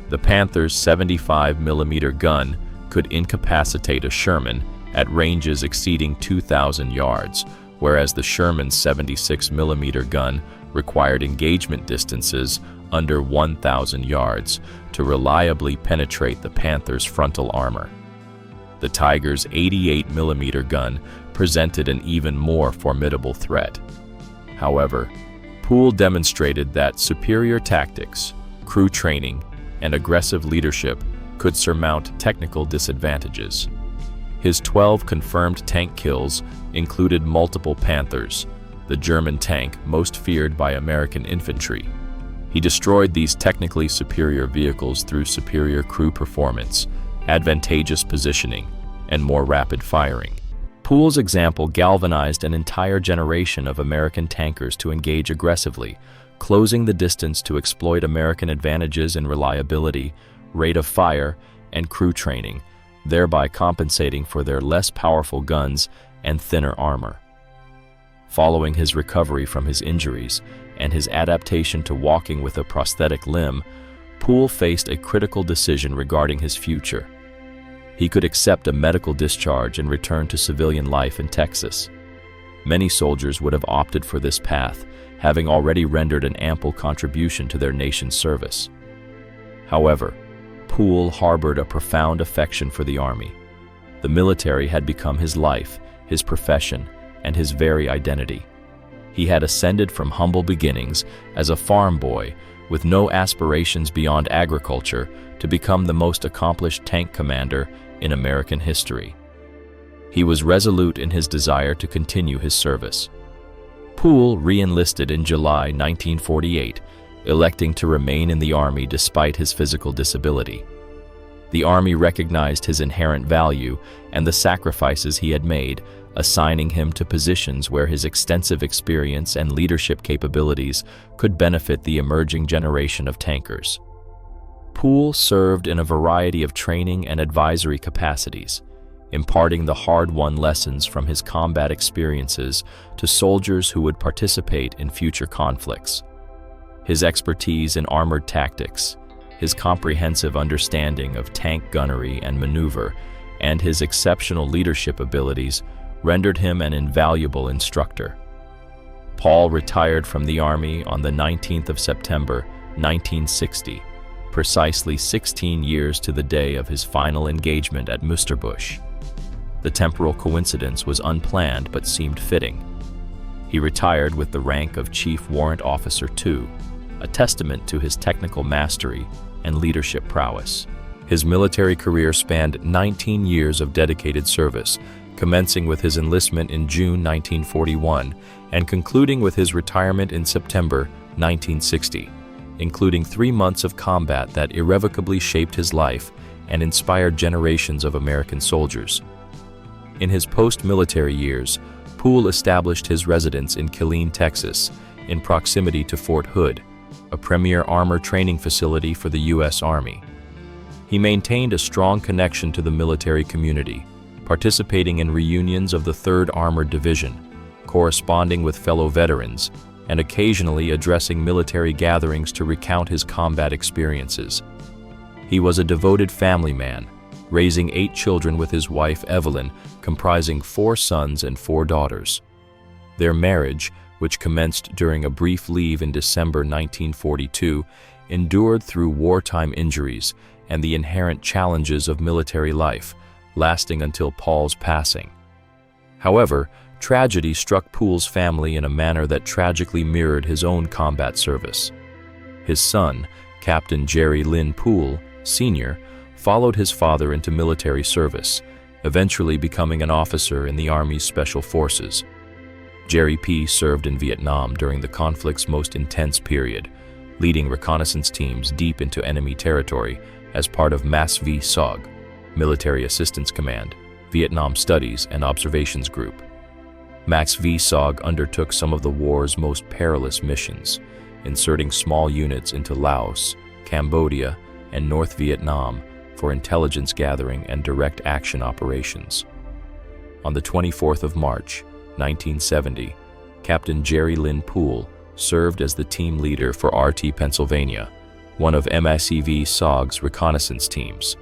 The Panther's 75mm gun could incapacitate a Sherman at ranges exceeding 2,000 yards, whereas the Sherman's 76mm gun required engagement distances under 1,000 yards to reliably penetrate the Panther's frontal armor. The Tiger's 88mm gun presented an even more formidable threat. However, Poole demonstrated that superior tactics, crew training, and aggressive leadership could surmount technical disadvantages. His 12 confirmed tank kills included multiple Panthers, the German tank most feared by American infantry. He destroyed these technically superior vehicles through superior crew performance, advantageous positioning, and more rapid firing. Poole's example galvanized an entire generation of American tankers to engage aggressively, closing the distance to exploit American advantages in reliability, rate of fire, and crew training, thereby compensating for their less powerful guns and thinner armor. Following his recovery from his injuries and his adaptation to walking with a prosthetic limb, Poole faced a critical decision regarding his future. He could accept a medical discharge and return to civilian life in Texas. Many soldiers would have opted for this path, having already rendered an ample contribution to their nation's service. However, Poole harbored a profound affection for the Army. The military had become his life, his profession, and his very identity. He had ascended from humble beginnings as a farm boy with no aspirations beyond agriculture to become the most accomplished tank commander in American history. He was resolute in his desire to continue his service. Poole re-enlisted in July 1948, electing to remain in the Army despite his physical disability. The Army recognized his inherent value and the sacrifices he had made, assigning him to positions where his extensive experience and leadership capabilities could benefit the emerging generation of tankers. Poole served in a variety of training and advisory capacities, imparting the hard-won lessons from his combat experiences to soldiers who would participate in future conflicts. His expertise in armored tactics, his comprehensive understanding of tank gunnery and maneuver, and his exceptional leadership abilities rendered him an invaluable instructor. Paul retired from the Army on the 19th of September, 1960, precisely 16 years to the day of his final engagement at Musterbusch. The temporal coincidence was unplanned but seemed fitting. He retired with the rank of Chief Warrant Officer II, a testament to his technical mastery and leadership prowess. His military career spanned 19 years of dedicated service, commencing with his enlistment in June 1941 and concluding with his retirement in September 1960, including 3 months of combat that irrevocably shaped his life and inspired generations of American soldiers. In his post-military years, Poole established his residence in Killeen, Texas, in proximity to Fort Hood, a premier armor training facility for the U.S. Army. He maintained a strong connection to the military community, participating in reunions of the 3rd Armored Division, corresponding with fellow veterans, and occasionally addressing military gatherings to recount his combat experiences. He was a devoted family man, raising 8 children with his wife Evelyn, comprising 4 sons and 4 daughters. Their marriage, which commenced during a brief leave in December 1942, endured through wartime injuries and the inherent challenges of military life, lasting until Paul's passing. However, tragedy struck Poole's family in a manner that tragically mirrored his own combat service. His son, Captain Jerry Lynn Poole, Sr., followed his father into military service, eventually becoming an officer in the Army's Special Forces. Jerry P. served in Vietnam during the conflict's most intense period, leading reconnaissance teams deep into enemy territory as part of MAS v SOG, Military Assistance Command, Vietnam Studies and Observations Group. MAS v SOG undertook some of the war's most perilous missions, inserting small units into Laos, Cambodia, and North Vietnam for intelligence gathering and direct action operations. On the 24th of March, 1970, Captain Jerry Lynn Poole served as the team leader for RT Pennsylvania, one of MASV SOG's reconnaissance teams.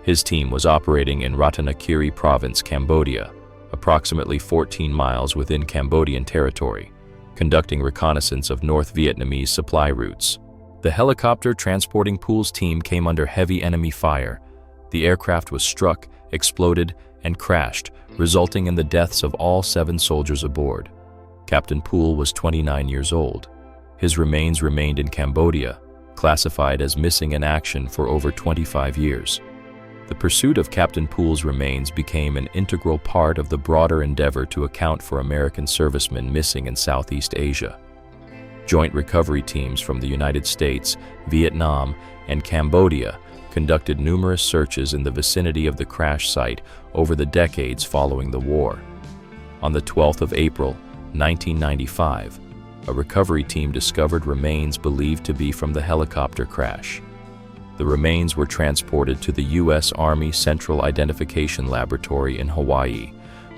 His team was operating in Ratanakiri Province, Cambodia, approximately 14 miles within Cambodian territory, conducting reconnaissance of North Vietnamese supply routes. The helicopter transporting Poole's team came under heavy enemy fire. The aircraft was struck, exploded, and crashed, resulting in the deaths of all 7 soldiers aboard. Captain Poole was 29 years old. His remains remained in Cambodia, classified as missing in action for over 25 years. The pursuit of Captain Poole's remains became an integral part of the broader endeavor to account for American servicemen missing in Southeast Asia. Joint recovery teams from the United States, Vietnam, and Cambodia conducted numerous searches in the vicinity of the crash site over the decades following the war. On the 12th of April, 1995, a recovery team discovered remains believed to be from the helicopter crash. The remains were transported to the U.S. Army Central Identification Laboratory in Hawaii,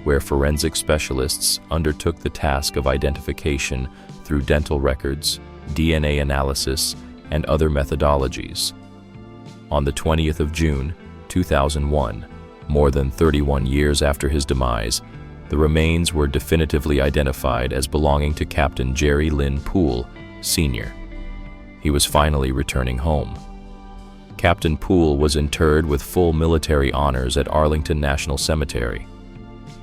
where forensic specialists undertook the task of identification through dental records, DNA analysis, and other methodologies. On the 20th of June, 2001, more than 31 years after his demise, the remains were definitively identified as belonging to Captain Jerry Lynn Poole, Sr. He was finally returning home. Captain Poole was interred with full military honors at Arlington National Cemetery.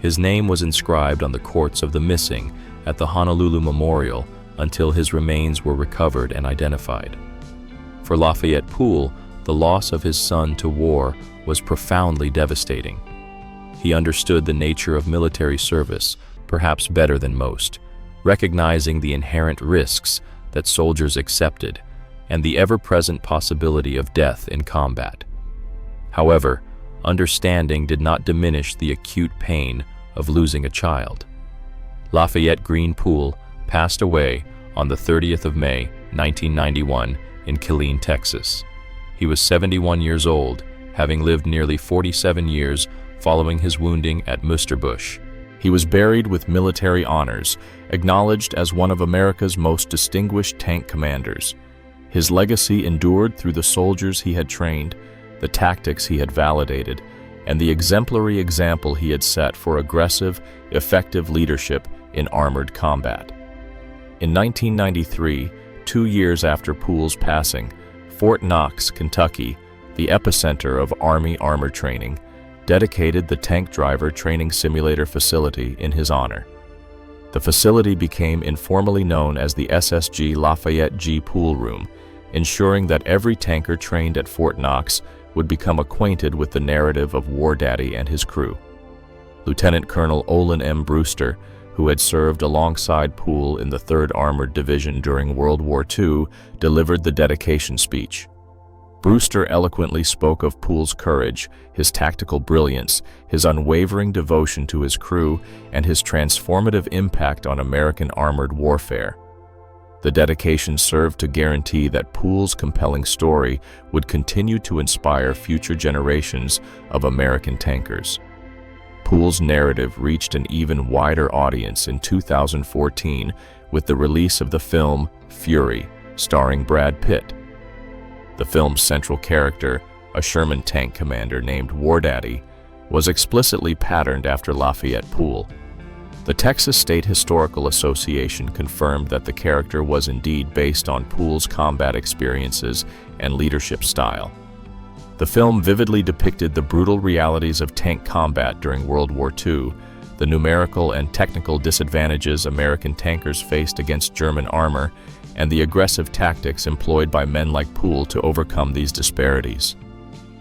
His name was inscribed on the corpse of the missing at the Honolulu Memorial until his remains were recovered and identified. For Lafayette Poole, the loss of his son to war was profoundly devastating. He understood the nature of military service, perhaps better than most, recognizing the inherent risks that soldiers accepted and the ever-present possibility of death in combat. However, understanding did not diminish the acute pain of losing a child. Lafayette Green Poole passed away on the 30th of May, 1991, in Killeen, Texas. He was 71 years old, having lived nearly 47 years following his wounding at Musterbusch. He was buried with military honors, acknowledged as one of America's most distinguished tank commanders. His legacy endured through the soldiers he had trained, the tactics he had validated, and the exemplary example he had set for aggressive, effective leadership in armored combat. In 1993, 2 years after Poole's passing, Fort Knox, Kentucky, the epicenter of Army armor training, dedicated the tank driver training simulator facility in his honor. The facility became informally known as the SSG Lafayette G. Poole Room, ensuring that every tanker trained at Fort Knox would become acquainted with the narrative of War Daddy and his crew. Lieutenant Colonel Olin M. Brewster, who had served alongside Poole in the 3rd Armored Division during World War II, delivered the dedication speech. Brewster eloquently spoke of Poole's courage, his tactical brilliance, his unwavering devotion to his crew, and his transformative impact on American armored warfare. The dedication served to guarantee that Poole's compelling story would continue to inspire future generations of American tankers. Poole's narrative reached an even wider audience in 2014 with the release of the film Fury, starring Brad Pitt. The film's central character, a Sherman tank commander named War Daddy, was explicitly patterned after Lafayette Poole. The Texas State Historical Association confirmed that the character was indeed based on Poole's combat experiences and leadership style. The film vividly depicted the brutal realities of tank combat during World War II, the numerical and technical disadvantages American tankers faced against German armor, and the aggressive tactics employed by men like Poole to overcome these disparities.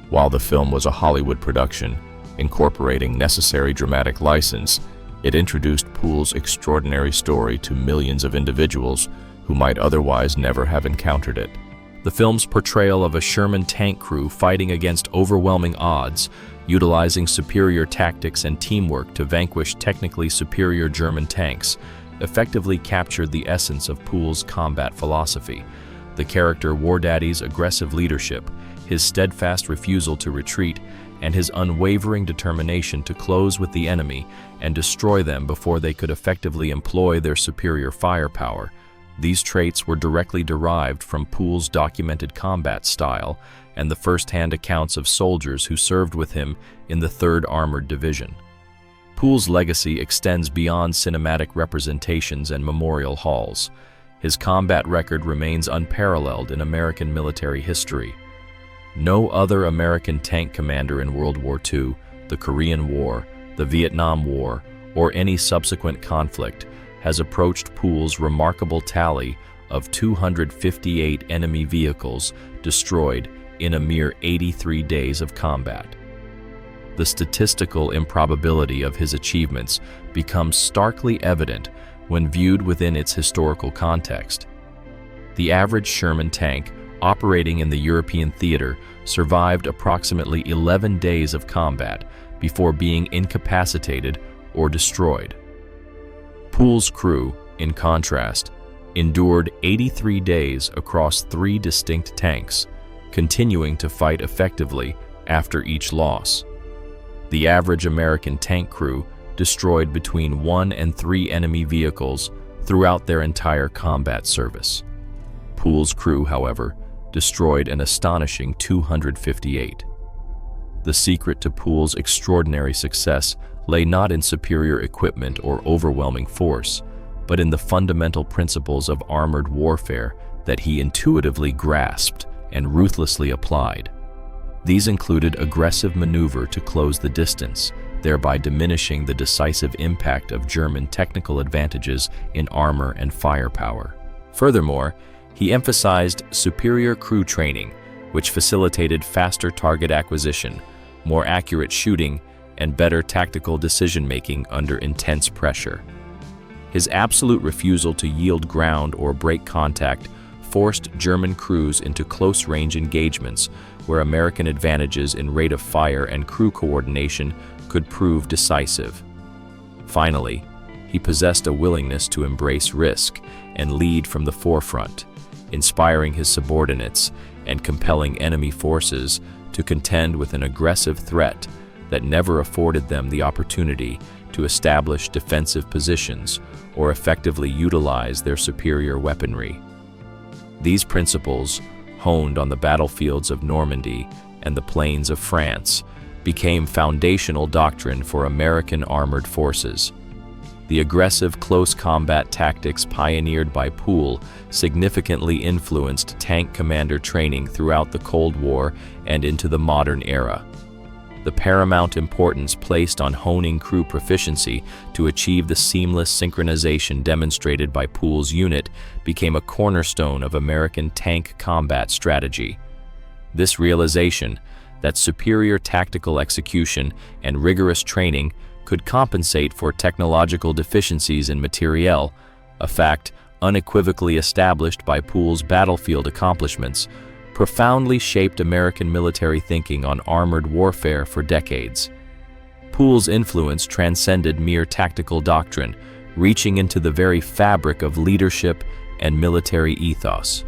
While the film was a Hollywood production, incorporating necessary dramatic license, it introduced Poole's extraordinary story to millions of individuals who might otherwise never have encountered it. The film's portrayal of a Sherman tank crew fighting against overwhelming odds, utilizing superior tactics and teamwork to vanquish technically superior German tanks, effectively captured the essence of Poole's combat philosophy. The character War Daddy's aggressive leadership, his steadfast refusal to retreat, and his unwavering determination to close with the enemy and destroy them before they could effectively employ their superior firepower. These traits were directly derived from Poole's documented combat style and the first-hand accounts of soldiers who served with him in the 3rd Armored Division. Poole's legacy extends beyond cinematic representations and memorial halls. His combat record remains unparalleled in American military history. No other American tank commander in World War II, the Korean War, the Vietnam War, or any subsequent conflict has approached Poole's remarkable tally of 258 enemy vehicles destroyed in a mere 83 days of combat. The statistical improbability of his achievements becomes starkly evident when viewed within its historical context. The average Sherman tank operating in the European theater survived approximately 11 days of combat before being incapacitated or destroyed. Poole's crew, in contrast, endured 83 days across 3 distinct tanks, continuing to fight effectively after each loss. The average American tank crew destroyed between 1 and 3 enemy vehicles throughout their entire combat service. Poole's crew, however, destroyed an astonishing 258. The secret to Poole's extraordinary success lay not in superior equipment or overwhelming force, but in the fundamental principles of armored warfare that he intuitively grasped and ruthlessly applied. These included aggressive maneuver to close the distance, thereby diminishing the decisive impact of German technical advantages in armor and firepower. Furthermore, he emphasized superior crew training, which facilitated faster target acquisition, more accurate shooting, and better tactical decision-making under intense pressure. His absolute refusal to yield ground or break contact forced German crews into close-range engagements where American advantages in rate of fire and crew coordination could prove decisive. Finally, he possessed a willingness to embrace risk and lead from the forefront, inspiring his subordinates and compelling enemy forces to contend with an aggressive threat that never afforded them the opportunity to establish defensive positions or effectively utilize their superior weaponry. These principles, honed on the battlefields of Normandy and the plains of France, became foundational doctrine for American armored forces. The aggressive close combat tactics pioneered by Poole significantly influenced tank commander training throughout the Cold War and into the modern era. The paramount importance placed on honing crew proficiency to achieve the seamless synchronization demonstrated by Poole's unit became a cornerstone of American tank combat strategy. This realization that superior tactical execution and rigorous training could compensate for technological deficiencies in materiel, a fact unequivocally established by Poole's battlefield accomplishments, profoundly shaped American military thinking on armored warfare for decades. Poole's influence transcended mere tactical doctrine, reaching into the very fabric of leadership and military ethos.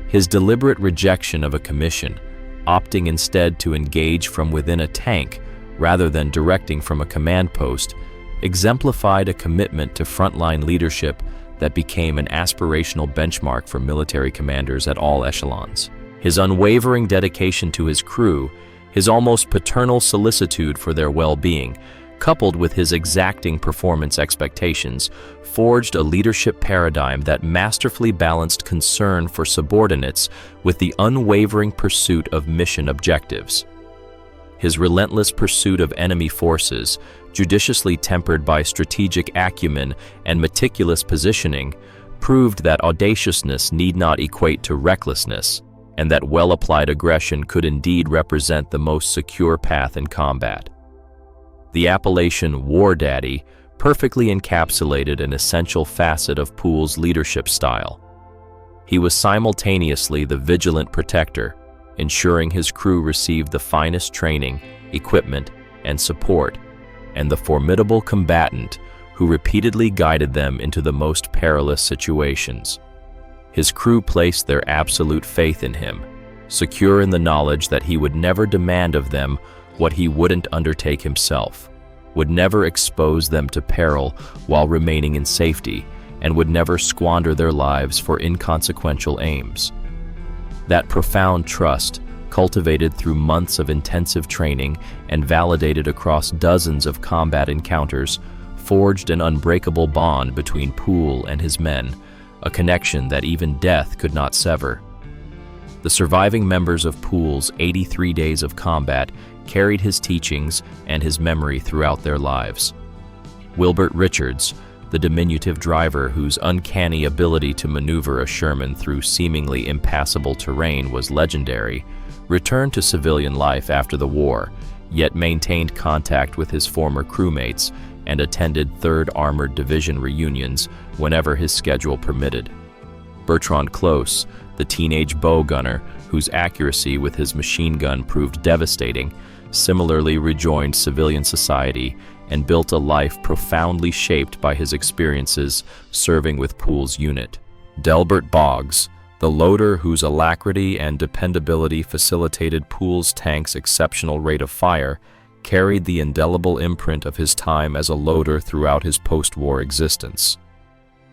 His deliberate rejection of a commission, opting instead to engage from within a tank rather than directing from a command post, exemplified a commitment to frontline leadership that became an aspirational benchmark for military commanders at all echelons. His unwavering dedication to his crew, his almost paternal solicitude for their well-being, coupled with his exacting performance expectations, forged a leadership paradigm that masterfully balanced concern for subordinates with the unwavering pursuit of mission objectives. His relentless pursuit of enemy forces, judiciously tempered by strategic acumen and meticulous positioning, proved that audaciousness need not equate to recklessness, and that well-applied aggression could indeed represent the most secure path in combat. The appellation War Daddy perfectly encapsulated an essential facet of Poole's leadership style. He was simultaneously the vigilant protector, ensuring his crew received the finest training, equipment, and support, and the formidable combatant who repeatedly guided them into the most perilous situations. His crew placed their absolute faith in him, secure in the knowledge that he would never demand of them what he wouldn't undertake himself, would never expose them to peril while remaining in safety, and would never squander their lives for inconsequential aims. That profound trust, cultivated through months of intensive training and validated across dozens of combat encounters, forged an unbreakable bond between Poole and his men, a connection that even death could not sever. The surviving members of Poole's 83 days of combat carried his teachings and his memory throughout their lives. Wilbert Richards, the diminutive driver whose uncanny ability to maneuver a Sherman through seemingly impassable terrain was legendary, returned to civilian life after the war, yet maintained contact with his former crewmates and attended 3rd Armored Division reunions whenever his schedule permitted. Bertrand Close, the teenage bow gunner whose accuracy with his machine gun proved devastating, similarly rejoined civilian society and built a life profoundly shaped by his experiences serving with Poole's unit. Delbert Boggs, the loader whose alacrity and dependability facilitated Poole's tank's exceptional rate of fire, carried the indelible imprint of his time as a loader throughout his post-war existence.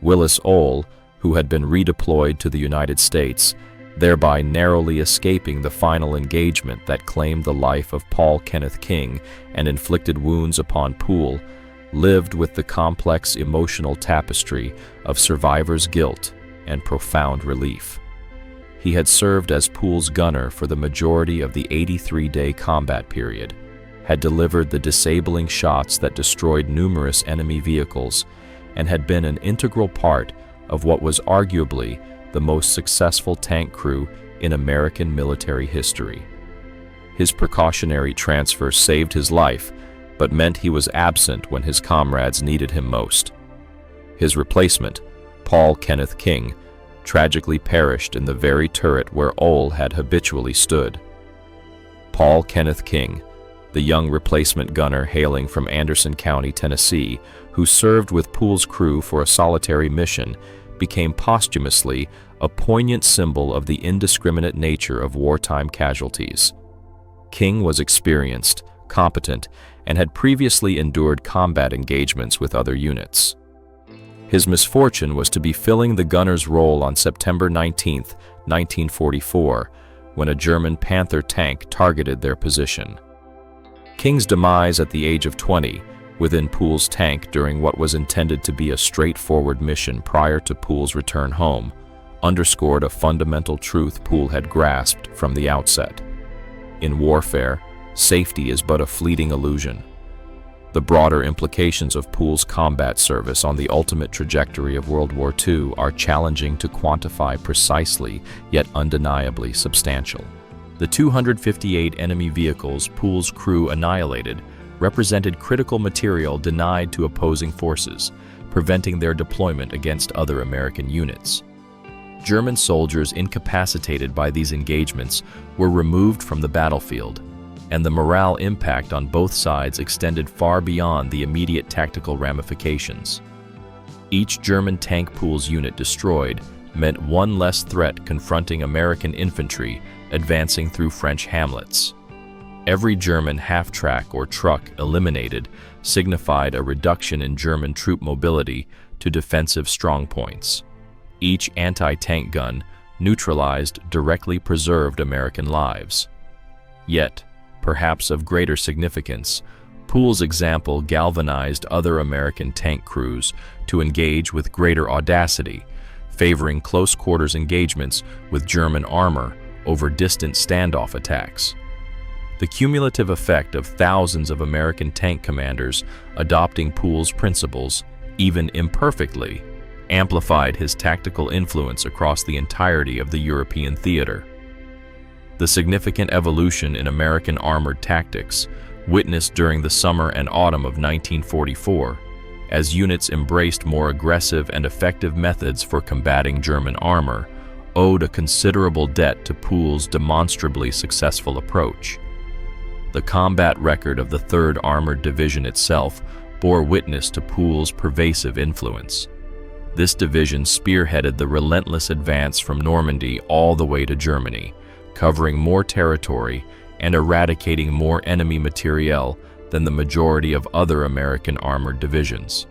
Willis Ohl, who had been redeployed to the United States, thereby narrowly escaping the final engagement that claimed the life of Paul Kenneth King and inflicted wounds upon Poole, lived with the complex emotional tapestry of survivor's guilt and profound relief. He had served as Poole's gunner for the majority of the 83-day combat period, had delivered the disabling shots that destroyed numerous enemy vehicles, and had been an integral part of what was arguably the most successful tank crew in American military history. His precautionary transfer saved his life, but meant he was absent when his comrades needed him most. His replacement, Paul Kenneth King, tragically perished in the very turret where Ohl had habitually stood. Paul Kenneth King, the young replacement gunner hailing from Anderson County, Tennessee, who served with Poole's crew for a solitary mission, became posthumously a poignant symbol of the indiscriminate nature of wartime casualties. King was experienced, competent, and had previously endured combat engagements with other units. His misfortune was to be filling the gunner's role on September 19, 1944, when a German Panther tank targeted their position. King's demise at the age of 20, within Poole's tank during what was intended to be a straightforward mission prior to Poole's return home, underscored a fundamental truth Poole had grasped from the outset. In warfare, safety is but a fleeting illusion. The broader implications of Poole's combat service on the ultimate trajectory of World War II are challenging to quantify precisely, yet undeniably substantial. The 258 enemy vehicles Poole's crew annihilated represented critical material denied to opposing forces, preventing their deployment against other American units. German soldiers incapacitated by these engagements were removed from the battlefield, and the morale impact on both sides extended far beyond the immediate tactical ramifications. Each German tank Poole's unit destroyed meant one less threat confronting American infantry advancing through French hamlets. Every German half-track or truck eliminated signified a reduction in German troop mobility to defensive strongpoints. Each anti-tank gun neutralized directly preserved American lives. Yet, perhaps of greater significance, Poole's example galvanized other American tank crews to engage with greater audacity, favoring close-quarters engagements with German armor over distant standoff attacks. The cumulative effect of thousands of American tank commanders adopting Poole's principles, even imperfectly, amplified his tactical influence across the entirety of the European theater. The significant evolution in American armored tactics, witnessed during the summer and autumn of 1944, as units embraced more aggressive and effective methods for combating German armor, owed a considerable debt to Poole's demonstrably successful approach. The combat record of the 3rd Armored Division itself bore witness to Poole's pervasive influence. This division spearheaded the relentless advance from Normandy all the way to Germany, covering more territory and eradicating more enemy materiel than the majority of other American armored divisions.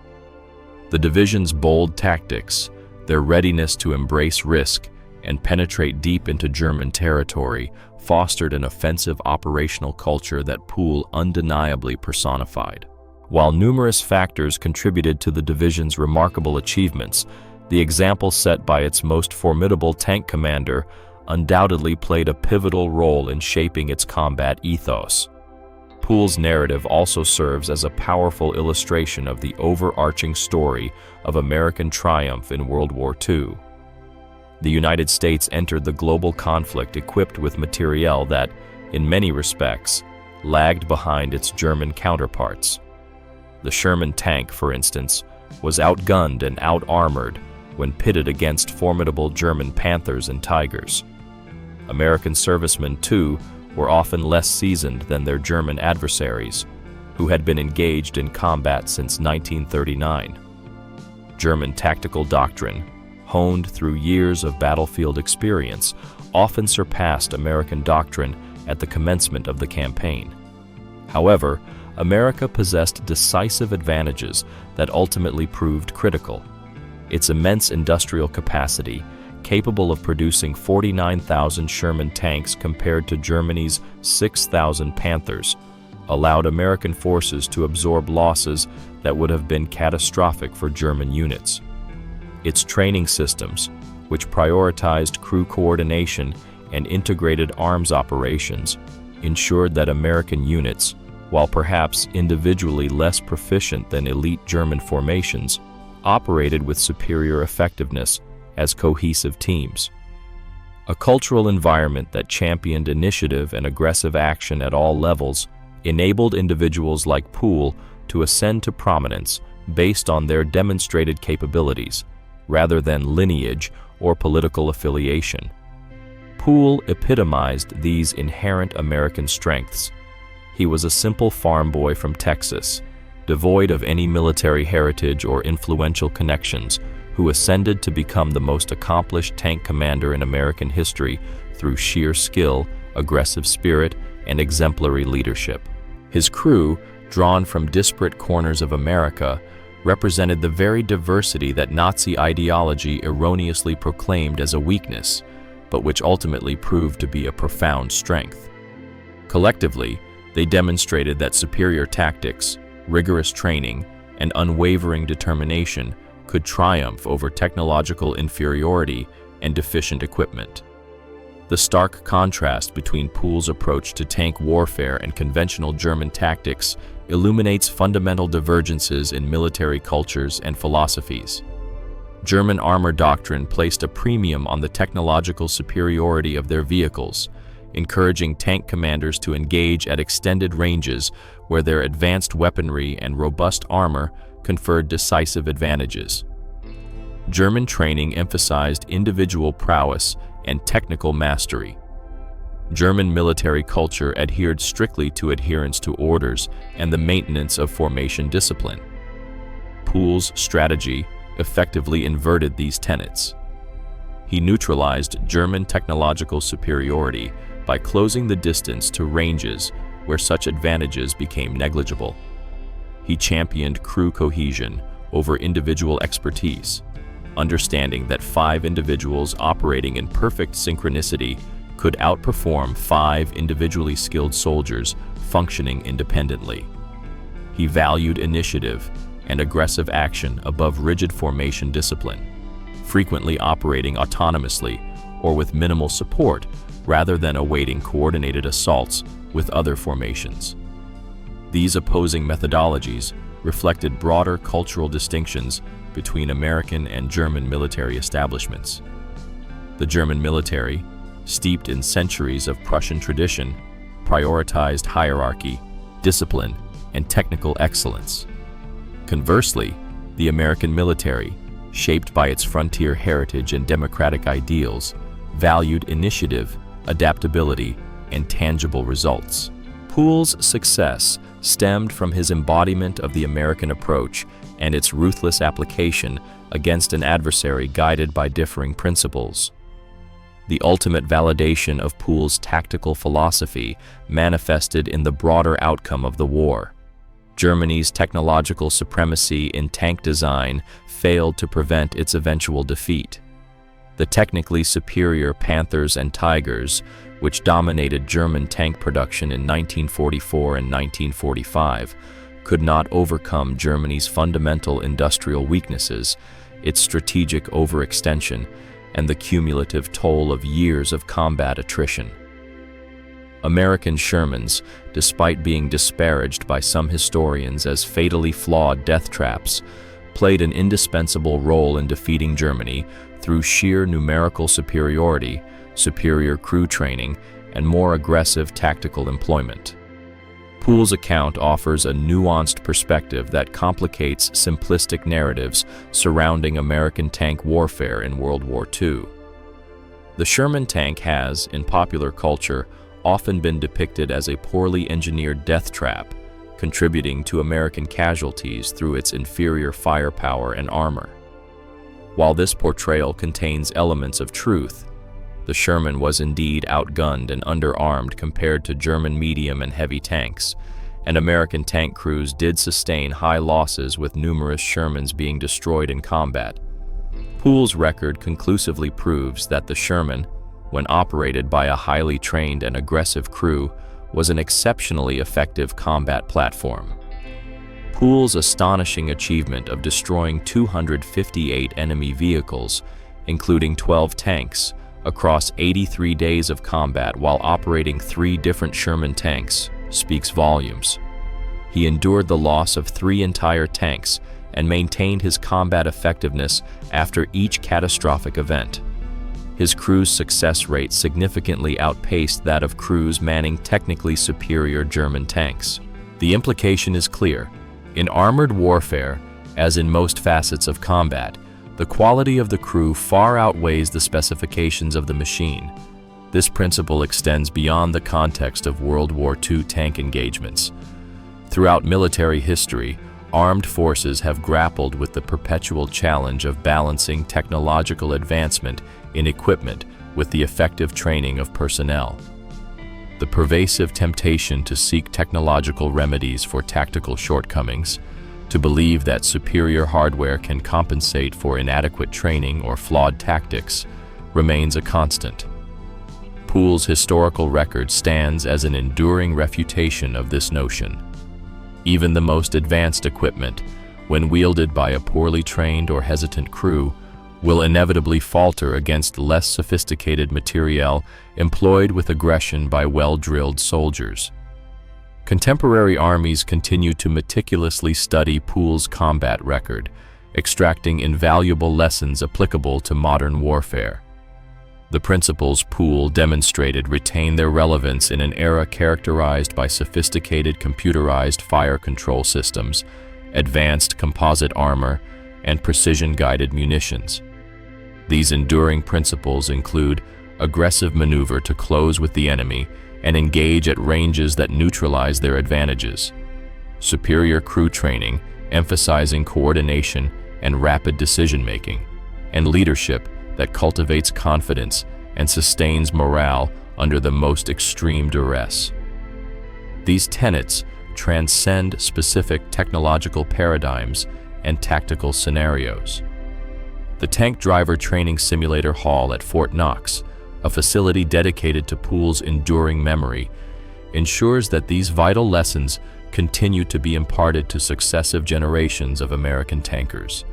The division's bold tactics, their readiness to embrace risk and penetrate deep into German territory, fostered an offensive operational culture that Poole undeniably personified. While numerous factors contributed to the division's remarkable achievements, the example set by its most formidable tank commander undoubtedly played a pivotal role in shaping its combat ethos. Poole's narrative also serves as a powerful illustration of the overarching story of American triumph in World War II. The United States entered the global conflict equipped with materiel that, in many respects, lagged behind its German counterparts. The Sherman tank, for instance, was outgunned and out-armored when pitted against formidable German Panthers and Tigers. American servicemen, too, were often less seasoned than their German adversaries, who had been engaged in combat since 1939. German tactical doctrine, honed through years of battlefield experience, often surpassed American doctrine at the commencement of the campaign. However, America possessed decisive advantages that ultimately proved critical. Its immense industrial capacity, capable of producing 49,000 Sherman tanks compared to Germany's 6,000 Panthers, allowed American forces to absorb losses that would have been catastrophic for German units. Its training systems, which prioritized crew coordination and integrated arms operations, ensured that American units, while perhaps individually less proficient than elite German formations, operated with superior effectiveness as cohesive teams. A cultural environment that championed initiative and aggressive action at all levels enabled individuals like Poole to ascend to prominence based on their demonstrated capabilities, rather than lineage or political affiliation. Poole epitomized these inherent American strengths. He was a simple farm boy from Texas, devoid of any military heritage or influential connections, who ascended to become the most accomplished tank commander in American history through sheer skill, aggressive spirit, and exemplary leadership. His crew, drawn from disparate corners of America, represented the very diversity that Nazi ideology erroneously proclaimed as a weakness, but which ultimately proved to be a profound strength. Collectively, they demonstrated that superior tactics, rigorous training, and unwavering determination could triumph over technological inferiority and deficient equipment. The stark contrast between Poole's approach to tank warfare and conventional German tactics illuminates fundamental divergences in military cultures and philosophies. German armor doctrine placed a premium on the technological superiority of their vehicles, encouraging tank commanders to engage at extended ranges where their advanced weaponry and robust armor conferred decisive advantages. German training emphasized individual prowess and technical mastery. German military culture adhered strictly to adherence to orders and the maintenance of formation discipline. Poole's strategy effectively inverted these tenets. He neutralized German technological superiority by closing the distance to ranges where such advantages became negligible. He championed crew cohesion over individual expertise, understanding that 5 individuals operating in perfect synchronicity could outperform 5 individually skilled soldiers functioning independently. He valued initiative and aggressive action above rigid formation discipline, frequently operating autonomously or with minimal support rather than awaiting coordinated assaults with other formations. These opposing methodologies reflected broader cultural distinctions between American and German military establishments. The German military, steeped in centuries of Prussian tradition, prioritized hierarchy, discipline, and technical excellence. Conversely, the American military, shaped by its frontier heritage and democratic ideals, valued initiative, adaptability, and tangible results. Poole's success stemmed from his embodiment of the American approach and its ruthless application against an adversary guided by differing principles. The ultimate validation of Poole's tactical philosophy manifested in the broader outcome of the war. Germany's technological supremacy in tank design failed to prevent its eventual defeat. The technically superior Panthers and Tigers, which dominated German tank production in 1944 and 1945, could not overcome Germany's fundamental industrial weaknesses, its strategic overextension, and the cumulative toll of years of combat attrition. American Shermans, despite being disparaged by some historians as fatally flawed death traps, played an indispensable role in defeating Germany through sheer numerical superiority, superior crew training, and more aggressive tactical employment. Poole's account offers a nuanced perspective that complicates simplistic narratives surrounding American tank warfare in World War II. The Sherman tank has, in popular culture, often been depicted as a poorly engineered death trap, contributing to American casualties through its inferior firepower and armor. While this portrayal contains elements of truth, the Sherman was indeed outgunned and underarmed compared to German medium and heavy tanks, and American tank crews did sustain high losses with numerous Shermans being destroyed in combat. Poole's record conclusively proves that the Sherman, when operated by a highly trained and aggressive crew, was an exceptionally effective combat platform. Poole's astonishing achievement of destroying 258 enemy vehicles, including 12 tanks, across 83 days of combat while operating 3 different Sherman tanks, speaks volumes. He endured the loss of 3 entire tanks and maintained his combat effectiveness after each catastrophic event. His crew's success rate significantly outpaced that of crews manning technically superior German tanks. The implication is clear. In armored warfare, as in most facets of combat, the quality of the crew far outweighs the specifications of the machine. This principle extends beyond the context of World War II tank engagements. Throughout military history, armed forces have grappled with the perpetual challenge of balancing technological advancement in equipment with the effective training of personnel. The pervasive temptation to seek technological remedies for tactical shortcomings, to believe that superior hardware can compensate for inadequate training or flawed tactics, remains a constant. Poole's historical record stands as an enduring refutation of this notion. Even the most advanced equipment, when wielded by a poorly trained or hesitant crew, will inevitably falter against less sophisticated materiel employed with aggression by well-drilled soldiers. Contemporary armies continue to meticulously study Poole's combat record, extracting invaluable lessons applicable to modern warfare. The principles Poole demonstrated retain their relevance in an era characterized by sophisticated computerized fire control systems, advanced composite armor, and precision-guided munitions. These enduring principles include aggressive maneuver to close with the enemy and engage at ranges that neutralize their advantages, superior crew training, emphasizing coordination and rapid decision-making, and leadership that cultivates confidence and sustains morale under the most extreme duress. These tenets transcend specific technological paradigms and tactical scenarios. The Tank Driver Training Simulator Hall at Fort Knox, a facility dedicated to Poole's enduring memory, ensures that these vital lessons continue to be imparted to successive generations of American tankers.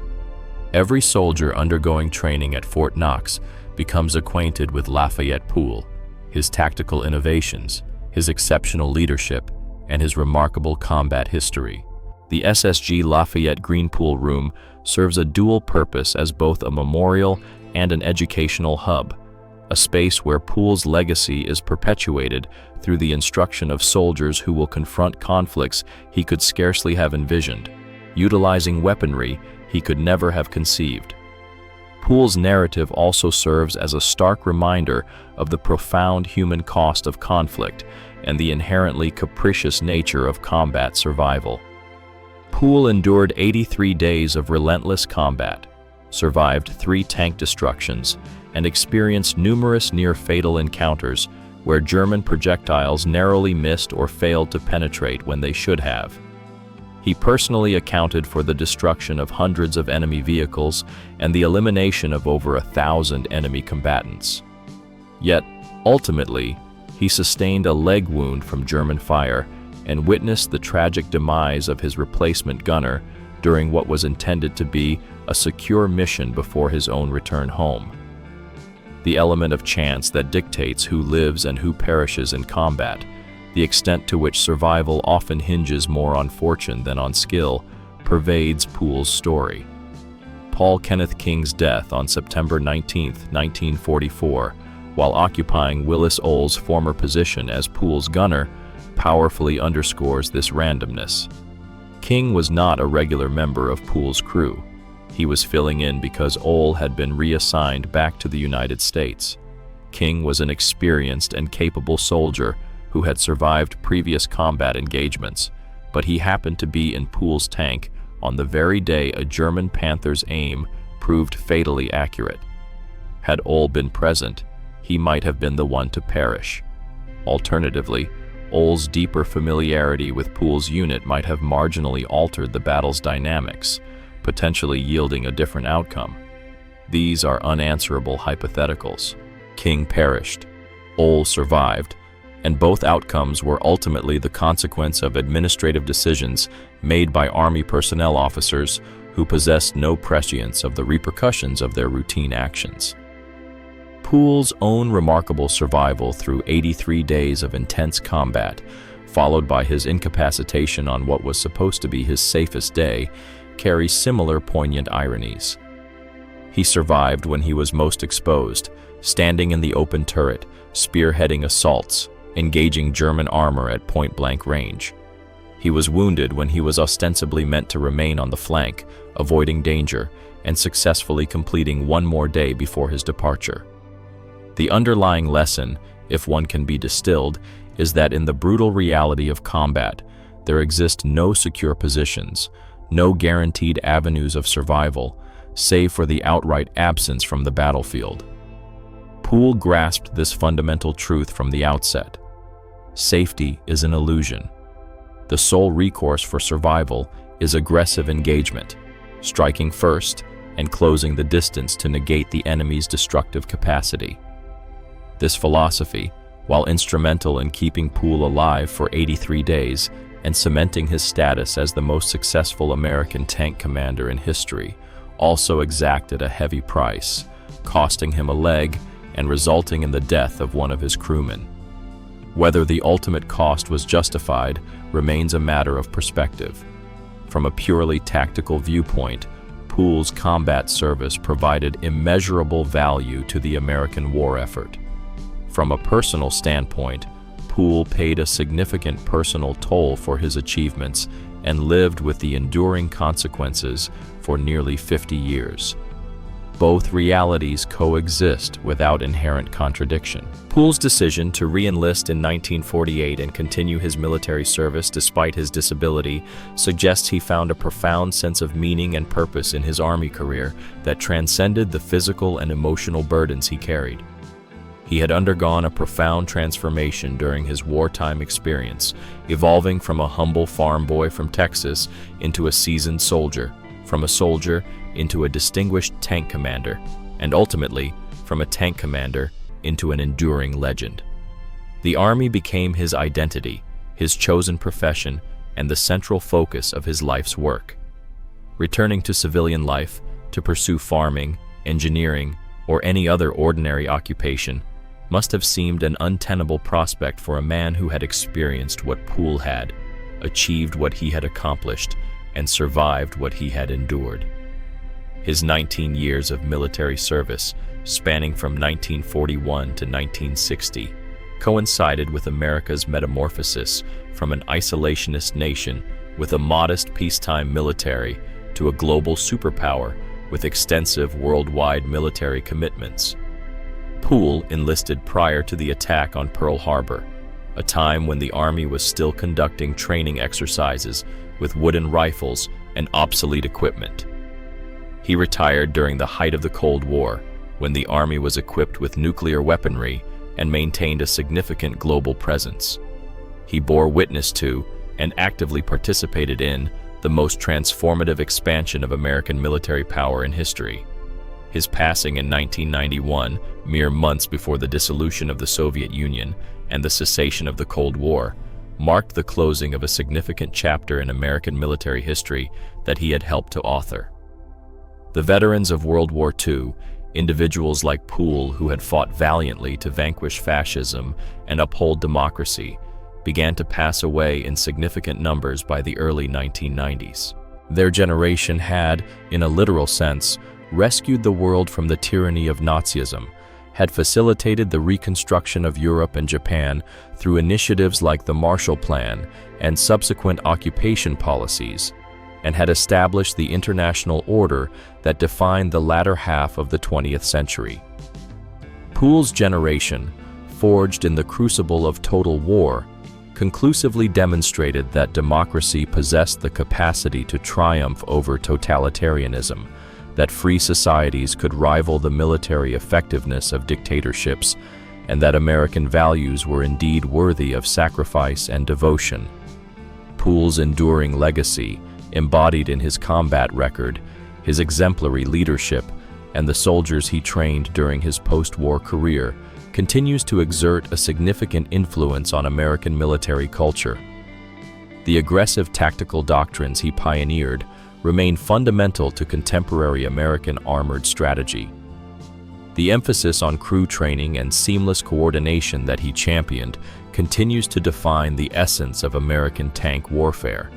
Every soldier undergoing training at Fort Knox becomes acquainted with Lafayette Poole, his tactical innovations, his exceptional leadership, and his remarkable combat history. The SSG Lafayette Greenpool Room serves a dual purpose as both a memorial and an educational hub, a space where Poole's legacy is perpetuated through the instruction of soldiers who will confront conflicts he could scarcely have envisioned, utilizing weaponry he could never have conceived. Poole's narrative also serves as a stark reminder of the profound human cost of conflict and the inherently capricious nature of combat survival. Poole endured 83 days of relentless combat, survived 3 tank destructions, and experienced numerous near-fatal encounters where German projectiles narrowly missed or failed to penetrate when they should have. He personally accounted for the destruction of hundreds of enemy vehicles and the elimination of over 1,000 enemy combatants. Yet, ultimately, he sustained a leg wound from German fire and witnessed the tragic demise of his replacement gunner during what was intended to be a secure mission before his own return home. The element of chance that dictates who lives and who perishes in combat, the extent to which survival often hinges more on fortune than on skill, pervades Poole's story. Paul Kenneth King's death on September 19, 1944, while occupying Willis Ole's former position as Poole's gunner, powerfully underscores this randomness. King was not a regular member of Poole's crew. He was filling in because Ole had been reassigned back to the United States. King was an experienced and capable soldier who had survived previous combat engagements, but he happened to be in Poole's tank on the very day a German Panther's aim proved fatally accurate. Had Ole been present, he might have been the one to perish. Alternatively, Ole's deeper familiarity with Poole's unit might have marginally altered the battle's dynamics, potentially yielding a different outcome. These are unanswerable hypotheticals. King perished, Ole survived, and both outcomes were ultimately the consequence of administrative decisions made by Army personnel officers who possessed no prescience of the repercussions of their routine actions. Poole's own remarkable survival through 83 days of intense combat, followed by his incapacitation on what was supposed to be his safest day, carries similar poignant ironies. He survived when he was most exposed, standing in the open turret, spearheading assaults, engaging German armor at point-blank range. He was wounded when he was ostensibly meant to remain on the flank, avoiding danger, and successfully completing one more day before his departure. The underlying lesson, if one can be distilled, is that in the brutal reality of combat, there exist no secure positions, no guaranteed avenues of survival, save for the outright absence from the battlefield. Poole grasped this fundamental truth from the outset. Safety is an illusion. The sole recourse for survival is aggressive engagement, striking first and closing the distance to negate the enemy's destructive capacity. This philosophy, while instrumental in keeping Poole alive for 83 days and cementing his status as the most successful American tank commander in history, also exacted a heavy price, costing him a leg and resulting in the death of one of his crewmen. Whether the ultimate cost was justified remains a matter of perspective. From a purely tactical viewpoint, Poole's combat service provided immeasurable value to the American war effort. From a personal standpoint, Poole paid a significant personal toll for his achievements and lived with the enduring consequences for nearly 50 years. Both realities coexist without inherent contradiction. Poole's decision to re-enlist in 1948 and continue his military service despite his disability suggests he found a profound sense of meaning and purpose in his Army career that transcended the physical and emotional burdens he carried. He had undergone a profound transformation during his wartime experience, evolving from a humble farm boy from Texas into a seasoned soldier, from a soldier into a distinguished tank commander, and ultimately from a tank commander into an enduring legend. The Army became his identity, his chosen profession, and the central focus of his life's work. Returning to civilian life to pursue farming, engineering, or any other ordinary occupation must have seemed an untenable prospect for a man who had experienced what Poole had, achieved what he had accomplished, and survived what he had endured. His 19 years of military service, spanning from 1941 to 1960, coincided with America's metamorphosis from an isolationist nation with a modest peacetime military to a global superpower with extensive worldwide military commitments. Poole enlisted prior to the attack on Pearl Harbor, a time when the Army was still conducting training exercises with wooden rifles and obsolete equipment. He retired during the height of the Cold War, when the Army was equipped with nuclear weaponry and maintained a significant global presence. He bore witness to and actively participated in the most transformative expansion of American military power in history. His passing in 1991, mere months before the dissolution of the Soviet Union and the cessation of the Cold War, marked the closing of a significant chapter in American military history that he had helped to author. The veterans of World War II, individuals like Poole who had fought valiantly to vanquish fascism and uphold democracy, began to pass away in significant numbers by the early 1990s. Their generation had, in a literal sense, rescued the world from the tyranny of Nazism, had facilitated the reconstruction of Europe and Japan through initiatives like the Marshall Plan and subsequent occupation policies, and had established the international order that defined the latter half of the 20th century. Poole's generation, forged in the crucible of total war, conclusively demonstrated that democracy possessed the capacity to triumph over totalitarianism, that free societies could rival the military effectiveness of dictatorships, and that American values were indeed worthy of sacrifice and devotion. Poole's enduring legacy, embodied in his combat record, his exemplary leadership, and the soldiers he trained during his post-war career, continues to exert a significant influence on American military culture. The aggressive tactical doctrines he pioneered remain fundamental to contemporary American armored strategy. The emphasis on crew training and seamless coordination that he championed continues to define the essence of American tank warfare.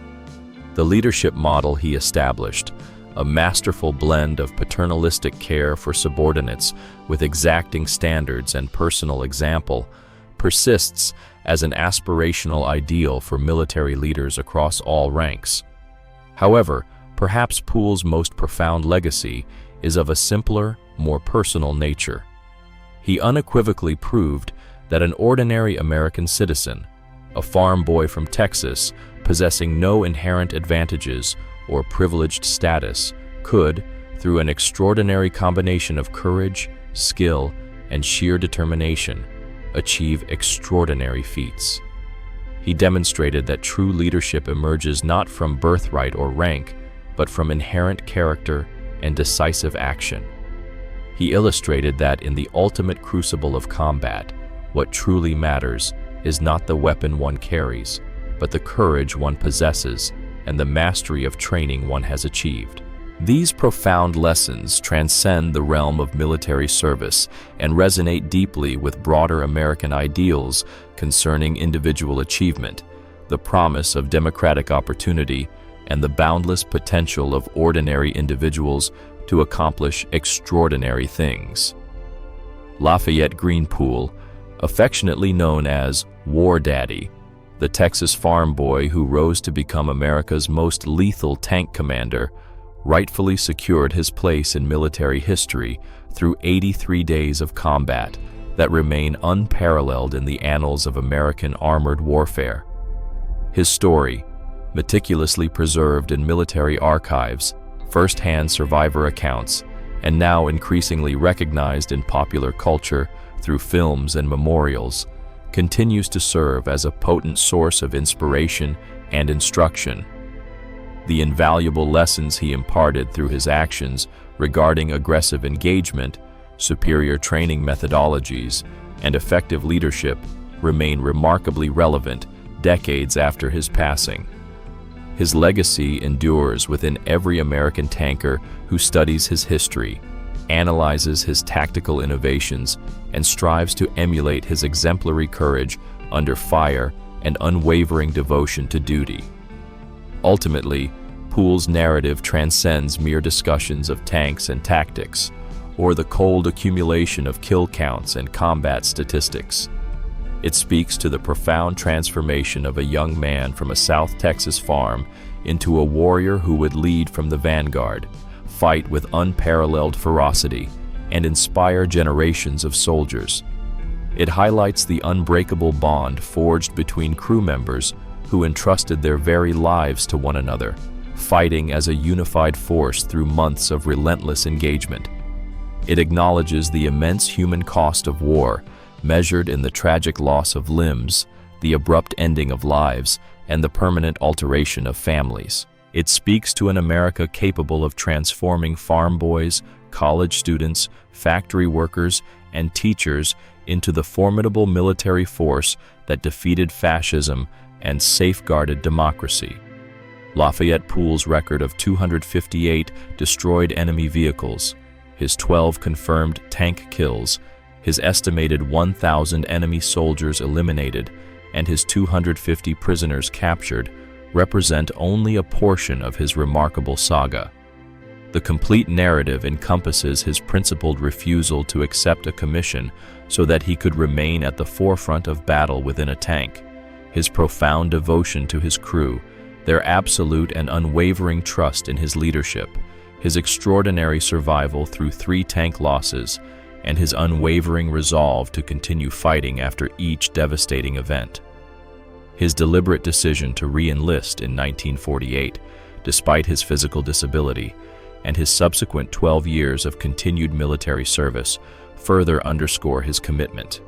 The leadership model he established, a masterful blend of paternalistic care for subordinates with exacting standards and personal example, persists as an aspirational ideal for military leaders across all ranks. However, perhaps Poole's most profound legacy is of a simpler, more personal nature. He unequivocally proved that an ordinary American citizen, a farm boy from Texas, possessing no inherent advantages or privileged status, could, through an extraordinary combination of courage, skill, and sheer determination, achieve extraordinary feats. He demonstrated that true leadership emerges not from birthright or rank, but from inherent character and decisive action. He illustrated that in the ultimate crucible of combat, what truly matters is not the weapon one carries, but the courage one possesses and the mastery of training one has achieved. These profound lessons transcend the realm of military service and resonate deeply with broader American ideals concerning individual achievement, the promise of democratic opportunity, and the boundless potential of ordinary individuals to accomplish extraordinary things. Lafayette Greene Poole, affectionately known as War Daddy, the Texas farm boy who rose to become America's most lethal tank commander, rightfully secured his place in military history through 83 days of combat that remain unparalleled in the annals of American armored warfare. His story, meticulously preserved in military archives, first-hand survivor accounts, and now increasingly recognized in popular culture through films and memorials, continues to serve as a potent source of inspiration and instruction. The invaluable lessons he imparted through his actions regarding aggressive engagement, superior training methodologies, and effective leadership remain remarkably relevant decades after his passing. His legacy endures within every American tanker who studies his history, analyzes his tactical innovations, and strives to emulate his exemplary courage under fire and unwavering devotion to duty. Ultimately, Poole's narrative transcends mere discussions of tanks and tactics, or the cold accumulation of kill counts and combat statistics. It speaks to the profound transformation of a young man from a South Texas farm into a warrior who would lead from the vanguard, fight with unparalleled ferocity, and inspire generations of soldiers. It highlights the unbreakable bond forged between crew members who entrusted their very lives to one another, fighting as a unified force through months of relentless engagement. It acknowledges the immense human cost of war, measured in the tragic loss of limbs, the abrupt ending of lives, and the permanent alteration of families. It speaks to an America capable of transforming farm boys, college students, factory workers, and teachers into the formidable military force that defeated fascism and safeguarded democracy. Lafayette Poole's record of 258 destroyed enemy vehicles, his 12 confirmed tank kills, his estimated 1,000 enemy soldiers eliminated, and his 250 prisoners captured represent only a portion of his remarkable saga. The complete narrative encompasses his principled refusal to accept a commission so that he could remain at the forefront of battle within a tank, his profound devotion to his crew, their absolute and unwavering trust in his leadership, his extraordinary survival through 3 tank losses, and his unwavering resolve to continue fighting after each devastating event. His deliberate decision to re-enlist in 1948, despite his physical disability, and his subsequent 12 years of continued military service further underscore his commitment.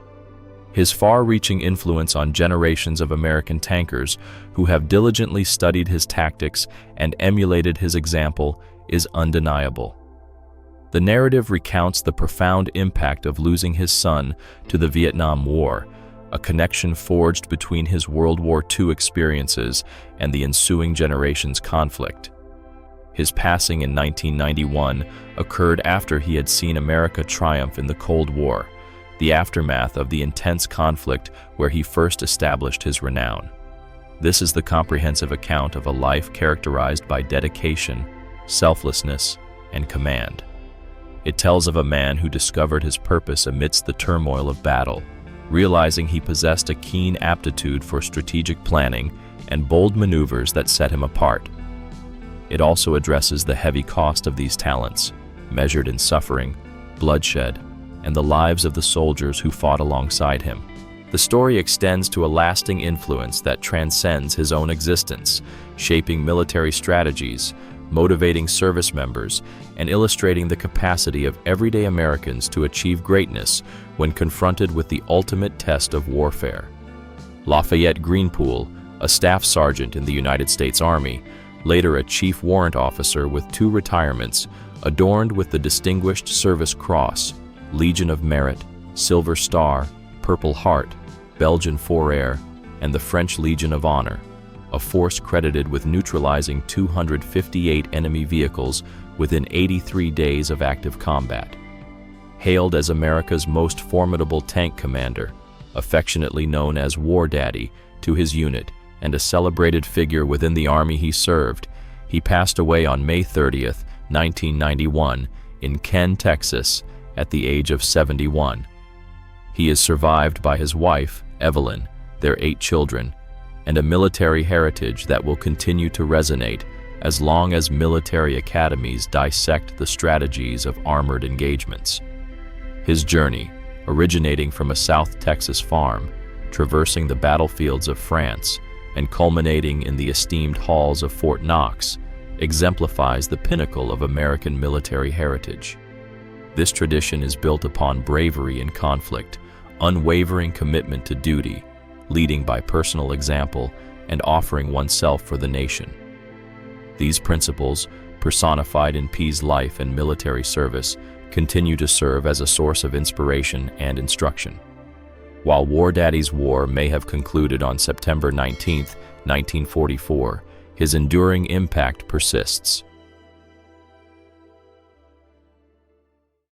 His far-reaching influence on generations of American tankers who have diligently studied his tactics and emulated his example is undeniable. The narrative recounts the profound impact of losing his son to the Vietnam War, a connection forged between his World War II experiences and the ensuing generation's conflict. His passing in 1991 occurred after he had seen America triumph in the Cold War, the aftermath of the intense conflict where he first established his renown. This is the comprehensive account of a life characterized by dedication, selflessness, and command. It tells of a man who discovered his purpose amidst the turmoil of battle, realizing he possessed a keen aptitude for strategic planning and bold maneuvers that set him apart. It also addresses the heavy cost of these talents, measured in suffering, bloodshed, and the lives of the soldiers who fought alongside him. The story extends to a lasting influence that transcends his own existence, shaping military strategies, motivating service members, and illustrating the capacity of everyday Americans to achieve greatness when confronted with the ultimate test of warfare. Lafayette Greenpool, a staff sergeant in the United States Army, later a chief warrant officer with 2 retirements, adorned with the Distinguished Service Cross, Legion of Merit, Silver Star, Purple Heart, Belgian Fourrure, and the French Legion of Honor, a force credited with neutralizing 258 enemy vehicles within 83 days of active combat. Hailed as America's most formidable tank commander, affectionately known as War Daddy to his unit, and a celebrated figure within the army he served, he passed away on May 30th, 1991, in Ken, Texas, at the age of 71. He is survived by his wife, Evelyn, their 8 children, and a military heritage that will continue to resonate as long as military academies dissect the strategies of armored engagements. His journey, originating from a South Texas farm, traversing the battlefields of France, and culminating in the esteemed halls of Fort Knox, exemplifies the pinnacle of American military heritage. This tradition is built upon bravery in conflict, unwavering commitment to duty, leading by personal example, and offering oneself for the nation. These principles, personified in P's life and military service, continue to serve as a source of inspiration and instruction. While War Daddy's war may have concluded on September 19, 1944, his enduring impact persists.